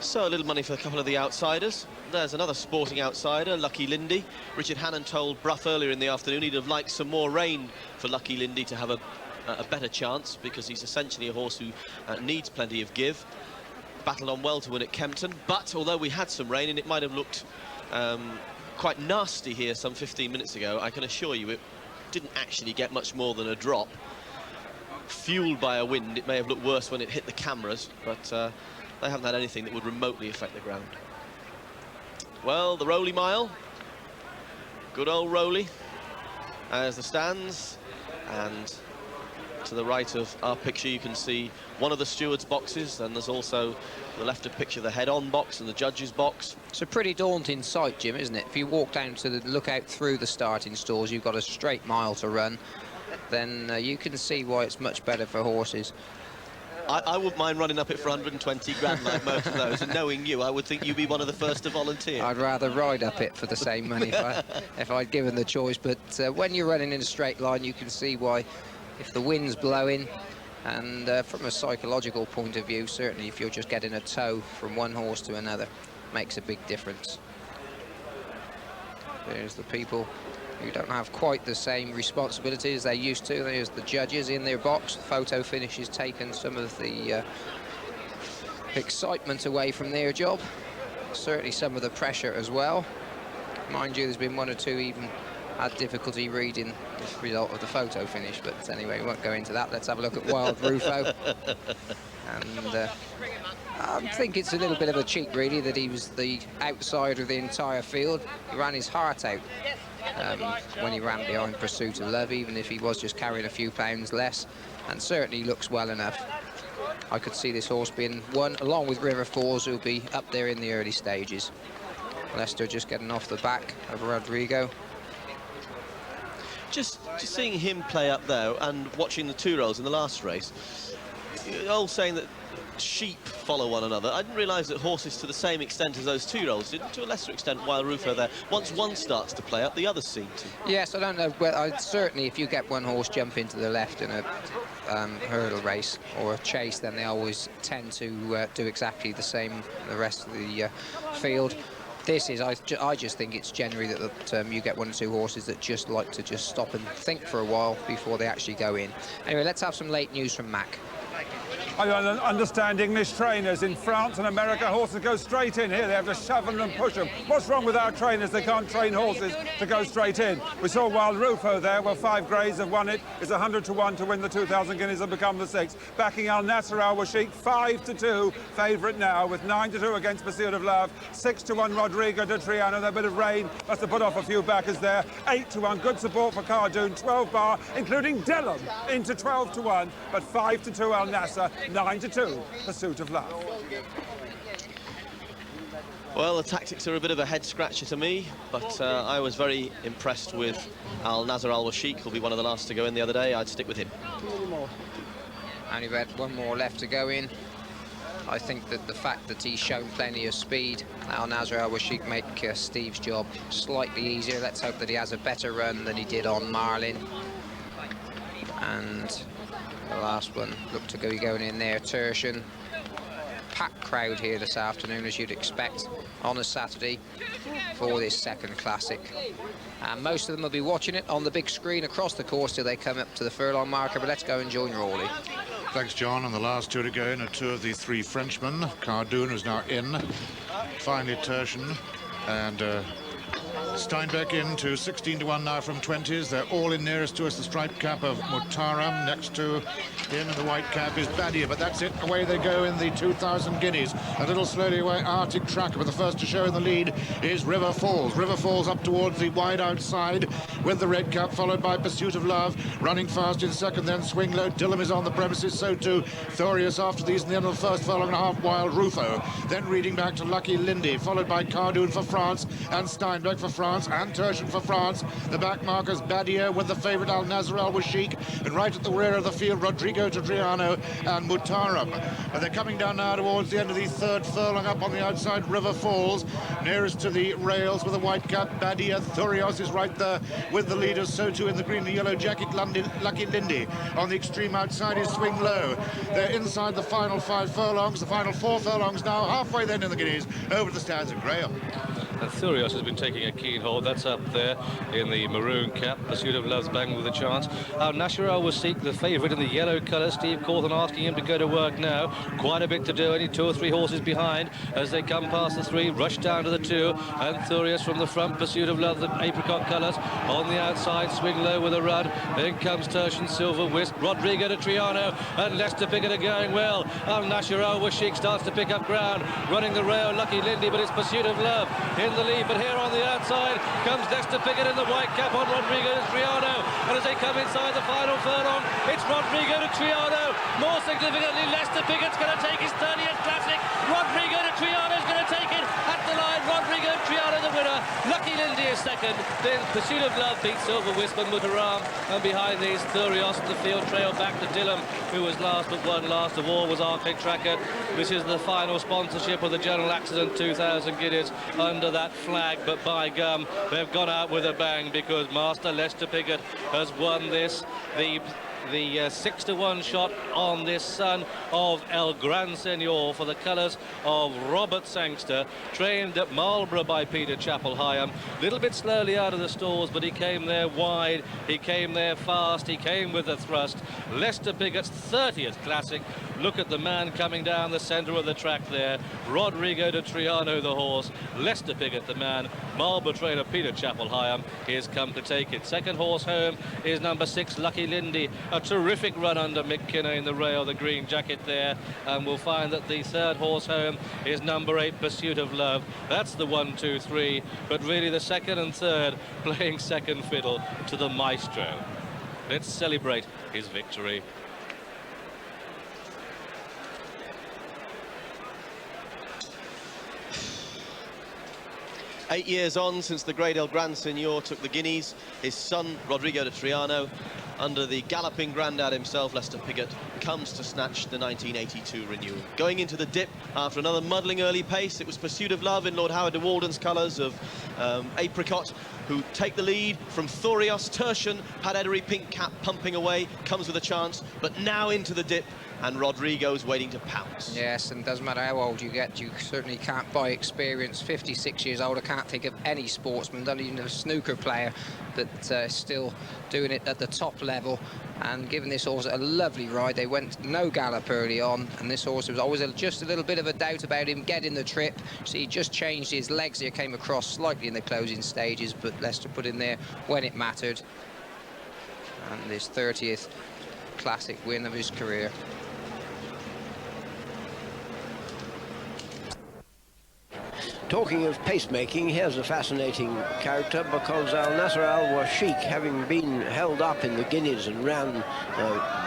So a little money for a couple of the outsiders. There's another sporting outsider, Lucky Lindy. Richard Hannon told Brough earlier in the afternoon he'd have liked some more rain for Lucky Lindy to have a better chance, because he's essentially a horse who needs plenty of give. Battled on well to win at Kempton, but although we had some rain and it might have looked quite nasty here some 15 minutes ago, I can assure you it didn't actually get much more than a drop. Fueled by a wind, it may have looked worse when it hit the cameras, but they haven't had anything that would remotely affect the ground. Well, the Rowley Mile, good old Rowley, as the stands, and to the right of our picture you can see one of the stewards' boxes, and there's also the left of picture the head-on box and the judges' box. It's a pretty daunting sight, Jim, isn't it? If you walk down to the lookout through the starting stalls, you've got a straight mile to run, then you can see why it's much better for horses. I wouldn't mind running up it for 120 grand like most of those, and knowing you, I would think you'd be one of the first to volunteer. I'd rather ride up it for the same money if I'd given the choice, but when you're running in a straight line, you can see why. If the wind's blowing, and from a psychological point of view, certainly if you're just getting a tow from one horse to another, makes a big difference. There's the people who don't have quite the same responsibility as they used to. There's the judges in their box. The photo finish has taken some of the excitement away from their job. Certainly some of the pressure as well. Mind you, there's been one or two even had difficulty reading the result of the photo finish, but anyway, we won't go into that. Let's have a look at Wild Rufo. And I think it's a little bit of a cheat, really, that he was the outsider of the entire field. He ran his heart out when he ran behind Pursuit of Love, even if he was just carrying a few pounds less, and certainly looks well enough. I could see this horse being won, along with River Falls, who'll be up there in the early stages. Leicester just getting off the back of Rodrigo. Just seeing him play up there and watching the two-year-olds in the last race, all saying that sheep follow one another. I didn't realise that horses, to the same extent as those two-year-olds did, to a lesser extent Wild Rufo there. Once one starts to play up, the others seem to. Yes, I don't know. Well, certainly if you get one horse jump into the left in a hurdle race or a chase, then they always tend to do exactly the same the rest of the field. This is, I just think it's generally that you get one or two horses that just like to just stop and think for a while before they actually go in. Anyway, let's have some late news from Mac. I understand English trainers in France and America, horses go straight in. Here they have to shove them and push them. What's wrong with our trainers? They can't train horses to go straight in. We saw Wild Rufo there, well, 5 greys have won it. It's 100-1 to win the 2,000 guineas and become the 6th. Backing Al Nasser Al Washik, 5-2 favourite now, with 9-2 against Pursuit of Love. 6-1 Rodrigo de Triano. A bit of rain must have put off a few backers there. 8-1, good support for Cardoon. 12 bar, including Dillon, into 12-1, but 5-2 Al Nasser. 9-2, Pursuit of Love. Well, the tactics are a bit of a head-scratcher to me, but I was very impressed with Al Nasser Al Washik, who'll be one of the last to go in the other day. I'd stick with him. Only got one more left to go in. I think that the fact that he's shown plenty of speed, Al Nasser Al Washik make Steve's job slightly easier. Let's hope that he has a better run than he did on Marlin. And the last one looked to be going in there, Tertian. Packed crowd here this afternoon, as you'd expect, on a Saturday for this second classic. And most of them will be watching it on the big screen across the course till they come up to the furlong marker, but let's go and join Rawley. Thanks, John. And the last two to go in are two of the three Frenchmen. Cardoon, who's now in. Finally, Tertian and Steinbeck in to 16-1 now from 20s. They're all in. Nearest to us, the striped cap of Muhtaram. Next to him in the white cap is Badia, but that's it. Away they go in the 2,000 guineas. A little slowly away, Arctic Tracker, but the first to show in the lead is River Falls. River Falls up towards the wide outside with the red cap, followed by Pursuit of Love. Running fast in second, then Swing Low. Dillon is on the premises, so too Thorius after these in the end of the first furlong and a half. Wild Rufo. Then reading back to Lucky Lindy, followed by Cardoon for France and Steinbeck for France and Tertian for France. The back markers Badia with the favourite Al Nazar Al Washik, and right at the rear of the field Rodrigo to Triano and Muhtaram. They're coming down now towards the end of the third furlong. Up on the outside River Falls, nearest to the rails with a white cap Badia. Thurios is right there with the leaders, so too in the green and yellow jacket Lucky Lindy. On the extreme outside is Swing Low. They're inside the final 5 furlongs, the final 4 furlongs now, halfway then in the guineas over the stands of Grail. And Thurios has been taking a keen hold. That's up there in the maroon cap. Pursuit of Love's bang with a chance. Al Nasheral will seek the favourite in the yellow colour. Steve Cawthon asking him to go to work now. Quite a bit to do. Only 2 or 3 horses behind as they come past the 3. Rush down to the 2. And Thurios from the front. Pursuit of Love, the apricot colours. On the outside, Swing Low with a run. Then comes Tertian Silver Wisp. Rodrigo to Triano. And Lester Piggott are going well. Al Nasheral Washik starts to pick up ground. Running the rail, Lucky Lindy, but it's Pursuit of Love in the lead. But here on the outside comes Lester Piggott in the white cap on Rodrigo to Triano. And as they come inside the final furlong, it's Rodrigo to Triano. More significantly, Lester Piggott's going to take his 30th Classic. Rodrigo to Triano's going to take it at the line. Rodrigo to Triano the winner. Lucky Lindy is second. Then Pursuit of Love beats Silver Wisp and Muhtaram. And behind these, Thurios and the field trail back to Dillon, who was last but one last of all was Arkle Tracker. This is the final sponsorship of the General Accident 2,000 guineas under that flag. But by gum, they've gone out with a bang because Master Lester Piggott has won this. The 6-1 shot on this son of El Gran Senor for the colours of Robert Sangster, trained at Marlborough by Peter Chappell-Hyam. A little bit slowly out of the stalls, but he came there wide, he came there fast, he came with a thrust. Lester Piggott's 30th Classic. Look at the man coming down the centre of the track there. Rodrigo de Triano, the horse. Lester Piggott, the man. Marlborough trainer Peter Chappell-Hyam is come to take it. Second horse home is number 6, Lucky Lindy. A terrific run under Mick Kinney in the rail, the green jacket there. And we'll find that the third horse home is number 8, Pursuit of Love. That's the 1, 2, 3. But really the second and third playing second fiddle to the Maestro. Let's celebrate his victory. Eight years on since the great El Gran Senor took the Guineas, his son, Rodrigo de Triano, under the galloping grandad himself, Lester Piggott, comes to snatch the 1982 renewal. Going into the dip after another muddling early pace, it was Pursuit of Love in Lord Howard de Walden's colours of apricot, who take the lead from Thurios. Tertian, Pat Edery, pink cap pumping away, comes with a chance, but now into the dip, and Rodrigo's waiting to pounce. Yes, and doesn't matter how old you get, you certainly can't buy experience. 56 years old, I can't think of any sportsman, not even a snooker player, that's still doing it at the top level. And giving this horse a lovely ride. They went no gallop early on, and this horse was always just a little bit of a doubt about him getting the trip. So he just changed his legs here, came across slightly in the closing stages, but Lester put in there when it mattered. And his 30th Classic win of his career. Talking of pacemaking, here's a fascinating character, because Al Nasser Al Washik, having been held up in the Guineas and ran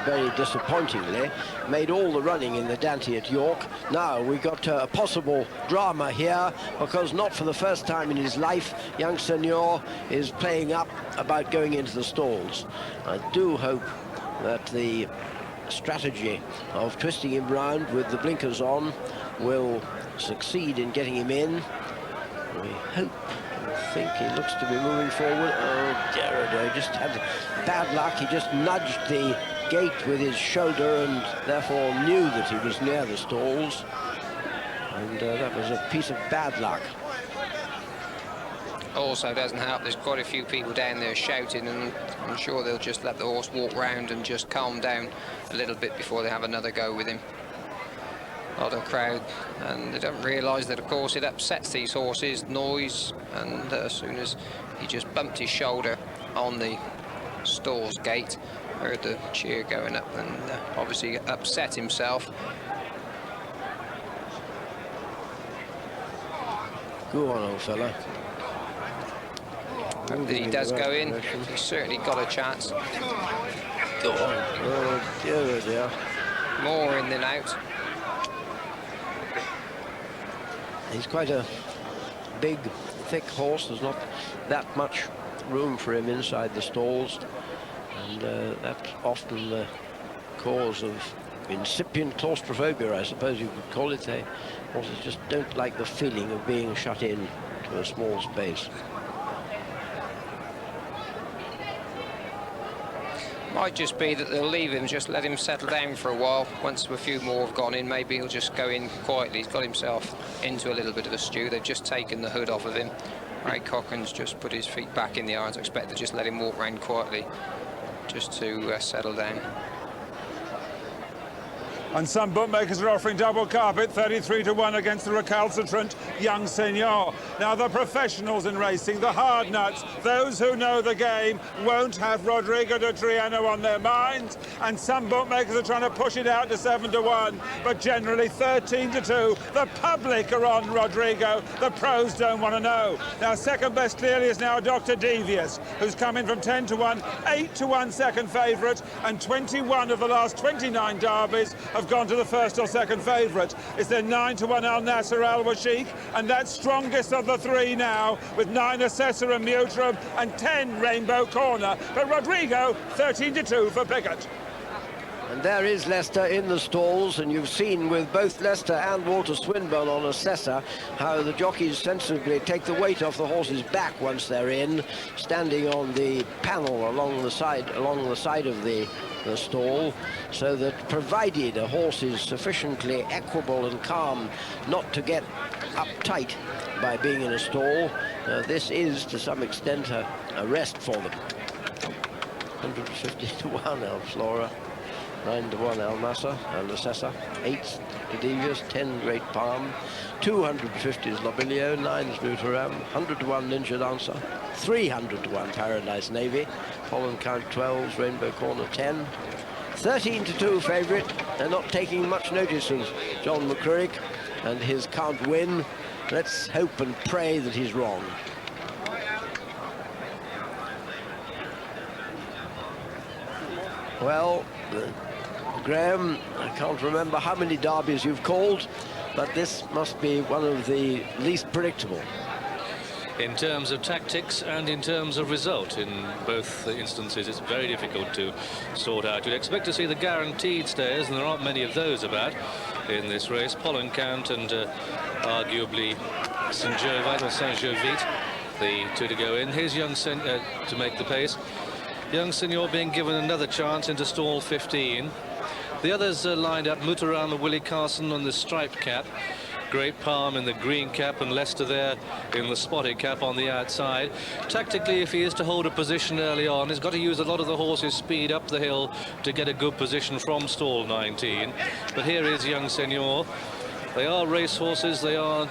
very disappointingly, made all the running in the Dante at York. Now we got a possible drama here, because not for the first time in his life, young Senor is playing up about going into the stalls. I do hope that the strategy of twisting him round with the blinkers on will succeed in getting him in. We hope and think he looks to be moving forward. Oh, Roderigo just had bad luck. He just nudged the gate with his shoulder and therefore knew that he was near the stalls. And that was a piece of bad luck. also doesn't help. There's quite a few people down there shouting, and I'm sure they'll just let the horse walk round and just calm down a little bit before they have another go with him. A lot of crowd, and they don't realise that, of course, it upsets these horses, noise, and as soon as he just bumped his shoulder on the stalls gate, heard the cheer going up, and obviously upset himself. Go on, old fella. Hope that he does go in. He's certainly got a chance. Go on. Oh, dear. More in than out. He's quite a big, thick horse. There's not that much room for him inside the stalls, and that's often the cause of incipient claustrophobia, I suppose you could call it. Horses just don't like the feeling of being shut in to a small space. Might just be that they'll leave him, just let him settle down for a while. Once a few more have gone in, maybe he'll just go in quietly. He's got himself into a little bit of a stew. They've just taken the hood off of him. Ray Cochrane's just put his feet back in the irons. I expect to just let him walk around quietly, just to settle down. And some bookmakers are offering double carpet, 33-1 against the recalcitrant young Senor. Now, the professionals in racing, the hard nuts, those who know the game, won't have Rodrigo de Triano on their minds. And some bookmakers are trying to push it out to 7-1, but generally 13-2. The public are on Rodrigo. The pros don't want to know. Now, second best clearly is now Dr. Devious, who's come in from 10-1, 8-1 second favourite, and 21 of the last 29 derbies have gone to the first or second favourite. It's their 9-1 Al Nasser Al Washiq, and that's strongest of the three now, with 9 Assessor and Mutrum and 10 Rainbow Corner. But Rodrigo, 13-2 for Pickett. And there is Leicester in the stalls, and you've seen with both Leicester and Walter Swinburne on Assessor how the jockeys sensibly take the weight off the horse's back once they're in, standing on the panel along the side of the stall, so that provided a horse is sufficiently equable and calm not to get uptight by being in a stall, this is to some extent a rest for them. 150-1 Al Flora, 9-1 Al Nasser and Assessor, 8 to Devious, 10 Great Palm, 250 is Lobilio, 9 is Mutaram, 100-1 Ninja Dancer, 300-1 Paradise Navy, Pollen Count 12, Rainbow Corner 10, 13-2 favourite. They're not taking much notice of John McCririck and his Can't Win. Let's hope and pray that he's wrong. Well, Graham, I can't remember how many derbies you've called, but this must be one of the least predictable. In terms of tactics and in terms of result, in both instances, it's very difficult to sort out. You'd expect to see the guaranteed stayers, and there aren't many of those about in this race. Pollen Count and arguably Saint-Jovite, the two to go in. Here's young to make the pace. Young Senor being given another chance into stall 15. The others are lined up: Mutaram and Willie Carson on the striped cap, Great Palm in the green cap, and Leicester there in the spotted cap on the outside. Tactically, if he is to hold a position early on, he's got to use a lot of the horse's speed up the hill to get a good position from stall 19. But here is Young Senor. They are race horses, they are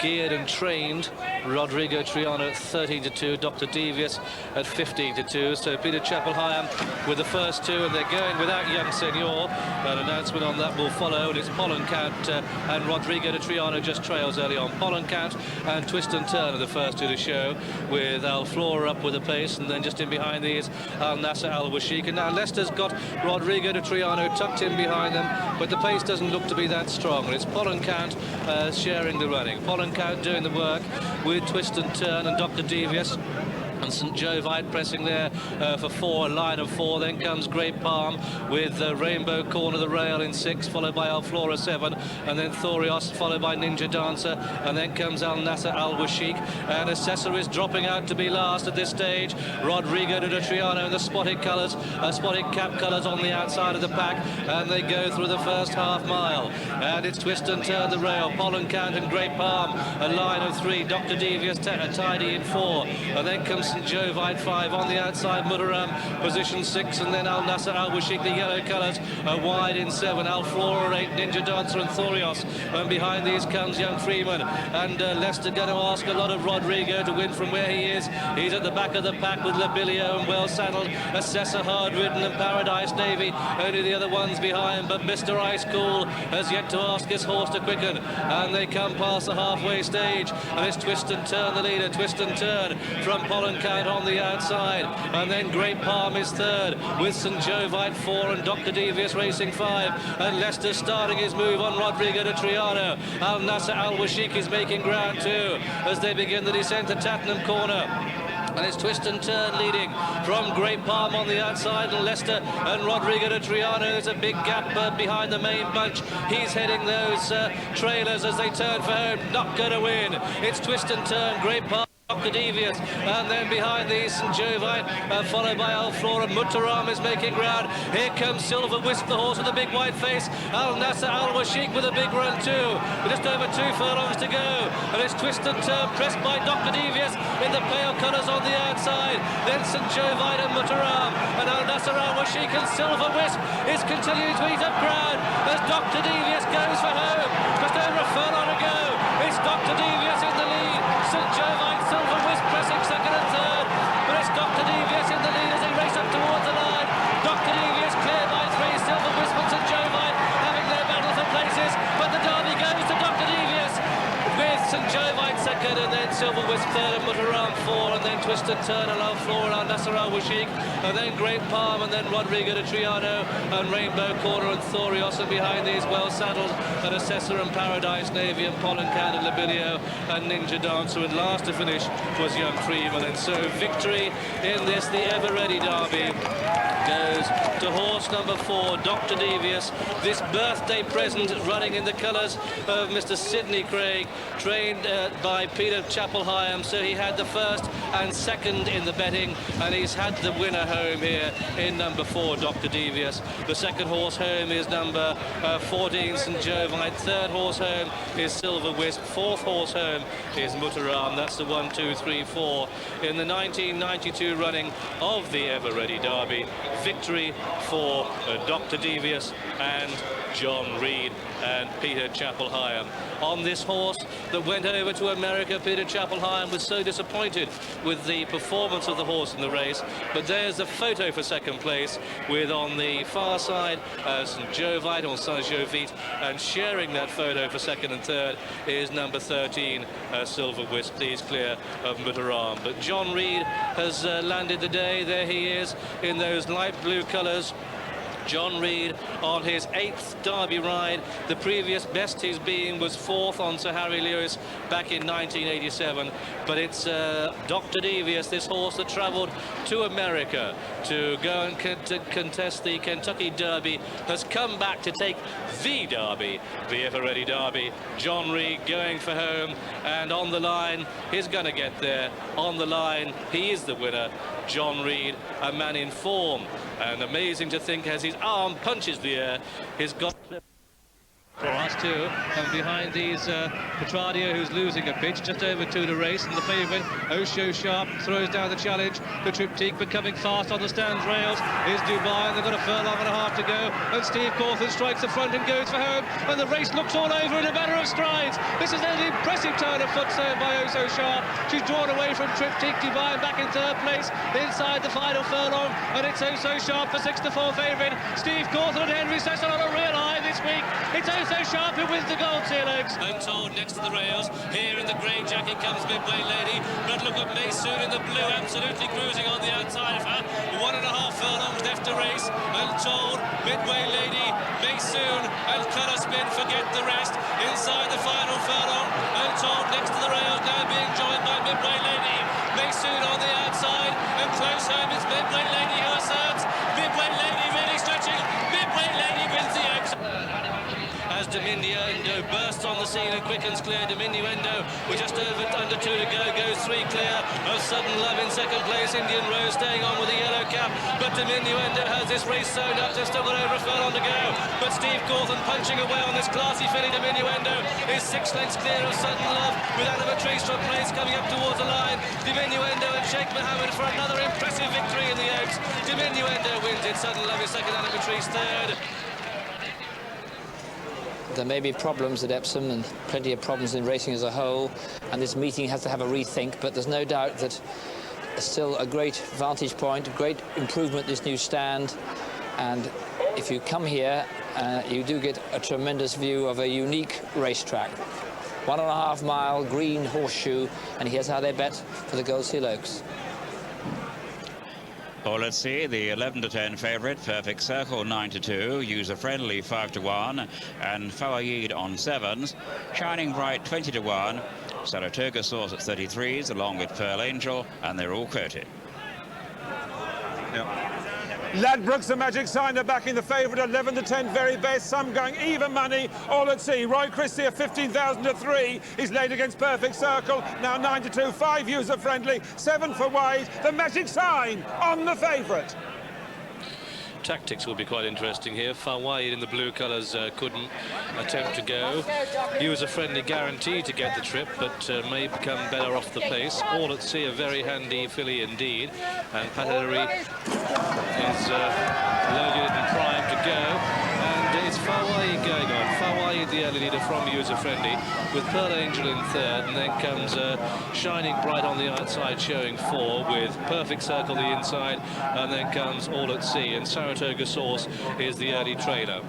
geared and trained. Rodrigo Triano at 13-2, Dr. Devious at 15-2. So Peter Chapel-Hyam with the first two, and they're going without Young Senor. An announcement on that will follow, and it's Pollen Count and Rodrigo de Triano just trails early on. Pollen Count and Twist and Turn are the first two to show, with Al Flora up with the pace, and then just in behind these Al Nasser Al Washiq. And now Leicester's got Rodrigo de Triano tucked in behind them, but the pace doesn't look to be that strong, and it's Pollen Count sharing the running. Pollen Count doing the work with Twist and Turn and Dr. Devious. and St Jovite pressing there for 4, a line of 4. Then comes Great Palm with Rainbow Corner the rail in 6, followed by Alflora 7, and then Thorios, followed by Ninja Dancer, and then comes Al Nasser Al Washik, and Assessor is dropping out to be last at this stage. Rodrigo de Triano in the spotted colours, spotted cap colours on the outside of the pack, and they go through the first half mile. And it's Twist and Turn the rail, Pollen Count and Great Palm, a line of 3, Dr. Devious tidy in 4, and then comes St Jovite 5 on the outside, Mutaram position 6, and then Al Nasser Al Washik, the yellow colours, wide in 7, Alflora 8, Ninja Dancer and Thorios, and behind these comes Young Freeman, and Leicester going to ask a lot of Rodrigo to win from where he is. He's at the back of the pack with Labilio and well saddled, Assessor hard ridden and Paradise Navy, only the other ones behind, but Mr. Ice Cool has yet to ask his horse to quicken, and they come past the halfway stage, and it's Twist and Turn the leader, Twist and Turn from Pollen Count on the outside, and then Great Palm is third with St Jovite 4 and Dr. Devious racing 5, and Leicester starting his move on Rodrigo de Triano. Al Nasser Al Washik is making ground too as they begin the descent to Tattenham Corner. And it's Twist and Turn leading from Great Palm on the outside, and Leicester and Rodrigo de Triano. There's a big gap behind the main bunch. He's heading those trailers as they turn for home. Not going to win. It's Twist and Turn, Great Palm, Dr. Devious, and then behind these St Jovite, followed by Alflora. Mutaram is making ground. Here comes Silver Wisp, the horse with the big white face. Al Nasser Al Washik with a big run too. Just over 2 furlongs to go, and it's Twist and Turn pressed by Dr. Devious in the pale colours on the outside. Then St Jovite and Mutaram, and Al Nasser Al Washik and Silver Wisp is continuing to eat up ground as Dr. Devious goes for home. Just over a furlong to go. It's Dr. Devious in the lead. St Jovite, Silver Wisp pressing second and third, but it's Dr. Devious in the lead as they race up towards the line. Dr. Devious clear by 3, Silver Wisp and St Jovite having their battle for places, but the derby goes to Dr. Devious with St Jovite second, and then Silver Wisp third, and Mutaram 4, and then Twist and Turn and Alflora and Nasser Al Washik, and then Great Palm, and then Rodrigo de Triano and Rainbow Corner and Thorios, and behind these well saddled and Assessor and Paradise Navy and Pollen Count and Labilio and Ninja Dancer, and last to finish was Young Freeman. And so victory in this, the Ever Ready Derby, goes to horse number 4, Dr. Devious, this birthday present running in the colours of Mr. Sidney Craig, trained by Peter Chapel-Hyam, so he had the first and second in the betting, and he's had the winner home here in number 4, Dr. Devious. The second horse home is number 14, St Jovite. Third horse home is Silver Wisp. Fourth horse home is Mutaram. That's the 1, 2, 3, 4 in the 1992 running of the Ever Ready Derby. Victory for Dr. Devious and John Reed and Peter Chapel-Hyam. On this horse that went over to America, Peter Chapel-Hyam was so disappointed with the performance of the horse in the race, but there's a photo for second place with, on the far side, St Jovite or Saint Jovite, and sharing that photo for second and third is number 13, Silver Wisp. He's clear of Mutaram. But John Reed has landed the day. There he is in those light blue colours. John Reed on his 8th Derby ride. The previous best he's been was 4th on Sir Harry Lewis back in 1987. But it's Dr. Devious, this horse that travelled to America to go and contest the Kentucky Derby, has come back to take the Derby, the Ever Ready Derby. John Reed going for home, and on the line, he's going to get there. On the line, he is the winner. John Reed, a man in form, and amazing to think as his arm punches the air, he's got for us too, and behind these Petradio, who's losing a pitch, just over 2 to race, and the favourite Osho Sharp throws down the challenge. The Triptyque, but coming fast on the stands rails is Dubai, and they've got a furlong and a half to go, and Steve Cawthon strikes the front and goes for home, and the race looks all over in a matter of strides. This is an impressive turn of foot served by Osho Sharp. She's drawn away from Triptyque. Dubai back in 3rd place inside the final furlong, and it's Osho Sharp for 6 to 4 favourite. Steve Cawthon and Henry Cecil on a real high this week. It's Osho Sharp who wins the Gold Seal Oaks. Untold next to the rails. Here in the grey jacket comes Midway Lady, but look at Maysoon in the blue, absolutely cruising on the outside of her. 1.5 furlongs left to race. Untold, Midway Lady, Maysoon and Colour Spin, forget the rest. Inside the final furlong, Untold next to the rails, now being joined by Midway Lady. Maysoon on the outside, and close home is Midway Lady who asserts. Midway Lady really stretching. Midway Lady wins the Oaks. As Diminuendo bursts on the scene and quickens clear. Diminuendo with just under 2 to go, goes 3 clear of Sudden Love in second place. Indian Rose staying on with the yellow cap, but Diminuendo has this race sewn up. They've still got over a furlong to go, but Steve Cawthon punching away on this classy filly. Diminuendo is 6 lengths clear of Sudden Love, with Animatrice from place coming up towards the line. Diminuendo and Sheikh Mohammed for another impressive victory in the Oaks. Diminuendo wins it. Sudden Love is second, Animatrice third. There may be problems at Epsom and plenty of problems in racing as a whole, and this meeting has to have a rethink, but there's no doubt that it's still a great vantage point, a great improvement, this new stand, and if you come here, you do get a tremendous view of a unique racetrack. 1.5 mile green horseshoe, and here's how they bet for the Goldseal Oaks. Well, let's see, the 11 to 10 favourite, Perfect Circle 9 to 2, User Friendly 5 to 1, and Fawaid on 7s, Shining Bright 20 to 1, Saratoga Source at 33s, along with Pearl Angel, and they're all quoted. Yep. Ladbrokes, the Magic Sign, are backing the favourite 11 to 10 very best, some going even money, all at sea. Roy Christie at 15,000 to 3, he's laid against Perfect Circle, now 9 to 2, 5 User Friendly, 7 for Wade, the Magic Sign on the favourite. Tactics will be quite interesting here. Fawaid in the blue colours couldn't attempt to go. User Friendly guaranteed to get the trip, but may become better off the pace. All at Sea, a very handy filly indeed, and Paterie is loaded and primed to go, and it's Fawaid going on. Fawaid the early leader from User Friendly, with Pearl Angel in third, and then comes Shining Bright on the outside showing 4, with Perfect Circle the inside, and then comes All at Sea, and Saratoga Source is the early trailer.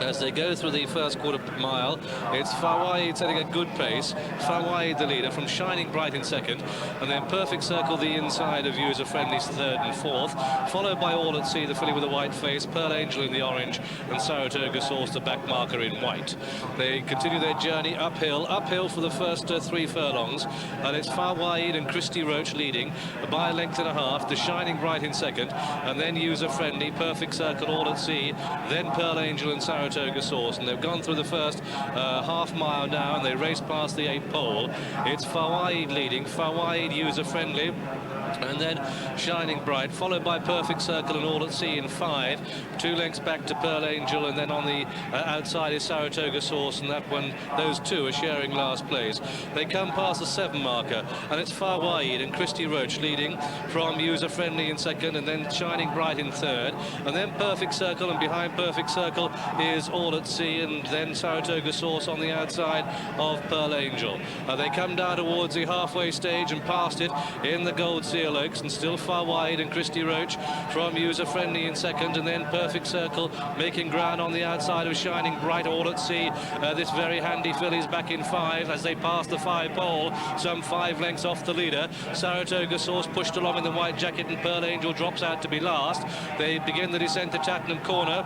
As they go through the first quarter mile, it's Fawaid setting a good pace. Fawaid the leader, from Shining Bright in second, and then Perfect Circle the inside of User Friendly's third and fourth, followed by All at Sea, the filly with a white face, Pearl Angel in the orange, and Saratoga Source, the back marker, in white. They continue their journey uphill for the first 3 furlongs, and it's Fawaid and Christy Roach leading by a length and a half, the Shining Bright in second, and then User Friendly, Perfect Circle, All at Sea, then Pearl Angel and Saratoga Source, and they've gone through the first half mile now, and they race past the 8 pole. It's Fawaid leading, Fawaid User Friendly, and then Shining Bright, followed by Perfect Circle and All at Sea in 5, 2 lengths back to Pearl Angel, and then on the outside is Saratoga Source, and that one, those two are sharing last place. They come past the 7 marker, and it's Fawaid and Christy Roach leading from User Friendly in second, and then Shining Bright in third, and then Perfect Circle, and behind Perfect Circle is All at Sea, and then Saratoga Source on the outside of Pearl Angel. They come down towards the halfway stage and past it in the Goldseal Oaks, and still Fawaid and Christy Roach from User Friendly in second, and then Perfect Circle making ground on the outside of Shining Bright. All at Sea, this very handy filly's back in 5 as they pass the 5 pole, some 5 lengths off the leader. Saratoga Source pushed along in the white jacket, and Pearl Angel drops out to be last. They begin the descent to Cheltenham Corner,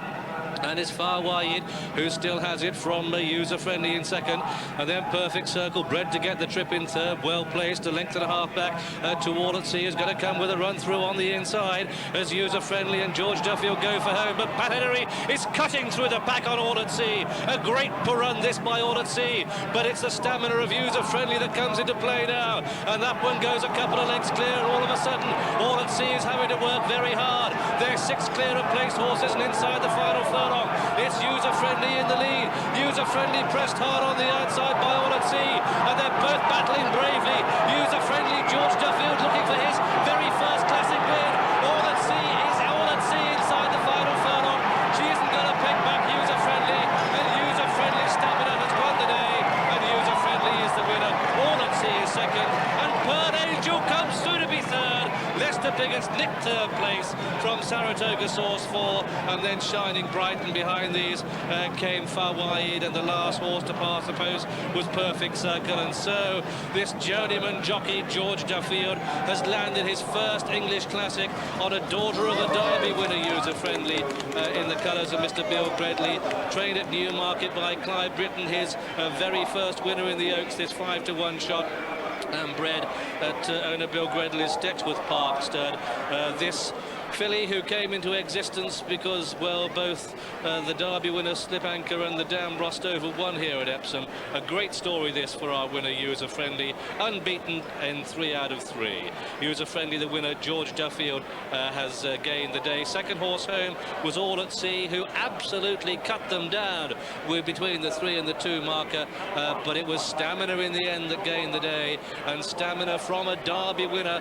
and it's Fawaid who still has it from User Friendly in second, and then Perfect Circle, bred to get the trip in third, well placed, a length and a half back to All at Sea, is going to come with a run through on the inside as User Friendly and George Duffield go for home, but Paterie is cutting through the pack on All at Sea. A great run this by All at Sea, but it's the stamina of User Friendly that comes into play now, and that one goes a couple of lengths clear, and all of a sudden All at Sea is having to work very hard. They're 6 clear of placed horses, and inside the final furlong it's User Friendly in the lead. User Friendly pressed hard on the outside by All at Sea, and they're both battling bravely. User Friendly, George Duffield looking for his very first classic win. All at Sea inside the final furlong. She isn't going to pick back User Friendly, and User Friendly stamina has won the day, and User Friendly is the winner. All at Sea is second, and Pearl Angel comes through to be third. Lester Biggott's nicked third place from Saratoga Source 4, and then Shining Bright, and behind these came Fawaid, and the last horse to pass the post was Perfect Circle. And so this journeyman jockey, George Duffield, has landed his first English classic on a daughter of a Derby winner, User Friendly, in the colours of Mr. Bill Gredley, trained at Newmarket by Clive Britton, his very first winner in the Oaks, this 5 to 1 shot. and bred at owner Bill Gredley's Dexworth Park stud. This filly who came into existence because, well, both the Derby winner Slip Anchor and the Dam Rostover won here at Epsom. A great story this for our winner, User Friendly, unbeaten in 3 out of 3. User Friendly, the winner, George Duffield, has gained the day. Second horse home was All at Sea, who absolutely cut them down with between the 3 and the 2 marker, but it was Stamina in the end that gained the day, and Stamina from a Derby winner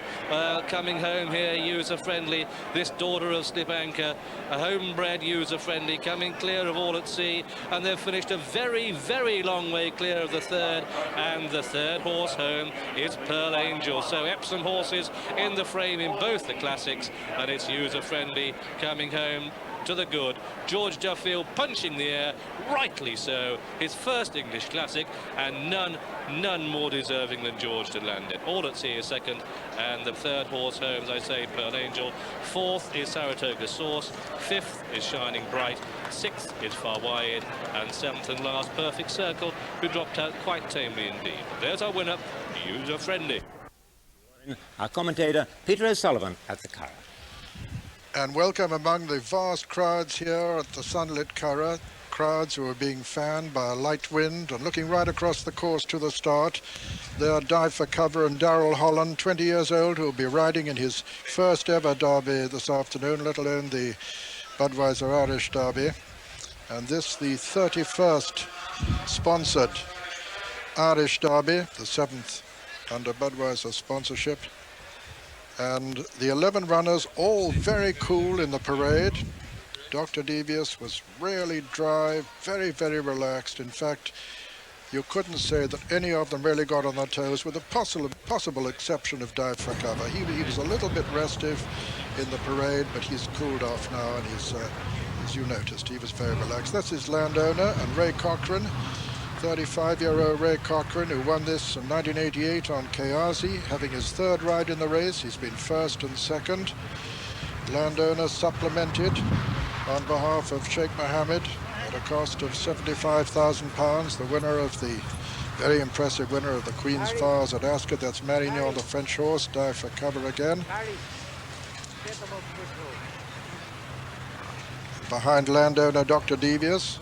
coming home here, User Friendly. This daughter of Slip Anchor, a homebred User Friendly, coming clear of All at Sea, and they've finished a very, very long way clear of the third, and the third horse home is Pearl Angel. So Epsom horses in the frame in both the classics, and it's User Friendly coming home to the good. George Duffield punching the air, rightly so, his first English classic, and none more deserving than George to land it. All at Sea is second, and the third horse home, as I say, Pearl Angel. Fourth is Saratoga Source, fifth is Shining Bright, sixth is Far Wide, and seventh and last, Perfect Circle, who dropped out quite tamely indeed. There's our winner, User Friendly. Our commentator, Peter O'Sullivan at the Curragh. And welcome among the vast crowds here at the sunlit Curragh, crowds who are being fanned by a light wind and looking right across the course to the start. There are Dive for Cover and Darrell Holland, 20 years old, who will be riding in his first ever Derby this afternoon, let alone the Budweiser Irish Derby. And this, the 31st sponsored Irish Derby, the 7th under Budweiser sponsorship. And the 11 runners, all very cool in the parade. Dr. Devious was really dry, very, very relaxed. In fact, you couldn't say that any of them really got on their toes, with a possible exception of Dive for Cover. He was a little bit restive in the parade, but he's cooled off now, and he's, as you noticed, he was very relaxed. That's his landowner, and Ray Cochrane, 35-year-old Ray Cochrane, who won this in 1988 on Kayazi, having his third ride in the race. He's been first and second. Landowner supplemented on behalf of Sheikh Mohammed at a cost of £75,000. The winner of the very impressive winner of the Queen's Fars at Ascot, that's Marignan, the French horse. Dive for Cover again. Behind landowner Dr. Devious,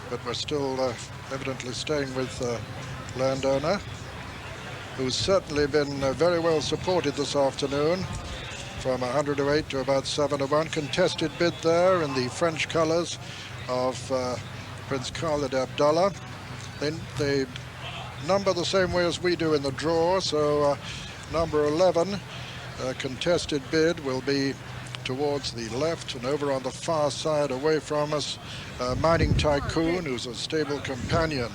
but we're still evidently staying with landowner, who's certainly been very well supported this afternoon, from 100-8 to about 7-1. Contested bid there in the French colours of Prince Khalid Abdullah. They number the same way as we do in the draw, so number 11, contested bid, will be towards the left, and over on the far side away from us, Mining Tycoon, who's a stable companion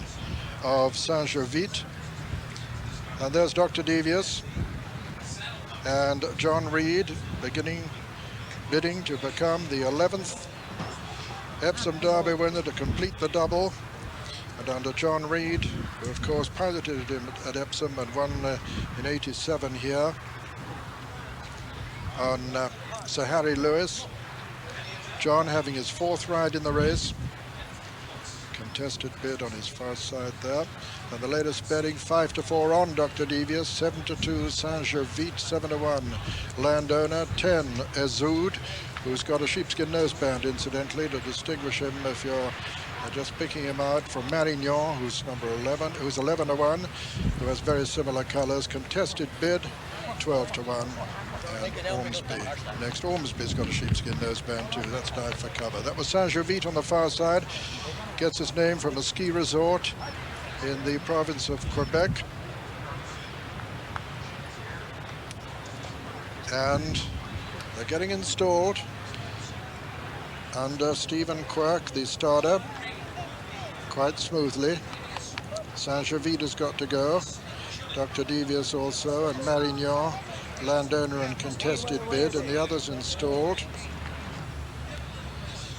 of Saint-Gervais. And there's Dr. Devious and John Reed bidding to become the 11th Epsom Derby winner to complete the double. And under John Reed, who of course piloted him at Epsom and won in '87 here on Sir Harry Lewis. John having his fourth ride in the race. Contested bid on his far side there. And the latest betting, 5-4 on Dr. Devious, 7-2 Saint-Gervais, 7-1 landowner, 10 Ezud, who's got a sheepskin noseband, incidentally, to distinguish him if you're just picking him out, from Marignan, who's number 11, who's 11-1, who has very similar colours. Contested bid, 12-1. And Ormsby next. Ormsby's got a sheepskin noseband too. That's Dive for Cover. That was Saint-Gervais on the far side. Gets its name from a ski resort in the province of Quebec. And they're getting installed under Stephen Quirk, the starter, quite smoothly. Saint-Gervais has got to go. Dr. Devious also, and Marignan, landowner and contested bid, and the others installed.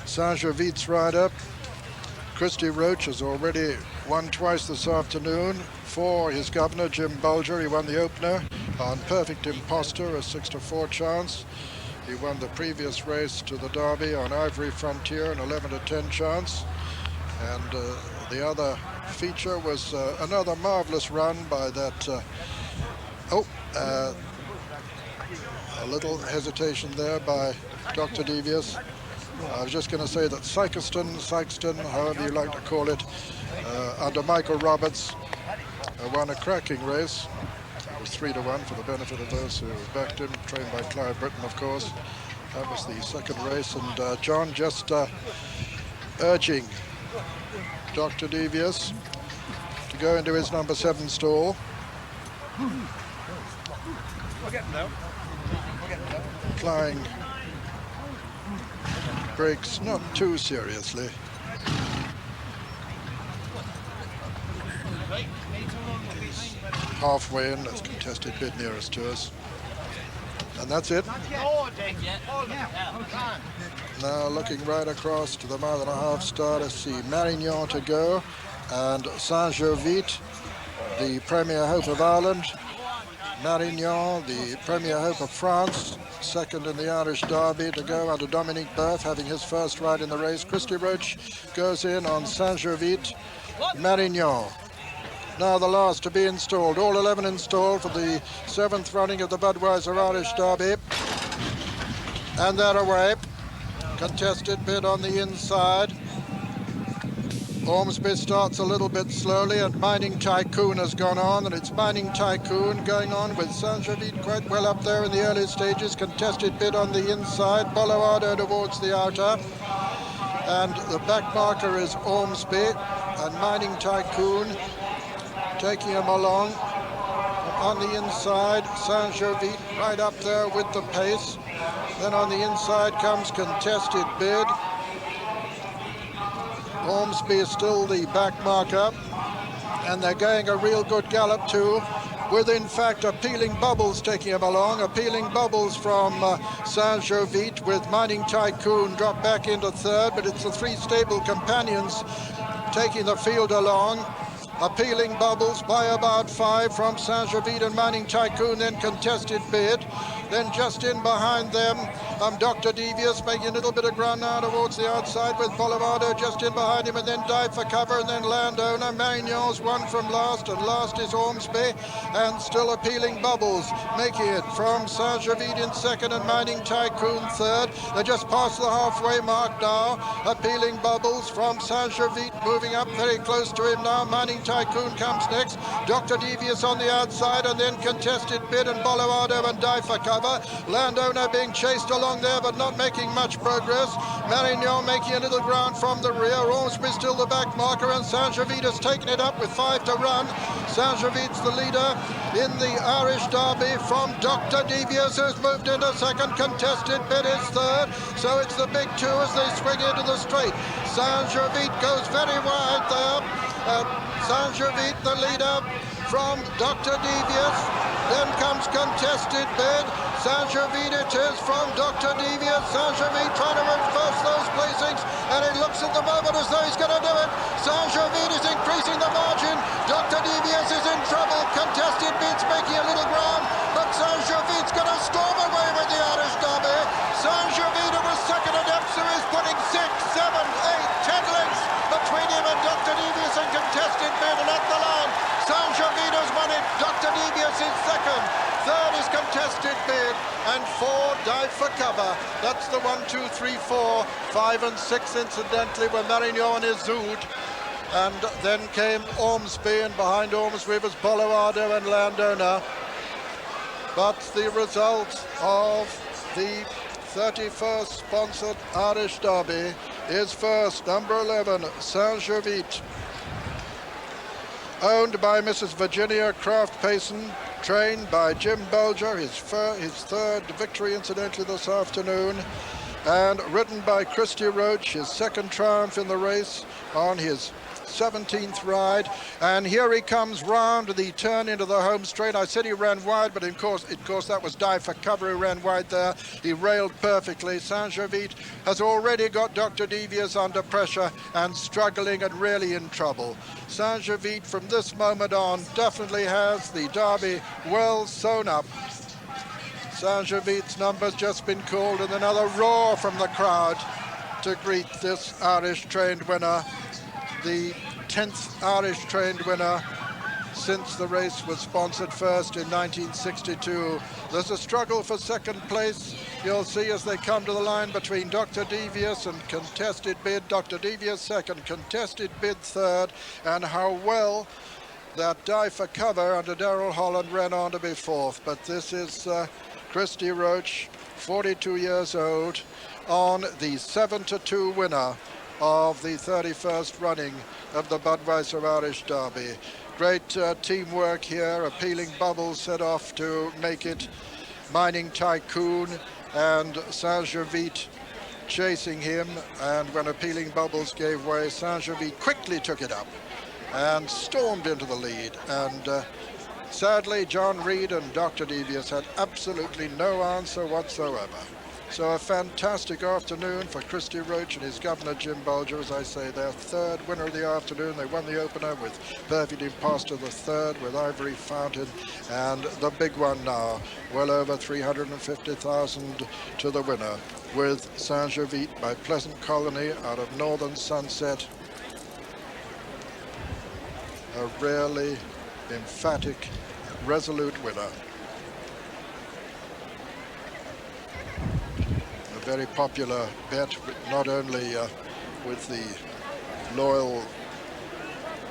Saint-Gervais' rider, Christy Roach, has already won twice this afternoon for his governor, Jim Bulger. He won the opener on Perfect Imposter, a 6-4 chance. He won the previous race to the Derby on Ivory Frontier, an 11-10 chance. And the other feature was another marvellous run by that Oh, a little hesitation there by Dr. Devious. I was just going to say that Sykeston, however you like to call it, under Michael Roberts, won a cracking race. It was 3-1 for the benefit of those who backed him, trained by Clive Britton, of course. That was the second race, and John just urging Dr. Devious to go into his number 7 stall. Applying brakes not too seriously. Halfway in, that's contested bid nearest to us. And that's it. Now looking right across to the mile-and-a-half start, I see Marignan to go, and Saint-Gervais, the Premier Hope of Ireland. Marignan, the Premier Hope of France, second in the Irish Derby to go under Dominique Berth, having his first ride in the race. Christy Roach goes in on Saint-Gervais. Marignan, now the last to be installed. All 11 installed for the 7th running of the Budweiser Irish Derby. And they're away. Contested bid on the inside. Ormsby starts a little bit slowly, and Mining Tycoon has gone on, and it's Mining Tycoon going on with Saint-Gervais quite well up there in the early stages. Contested bid on the inside, Boloado towards the outer, and the back marker is Ormsby, and Mining Tycoon taking him along. On the inside, Saint-Gervais right up there with the pace. Then on the inside comes Contested Bid. Ormsby is still the back marker, and they're going a real good gallop too, with in fact Appealing Bubbles taking him along. Appealing Bubbles from Saint-Gervais, with Mining Tycoon dropped back into third, but it's the 3 stable companions taking the field along. Appealing Bubbles by about 5 from Saint-Gervais and Mining Tycoon, then Contested Bid. Then just in behind them, Dr. Devious making a little bit of ground now towards the outside, with Boloado just in behind him, and then Dive for Cover, and then Landowner. Marignan's one from last, and last is Ormsby, and still Appealing Bubbles making it from Saint-Gervais in second and Mining Tycoon third. They're just past the halfway mark now. Appealing Bubbles from Saint-Gervais moving up very close to him now. Mining Tycoon comes next. Dr. Devious on the outside, and then Contested Bid and Boloado and Dive for Cover. Landowner being chased along there, but not making much progress. Marignan making a little ground from the rear. Ormsby still the back marker, and Saint-Gervais has taken it up with 5 to run. Saint-Gervais the leader in the Irish Derby from Dr. Devious, who's moved into second. Contested Bid is third. So it's the big 2 as they swing into the straight. Saint-Gervais goes very wide there. Saint-Gervais the leader from Dr. Devious. Then comes Contested Bid. Saint-Gervais it is from Dr. Devious. Saint-Gervais trying to reverse those placings, and it looks at the moment as though he's going to do it. Saint-Gervais is increasing the margin. Dr. Devious is in trouble. Contested Bid's making a little ground, but Saint-Gervais is going to storm away with the Irish Derby. Saint-Gervais was second at Epsom, is putting 6, 7, 8, 10 lengths between him and Dr. Devious and Contested Bid, and at the line Saint-Gervais has won it. Dr. Devious is second. Third is Contested Bid, and 4 Dive for Cover. That's the 1, 2, 3, 4, 5 and 6 incidentally were Marignan and Izoud. And then came Ormsby, and behind Ormsby was Boloado and Landowner. But the result of the 31st sponsored Irish Derby is first, number 11, Saint-Gervais, owned by Mrs. Virginia Kraft Payson, trained by Jim Bulger, his third victory incidentally this afternoon, and ridden by Christy Roach, his second triumph in the race on his 17th ride. And here he comes round the turn into the home straight. I said he ran wide, but of course that was Dive for Cover who ran wide there. He railed perfectly. Saint-Gervais has already got Dr. Devious under pressure and struggling and really in trouble. Saint-Gervais from this moment on definitely has the Derby well sewn up. Saint-Gervais' number's just been called, and another roar from the crowd to greet this Irish trained winner, the 10th Irish trained winner, since the race was sponsored first in 1962. There's a struggle for second place. You'll see as they come to the line between Dr. Devious and Contested Bid. Dr. Devious second, Contested Bid third, and how well that Die for Cover under Darrell Holland ran on to be fourth. But this is Christy Roach, 42 years old, on the 7-2 winner of the 31st running of the Budweiser Irish Derby. Great teamwork here. Appealing Bubbles set off to make it. Mining Tycoon and Saint-Gervais chasing him, and when Appealing Bubbles gave way, Saint-Gervais quickly took it up and stormed into the lead. And sadly, John Reed and Dr. Devious had absolutely no answer whatsoever. So a fantastic afternoon for Christy Roach and his governor, Jim Bulger. As I say, their third winner of the afternoon. They won the opener with Perfect Imposter, the third with Ivory Fountain, and the big one now, well over 350,000 to the winner, with Saint-Gervais by Pleasant Colony out of Northern Sunset. A really emphatic, resolute winner. Very popular bet, not only with the loyal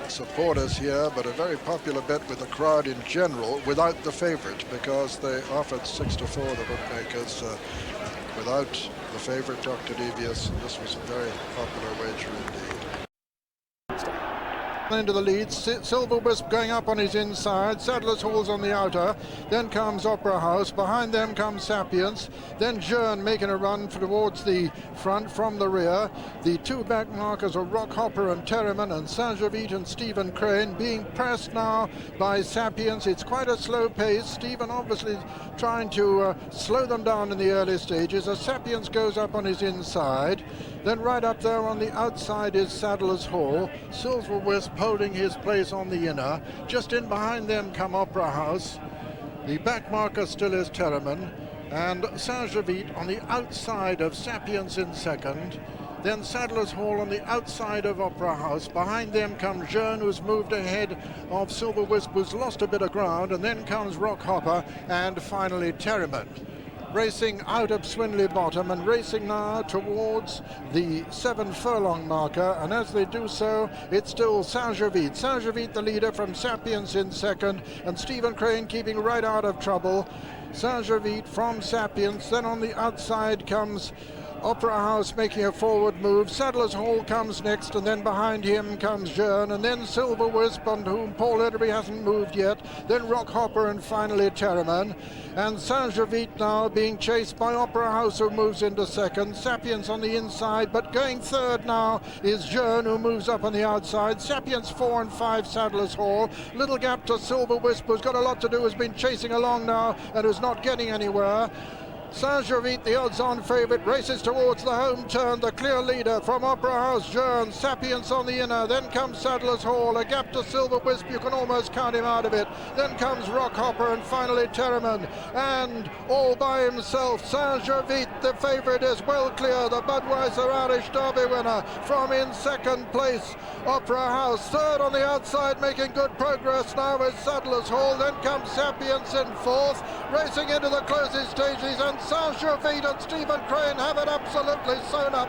supporters here, but a very popular bet with the crowd in general, without the favourite, because they offered 6-4, the bookmakers, without the favourite, Dr. Devious. This was a very popular wager indeed. Into the lead, Silver Wisp going up on his inside, Sadler's Hall's on the outer, then comes Opera House, behind them comes Sapience, then Jern making a run towards the front from the rear. The two back markers are Rock Hopper and Terriman, and Saint-Gervais and Stephen Crane being pressed now by Sapience. It's quite a slow pace. Stephen obviously trying to slow them down in the early stages as Sapience goes up on his inside. Then right up there on the outside is Sadler's Hall. Silver Wisp holding his place on the inner. Just in behind them come Opera House. The back marker still is Terriman. And Saint-Gervais on the outside of Sapience in second. Then Sadler's Hall on the outside of Opera House. Behind them comes Jern, who's moved ahead of Silver Wisp, who's lost a bit of ground. And then comes Rock Hopper, and finally Terriman. Racing out of Swinley Bottom and racing now towards the 7 furlong marker, and as they do so, it's still Saint-Gervais. Saint-Gervais the leader from Sapience in second, and Stephen Crane keeping right out of trouble. Saint-Gervais from Sapience, then on the outside comes Opera House making a forward move. Sadler's Hall comes next, and then behind him comes Jern, and then Silver Wisp, on whom Paul Edderby hasn't moved yet, then Rock Hopper, and finally Terriman. And Saint-Gervais now being chased by Opera House, who moves into second. Sapience on the inside, but going third now is Jern, who moves up on the outside. Sapience 4 and 5, Sadler's Hall. Little gap to Silver Wisp, who's got a lot to do, has been chasing along now and is not getting anywhere. Saint-Gervais, the odds-on favourite, races towards the home turn. The clear leader from Opera House, Jern. Sapience on the inner. Then comes Sadler's Hall. A gap to Silver Wisp. You can almost count him out of it. Then comes Rock Hopper, and finally Terriman. And all by himself, Saint-Gervais, the favourite, is well clear. The Budweiser Irish Derby winner from in second place. Opera House third on the outside, making good progress now is Sadler's Hall. Then comes Sapience in fourth, racing into the closing stages, and Saint-Gervais and Stephen Crane have it absolutely sewn up.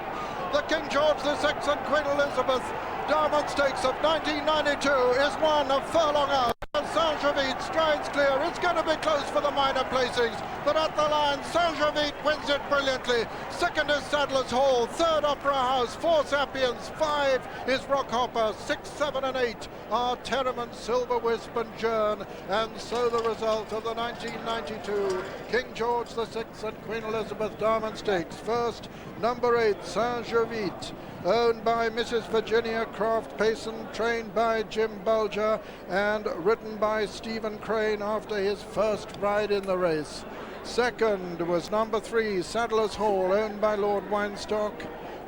The King George VI and Queen Elizabeth Diamond Stakes of 1992 is won a furlong out. And Saint-Gervais strides clear. It's going to be close for the minor placings, but at the line, Saint-Gervais wins it brilliantly. Second is Sadler's Hall, third Opera House, 4 Sapience, 5 is Rock Hopper, 6, 7 and 8 are Terriman, Silver Wisp and Jern. And so the result of the 1992 King George VI and Queen Elizabeth Diamond Stakes. First, number 8, Saint-Gervais, owned by Mrs. Virginia Croft Payson, trained by Jim Bulger, and ridden by Stephen Crane after his first ride in the race. Second was number 3, Sadler's Hall, owned by Lord Weinstock,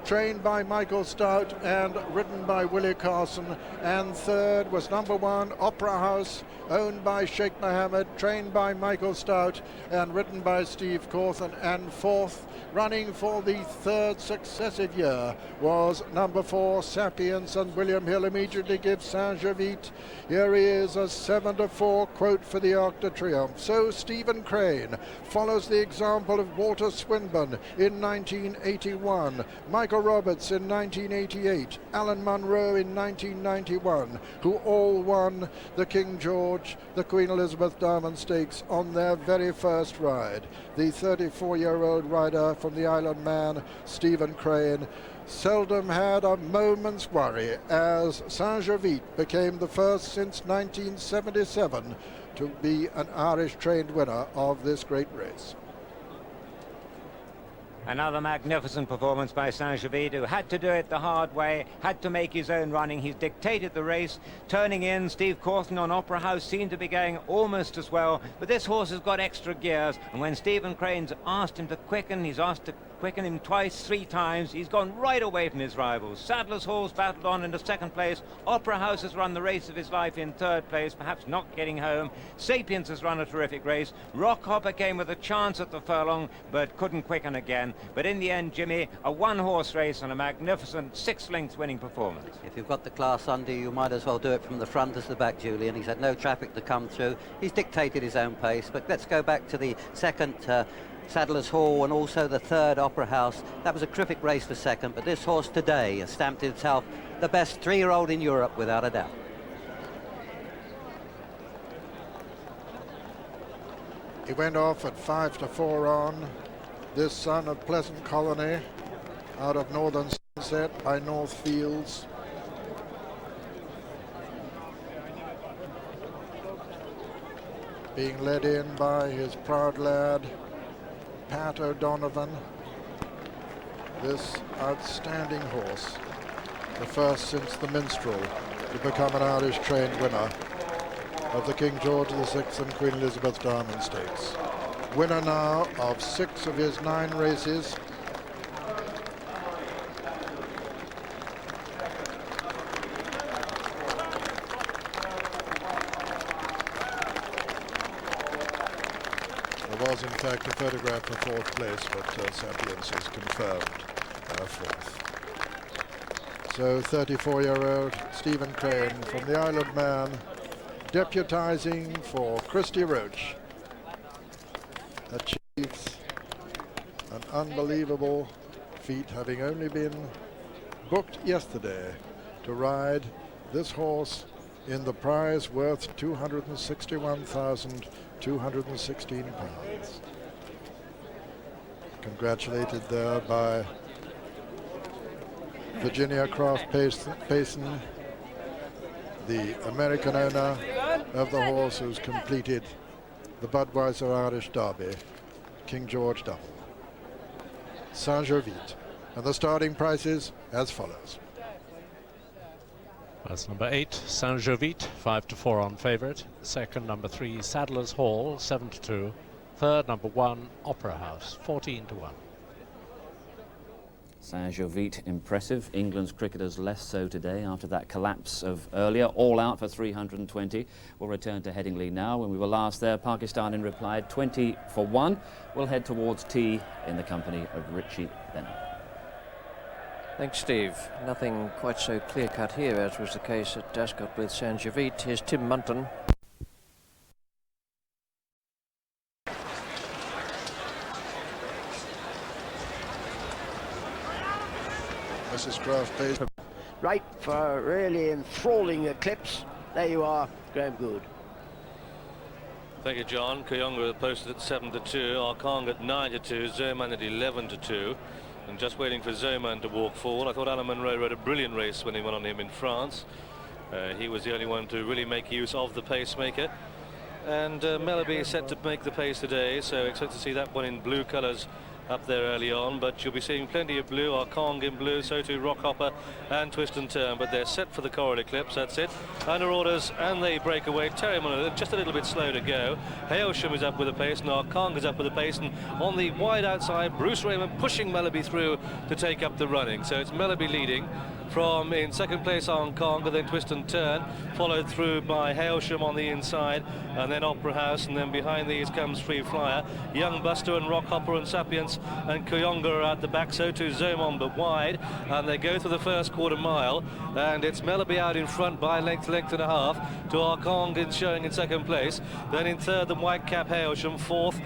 trained by Michael Stout and ridden by Willie Carson. And third was number 1, Opera House, owned by Sheikh Mohammed, trained by Michael Stout and ridden by Steve Cawthon. And fourth, running for the third successive year, was number 4, Sapiens, and William Hill immediately gives Saint-Gervais. Here he is, a 7-4 quote for the Arc de Triomphe. So Stephen Crane follows the example of Walter Swinburne in 1981, Michael Roberts in 1988, Alan Munro in 1991, who all won the King George, the Queen Elizabeth Diamond Stakes on their very first ride. The 34-year-old rider from the Isle Man, Stephen Crane, seldom had a moment's worry as Saint-Gervais became the first since 1977 to be an Irish-trained winner of this great race. Another magnificent performance by Saint-Gervais, who had to do it the hard way, had to make his own running. He's dictated the race. Turning in, Steve Cawthon on Opera House seemed to be going almost as well, but this horse has got extra gears, and when Stephen Crane's asked him to quicken, he's asked to quicken him twice, 3 times. He's gone right away from his rivals. Sadler's Hall's battled on into second place. Opera House has run the race of his life in third place, perhaps not getting home. Sapiens has run a terrific race. Rockhopper came with a chance at the furlong, but couldn't quicken again. But in the end, Jimmy, a one-horse race and a magnificent 6-length winning performance. If you've got the class under you, might as well do it from the front as the back, Julian. He's had no traffic to come through. He's dictated his own pace. But let's go back to the second Sadler's Hall and also the third Opera House. That was a terrific race for second, but this horse today has stamped himself the best 3-year-old in Europe without a doubt. He went off at 5-4 on this son of Pleasant Colony out of Northern Sunset by North Fields. Being led in by his proud lad Pat O'Donovan, this outstanding horse, the first since the Minstrel to become an Irish trained winner of the King George VI and Queen Elizabeth Diamond Stakes. Winner now of 6 of his 9 races. There was in fact a photograph for 4th place, but Sapiens has confirmed 4th. So 34-year-old Stephen Crane from the Isle of Man, deputizing for Christy Roach, achieves an unbelievable feat, having only been booked yesterday to ride this horse in the prize worth £261,216. Congratulated there by Virginia Croft Payson, the American owner of the horse who's completed the Budweiser Irish Derby, King George Double. Saint-Gervais. And the starting prices as follows. That's number 8, Saint-Gervais, 5-4 on favourite. Second, number 3, Sadler's Hall, 7-2. Third, number 1, Opera House, 14-1. Saint-Gervais impressive. England's cricketers less so today after that collapse of earlier. All out for 320. We'll return to Headingley now. When we were last there, Pakistan in reply 20 for 1. We'll head towards tea in the company of Richie Bennett. Thanks, Steve. Nothing quite so clear-cut here as was the case at Ascot with Saint-Gervais. Here's Tim Munton. Mrs. Croft Payson. Right for a really enthralling eclipse. There you are, Graham Good. Thank you, John. Kayonga posted at 7-2, Arkle at 9-2, Zoman at 11-2. And just waiting for Zoman to walk forward. I thought Alan Munro rode a brilliant race when he went on him in France. He was the only one to really make use of the pacemaker. And Melody is set to make the pace today, so expect to see that one in blue colours up there early on, but you'll be seeing plenty of blue. Arkle in blue, so too Rockhopper and Twist and Turn, but they're set for the Coral Eclipse. That's it. Under orders, and they break away. Terriman just a little bit slow to go. Hailsham is up with the pace, and Arkle is up with the pace, and on the wide outside, Bruce Raymond pushing Melleby through to take up the running. So it's Melleby leading from in second place Arkle, then Twist and Turn, followed through by Hailsham on the inside, and then Opera House, and then behind these comes Free Flyer. Young Buster and Rockhopper and Sapience and Kuyonga are at the back, so too Zomon, but wide, and they go through the first quarter mile, and it's Melleby out in front by length and a half to Arkle showing in second place. Then in third the Whitecap Hailsham. Fourth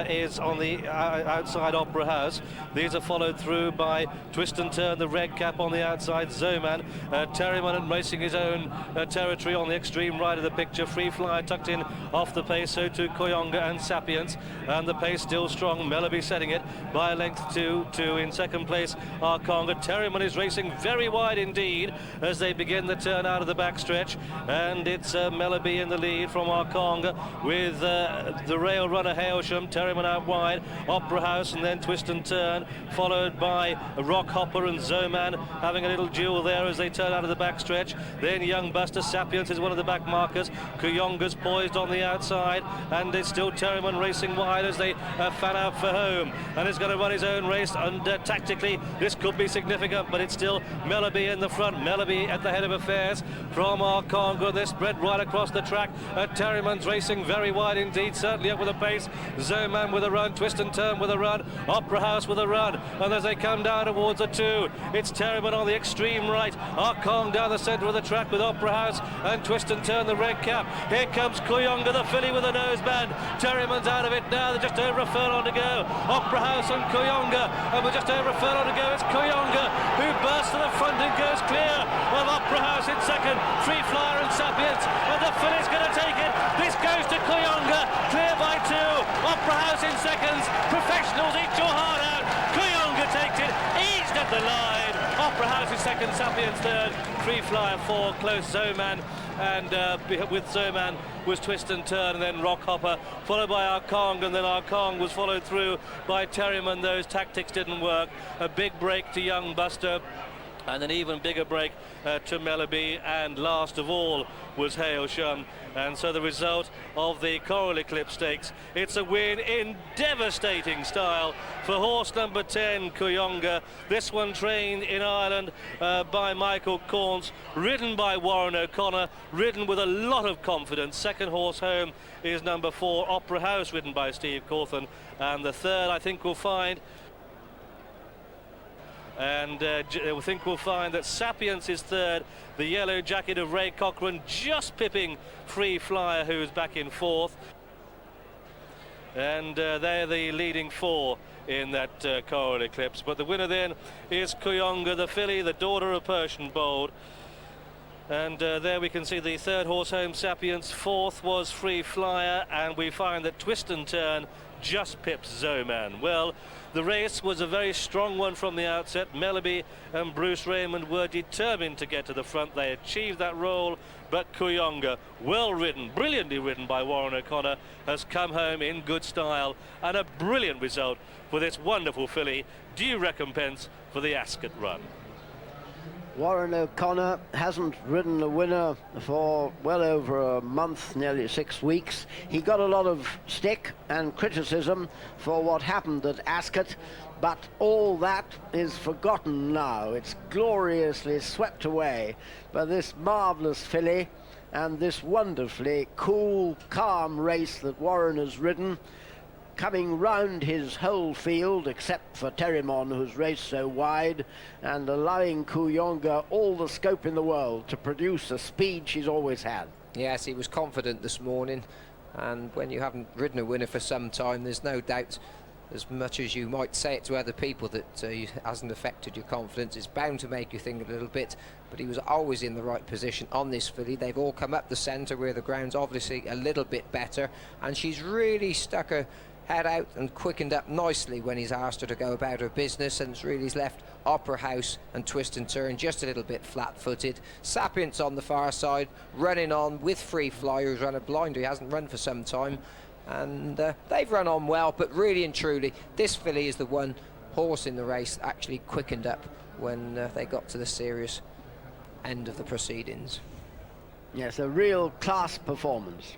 is on the outside Opera House. These are followed through by Twist and Turn, the red cap on the outside, Zoman, Terriman racing his own territory on the extreme right of the picture. Free Flyer tucked in off the pace, so too Kuyonga and Sapience, and the pace still strong. Melleby setting it by a length to in second place Arkle. Terriman is racing very wide indeed as they begin the turn out of the backstretch, and it's Melleby in the lead from Arkle with the rail runner Hailsham. Terriman out wide, Opera House, and then Twist and Turn, followed by Rockhopper and Zoman having a little duel there as they turn out of the backstretch. Then Young Buster, Sapience is one of the back markers. Kuyonga's poised on the outside, and it's still Terriman racing wide as they fan out for home, and is going to run his own race, and tactically this could be significant, but it's still Melleby in the front. Melleby at the head of affairs from Arkle. They're spread right across the track. Terriman's racing very wide indeed, certainly up with a pace. Zoman with a run, Twist and Turn with a run, Opera House with a run, and as they come down towards the two, it's Terriman on the extreme right, Arkle down the centre of the track with Opera House and Twist and Turn, the red cap. Here comes Kuyonga, the filly with a noseband. Terriman's out of it now, they're just over a furlong to go. Opera House and Kuyonga, and we're just over a furlong to go. It's Kuyonga who bursts to the front and goes clear of Opera House in second. Free Flyer and Sapience, and the filly's going to take it. This goes to Kuyonga, clear by two. Opera House in seconds. Professionals, eat your heart out. Kuyonga takes it, eased at the line. Opera House is second, Sapience third, Free Flyer four, close Zoman, and with Zoman was Twist and Turn, and then Rockhopper, followed by Arkle, and then Arkle was followed through by Terriman. Those tactics didn't work. A big break to Young Buster, and an even bigger break to Melleby, and last of all was Hailsham. And so the result of the Coral Eclipse Stakes, it's a win in devastating style for horse number 10, Kuyonga. This one trained in Ireland by Michael Corns, ridden by Warren O'Connor, ridden with a lot of confidence. Second horse home is number 4, Opera House, ridden by Steve Cawthon, and the third I think we'll find, and I think we'll find that Sapience is third, the yellow jacket of Ray Cochrane just pipping Free Flyer, who's back in fourth, and they're the leading four in that Coral Eclipse. But the winner then is Kuyonga, the filly, the daughter of Persian Bold. And there we can see the third horse home, Sapience. Fourth was Free Flyer, and we find that Twist and Turn just pips Zoman. Well, the race was a very strong one from the outset. Melleby and Bruce Raymond were determined to get to the front. They achieved that role, but Kuyonga, well ridden, brilliantly ridden by Warren O'Connor, has come home in good style, and a brilliant result for this wonderful filly. Due recompense for the Ascot run. Warren O'Connor hasn't ridden a winner for well over a month, nearly 6 weeks. He got a lot of stick and criticism for what happened at Ascot, but all that is forgotten now. It's gloriously swept away by this marvellous filly and this wonderfully cool, calm race that Warren has ridden, coming round his whole field, except for Terriman, who's raced so wide, and allowing Kuyonga all the scope in the world to produce the speed she's always had. Yes, he was confident this morning, and when you haven't ridden a winner for some time, there's no doubt, as much as you might say it to other people, that it hasn't affected your confidence. It's bound to make you think a little bit, but he was always in the right position on this filly. They've all come up the centre where the ground's obviously a little bit better, and she's really stuck her head out and quickened up nicely when he's asked her to go about her business, and it's really left Opera House and Twist and Turn just a little bit flat-footed. Sapience on the far side, running on with Free Flyer, who's run a blinder. He hasn't run for some time. And they've run on well, but really and truly, this filly is the one horse in the race that actually quickened up when they got to the serious end of the proceedings. Yes, a real class performance.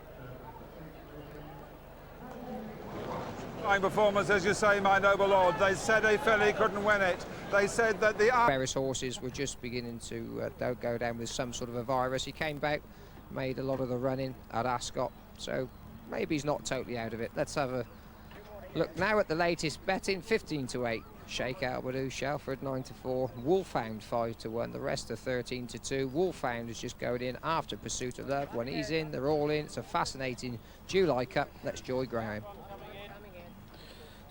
Fine performance, as you say, my noble lord. They said a filly couldn't win it. They said that the various horses were just beginning to go down with some sort of a virus. He came back, made a lot of the running at Ascot, so maybe he's not totally out of it. Let's have a look now at the latest betting. 15-8. Sheikh Albadoo, Shelford 9-4, Wolfhound 5-1. The rest are 13-2. Wolfhound is just going in after Pursuit of Love. When he's in, they're all in. It's a fascinating July Cup. Let's joy Graham.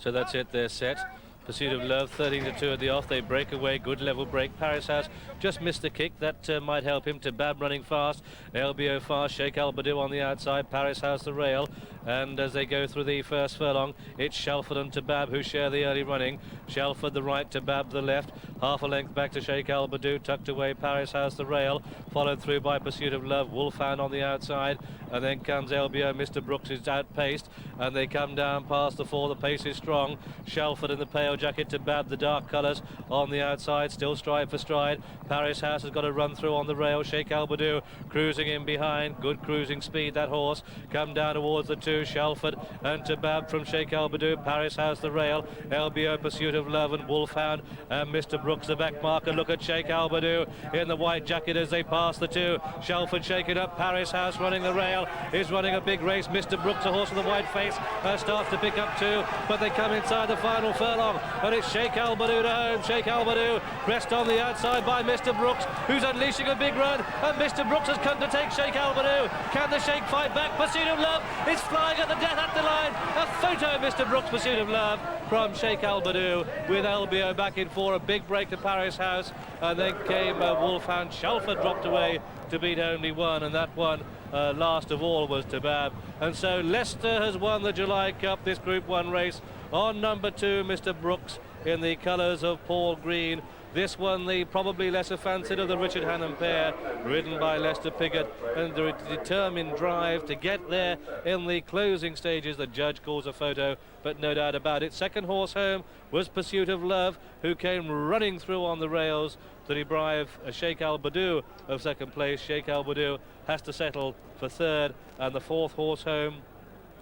So that's it, they're set. Pursuit of Love, 13-2 at the off. They break away, good level break. Paris House just missed the kick. That might help him. Tabab running fast. LBO fast. Sheikh Albadoo on the outside. Paris House the rail. And as they go through the first furlong, it's Shelford and Tabab who share the early running. Shelford the right, Tabab the left. Half a length back to Sheikh Albadoo. Tucked away, Paris House the rail. Followed through by Pursuit of Love. Wolfhound on the outside. And then comes LBO. Mr. Brooks is outpaced. And they come down past the four. The pace is strong. Shelford in the pale jacket, Tabab the dark colours on the outside. Still stride for stride. Paris House has got a run through on the rail. Sheikh Albadoo cruising in behind. Good cruising speed, that horse. Come down towards the two. Shelford and Tabab from Sheikh Albadoo. Paris House the rail. LBO Pursuit of Love and Wolfhound and Mr. Brooks the back marker. Look at Sheikh Albadoo in the white jacket as they pass the two. Shelford shaking up. Paris House running the rail is running a big race. Mr. Brooks, a horse with a white face, starts to pick up two, but they come inside the final furlong and it's Sheikh Albadoo to home. Sheikh Albadoo pressed on the outside by Mr. Brooks, who's unleashing a big run, and Mr. Brooks has come to take Sheikh Albadoo. Can the Sheikh fight back? Pursuit of Love is flying at the death at the line. A photo, Mr. Brooks, Pursuit of Love from Sheikh Albadoo with LBO back in for a big break to Paris House, and then came Wolfhound. Shelford dropped away to beat only one, and that one last of all was Tabab. And so Leicester has won the July Cup, this Group 1 race, on number 2, Mr. Brooks, in the colours of Paul Green. This one, the probably lesser fancied of the Richard Hannam pair, ridden by Lester Piggott, and the determined drive to get there in the closing stages. The judge calls a photo, but no doubt about it. Second horse home was Pursuit of Love, who came running through on the rails to deprive Sheikh Albadoo of second place. Sheikh Albadoo has to settle for third, and the fourth horse home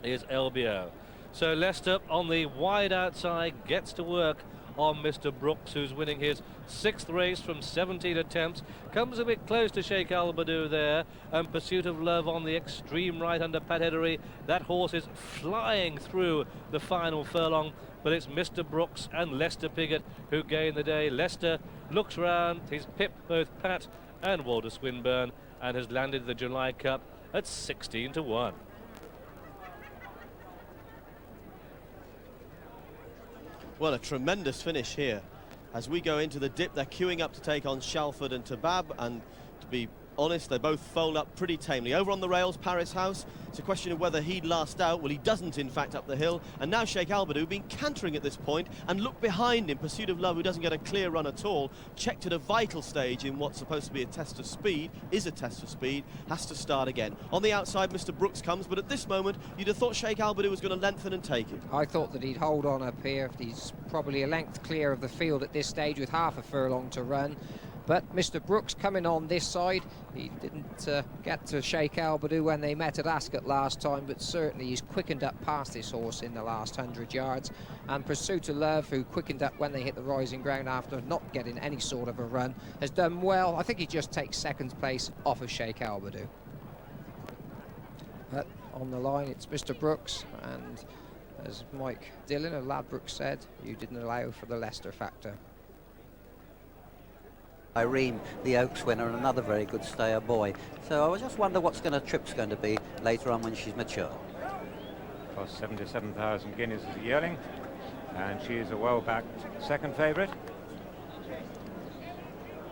is LBO. So Leicester on the wide outside gets to work on Mr. Brooks, who's winning his 6th race from 17 attempts. Comes a bit close to Sheikh Albadoo there, and Pursuit of Love on the extreme right under Pat Edery. That horse is flying through the final furlong, but it's Mr. Brooks and Lester Piggott who gain the day. Lester looks round, he's pipped both Pat and Walter Swinburne, and has landed the July Cup at 16-1. Well, a tremendous finish here. As we go into the dip, they're queuing up to take on Shalford and Tabab, and to be honest, they both fold up pretty tamely. Over on the rails, Paris House. It's a question of whether he'd last out. Well, he doesn't, in fact, up the hill. And now Sheikh Albadoo been cantering at this point, and look behind him. Pursuit of Love, who doesn't get a clear run at all, checked at a vital stage in what's supposed to be a test of speed, is a test of speed, has to start again. On the outside, Mr. Brooks comes, but at this moment, you'd have thought Sheikh Albadoo was going to lengthen and take it. I thought that he'd hold on up here. He's probably a length clear of the field at this stage with half a furlong to run. But Mr. Brooks coming on this side, he didn't get to Sheikh Albadoo when they met at Ascot last time, but certainly he's quickened up past this horse in the last 100 yards. And Pursuit of Love, who quickened up when they hit the rising ground after not getting any sort of a run, has done well. I think he just takes second place off of Sheikh Albadoo. But on the line, it's Mr. Brooks, and as Mike Dillon of Ladbroke said, you didn't allow for the Leicester factor. Irene, the Oaks winner, and another very good stayer boy. So I just wonder what's Trip's going to be later on when she's mature. Cost 77,000 guineas as a yearling, and she's a well-backed second favourite.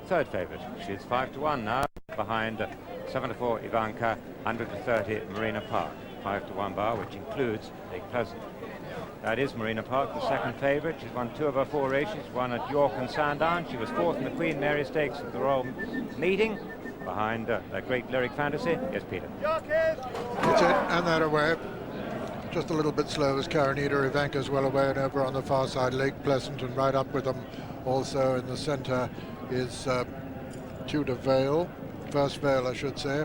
Third favourite. She's 5-1 now, behind 7-4 Ivanka, 100-30 Marina Park. 5-1 bar, which includes Lake Pleasant. That is Marina Park, the second favourite. She's won 2 of her 4 races. She's won at York and Sandown. She was 4th in the Queen Mary Stakes at the Royal Meeting, behind that great Lyric Fantasy. Yes, Peter. It's it, and that away. Just a little bit slow as Karanita. Ivanka's well away and over on the far side, Lake Pleasant, and right up with them also in the centre is Tudor Vale, First Vale I should say.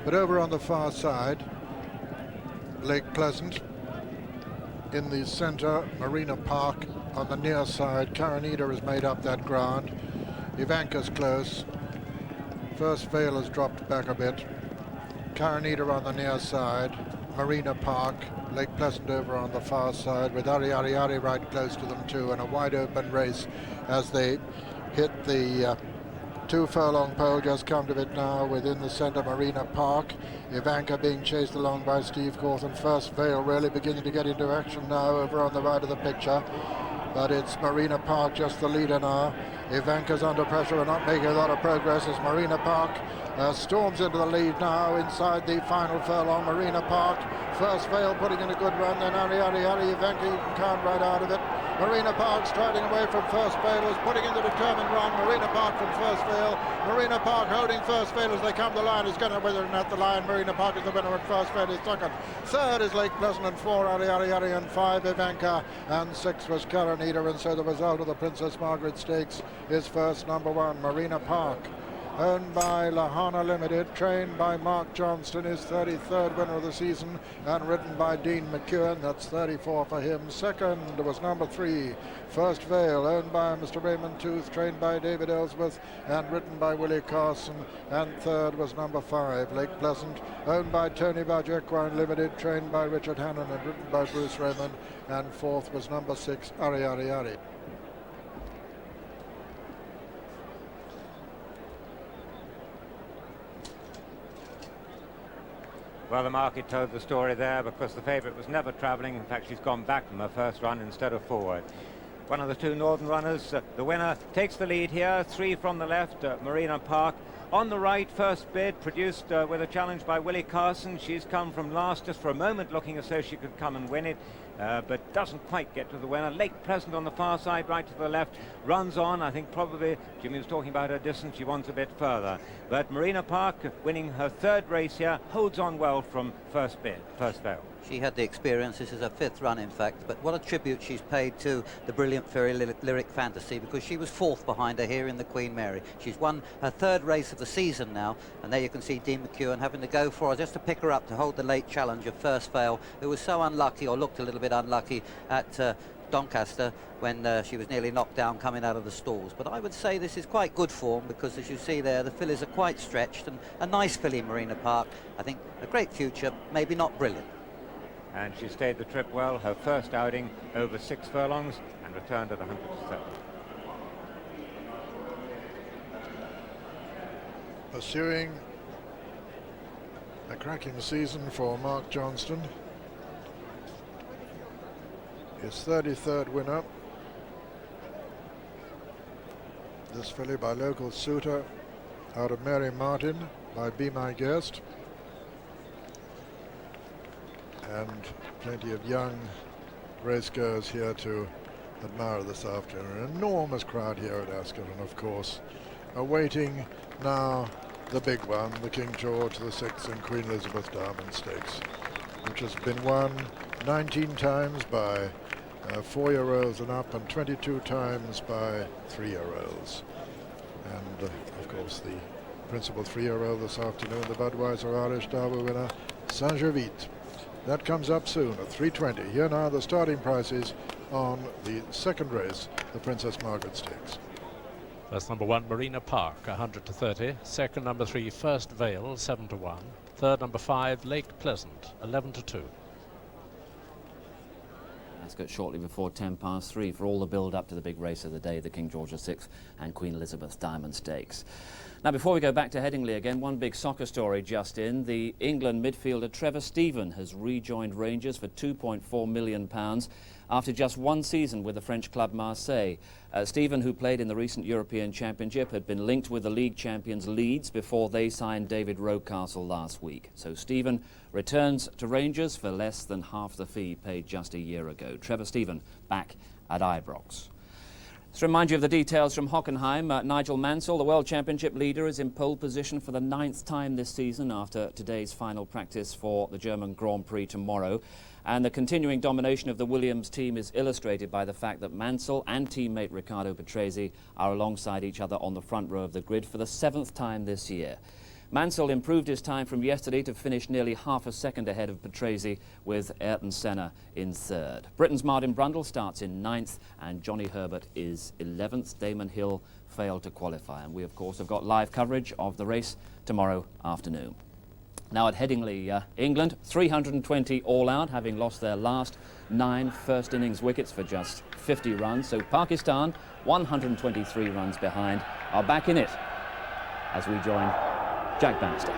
But over on the far side, Lake Pleasant. In the centre, Marina Park. On the near side, Karanita has made up that ground. Ivanka's close. First Vale has dropped back a bit. Karanita on the near side. Marina Park, Lake Pleasant over on the far side, with Ari right close to them too, and a wide open race as they hit the 2 furlong pole. Just come to it now within the centre, Marina Park. Ivanka being chased along by Steve Cawthon. First Vale really beginning to get into action now over on the right of the picture, but it's Marina Park just the leader now. Ivanka's under pressure and not making a lot of progress as Marina Park storms into the lead now inside the final furlong. Marina Park, First Vale putting in a good run, then Ari, Ivanka you can't right out of it. Marina Park striding away from First Vale, is putting in the determined run. Marina Park from First Vale. Marina Park holding First Vale as they come to the line. Is going to wither and at the line. Marina Park is the winner and First Vale is second. Third is Lake Pleasant and 4 Ari, and 5 Ivanka, and 6 was Karanita. And so the result of the Princess Margaret Stakes is first number 1, Marina Park. Owned by Lahana Limited, trained by Mark Johnston, his 33rd winner of the season, and ridden by Dean McEwen. That's 34 for him. Second was number 3, First Vale, owned by Mr. Raymond Tooth, trained by David Ellsworth, and ridden by Willie Carson. And third was number 5, Lake Pleasant, owned by Tony Badger Equine Limited, trained by Richard Hannon, and ridden by Bruce Raymond. And fourth was number 6, Ari. Well, the market told the story there because the favourite was never travelling. In fact, she's gone back from her first run instead of forward. One of the 2 northern runners, the winner, takes the lead here. 3 from the left, Marina Park. On the right, first bid, produced with a challenge by Willie Carson. She's come from last just for a moment, looking as though she could come and win it, but doesn't quite get to the winner. Lake Pleasant on the far side, right to the left, runs on. I think probably, Jimmy was talking about her distance, she wants a bit further. But Marina Park, winning her 3rd race here, holds on well from First Vale. She had the experience. This is her 5th run, in fact. But what a tribute she's paid to the brilliant Fairy Lyric Fantasy, because she was 4th behind her here in the Queen Mary. She's won her 3rd race of the season now, and there you can see Dean McEwen having to go for her just to pick her up to hold the late challenge of First Vale, who was so unlucky, or looked a little bit unlucky, at Doncaster when she was nearly knocked down coming out of the stalls. But I would say this is quite good form, because as you see there, the fillies are quite stretched, and a nice filly, Marina Park. I think a great future, maybe not brilliant. And she stayed the trip well, her first outing over 6 furlongs, and returned at 100%. Pursuing a cracking season for Mark Johnston. His 33rd winner. This filly by local suitor out of Mary Martin by Be My Guest. And plenty of young racegoers here to admire this afternoon. An enormous crowd here at Ascot, and of course awaiting now the big one, the King George VI and Queen Elizabeth Diamond Stakes, which has been won 19 times by 4-year-olds and up, and 22 times by 3-year-olds. And of course the principal 3-year-old this afternoon, the Budweiser Irish Derby winner, Saint-Gervais. That comes up soon at 3:20. Here now the starting prices on the 2nd race, the Princess Margaret Stakes. First number 1, Marina Park, 100 to 30. Second number 3, First Vale, 7 to 1. Third number 5, Lake Pleasant, 11 to 2. Let's go shortly before 3:10 for all the build up to the big race of the day, the King George VI and Queen Elizabeth Diamond Stakes. Now, before we go back to Headingley again, one big soccer story just in. The England midfielder Trevor Stephen has rejoined Rangers for £2.4 million after just 1 season with the French club Marseille. Stephen, who played in the recent European Championship, had been linked with the league champions Leeds before they signed David Rocastle last week. So Stephen returns to Rangers for less than half the fee paid just a year ago. Trevor Stephen back at Ibrox. Let's remind you of the details from Hockenheim. Nigel Mansell, the World Championship leader, is in pole position for the 9th time this season after today's final practice for the German Grand Prix tomorrow. And the continuing domination of the Williams team is illustrated by the fact that Mansell and teammate Riccardo Patrese are alongside each other on the front row of the grid for the 7th time this year. Mansell improved his time from yesterday to finish nearly half a second ahead of Patrese, with Ayrton Senna in 3rd. Britain's Martin Brundle starts in 9th and Johnny Herbert is 11th. Damon Hill failed to qualify, and we of course have got live coverage of the race tomorrow afternoon. Now at Headingley, England, 320 all out, having lost their last 9 first innings wickets for just 50 runs. So Pakistan, 123 runs behind, are back in it as we join Jack Bannister.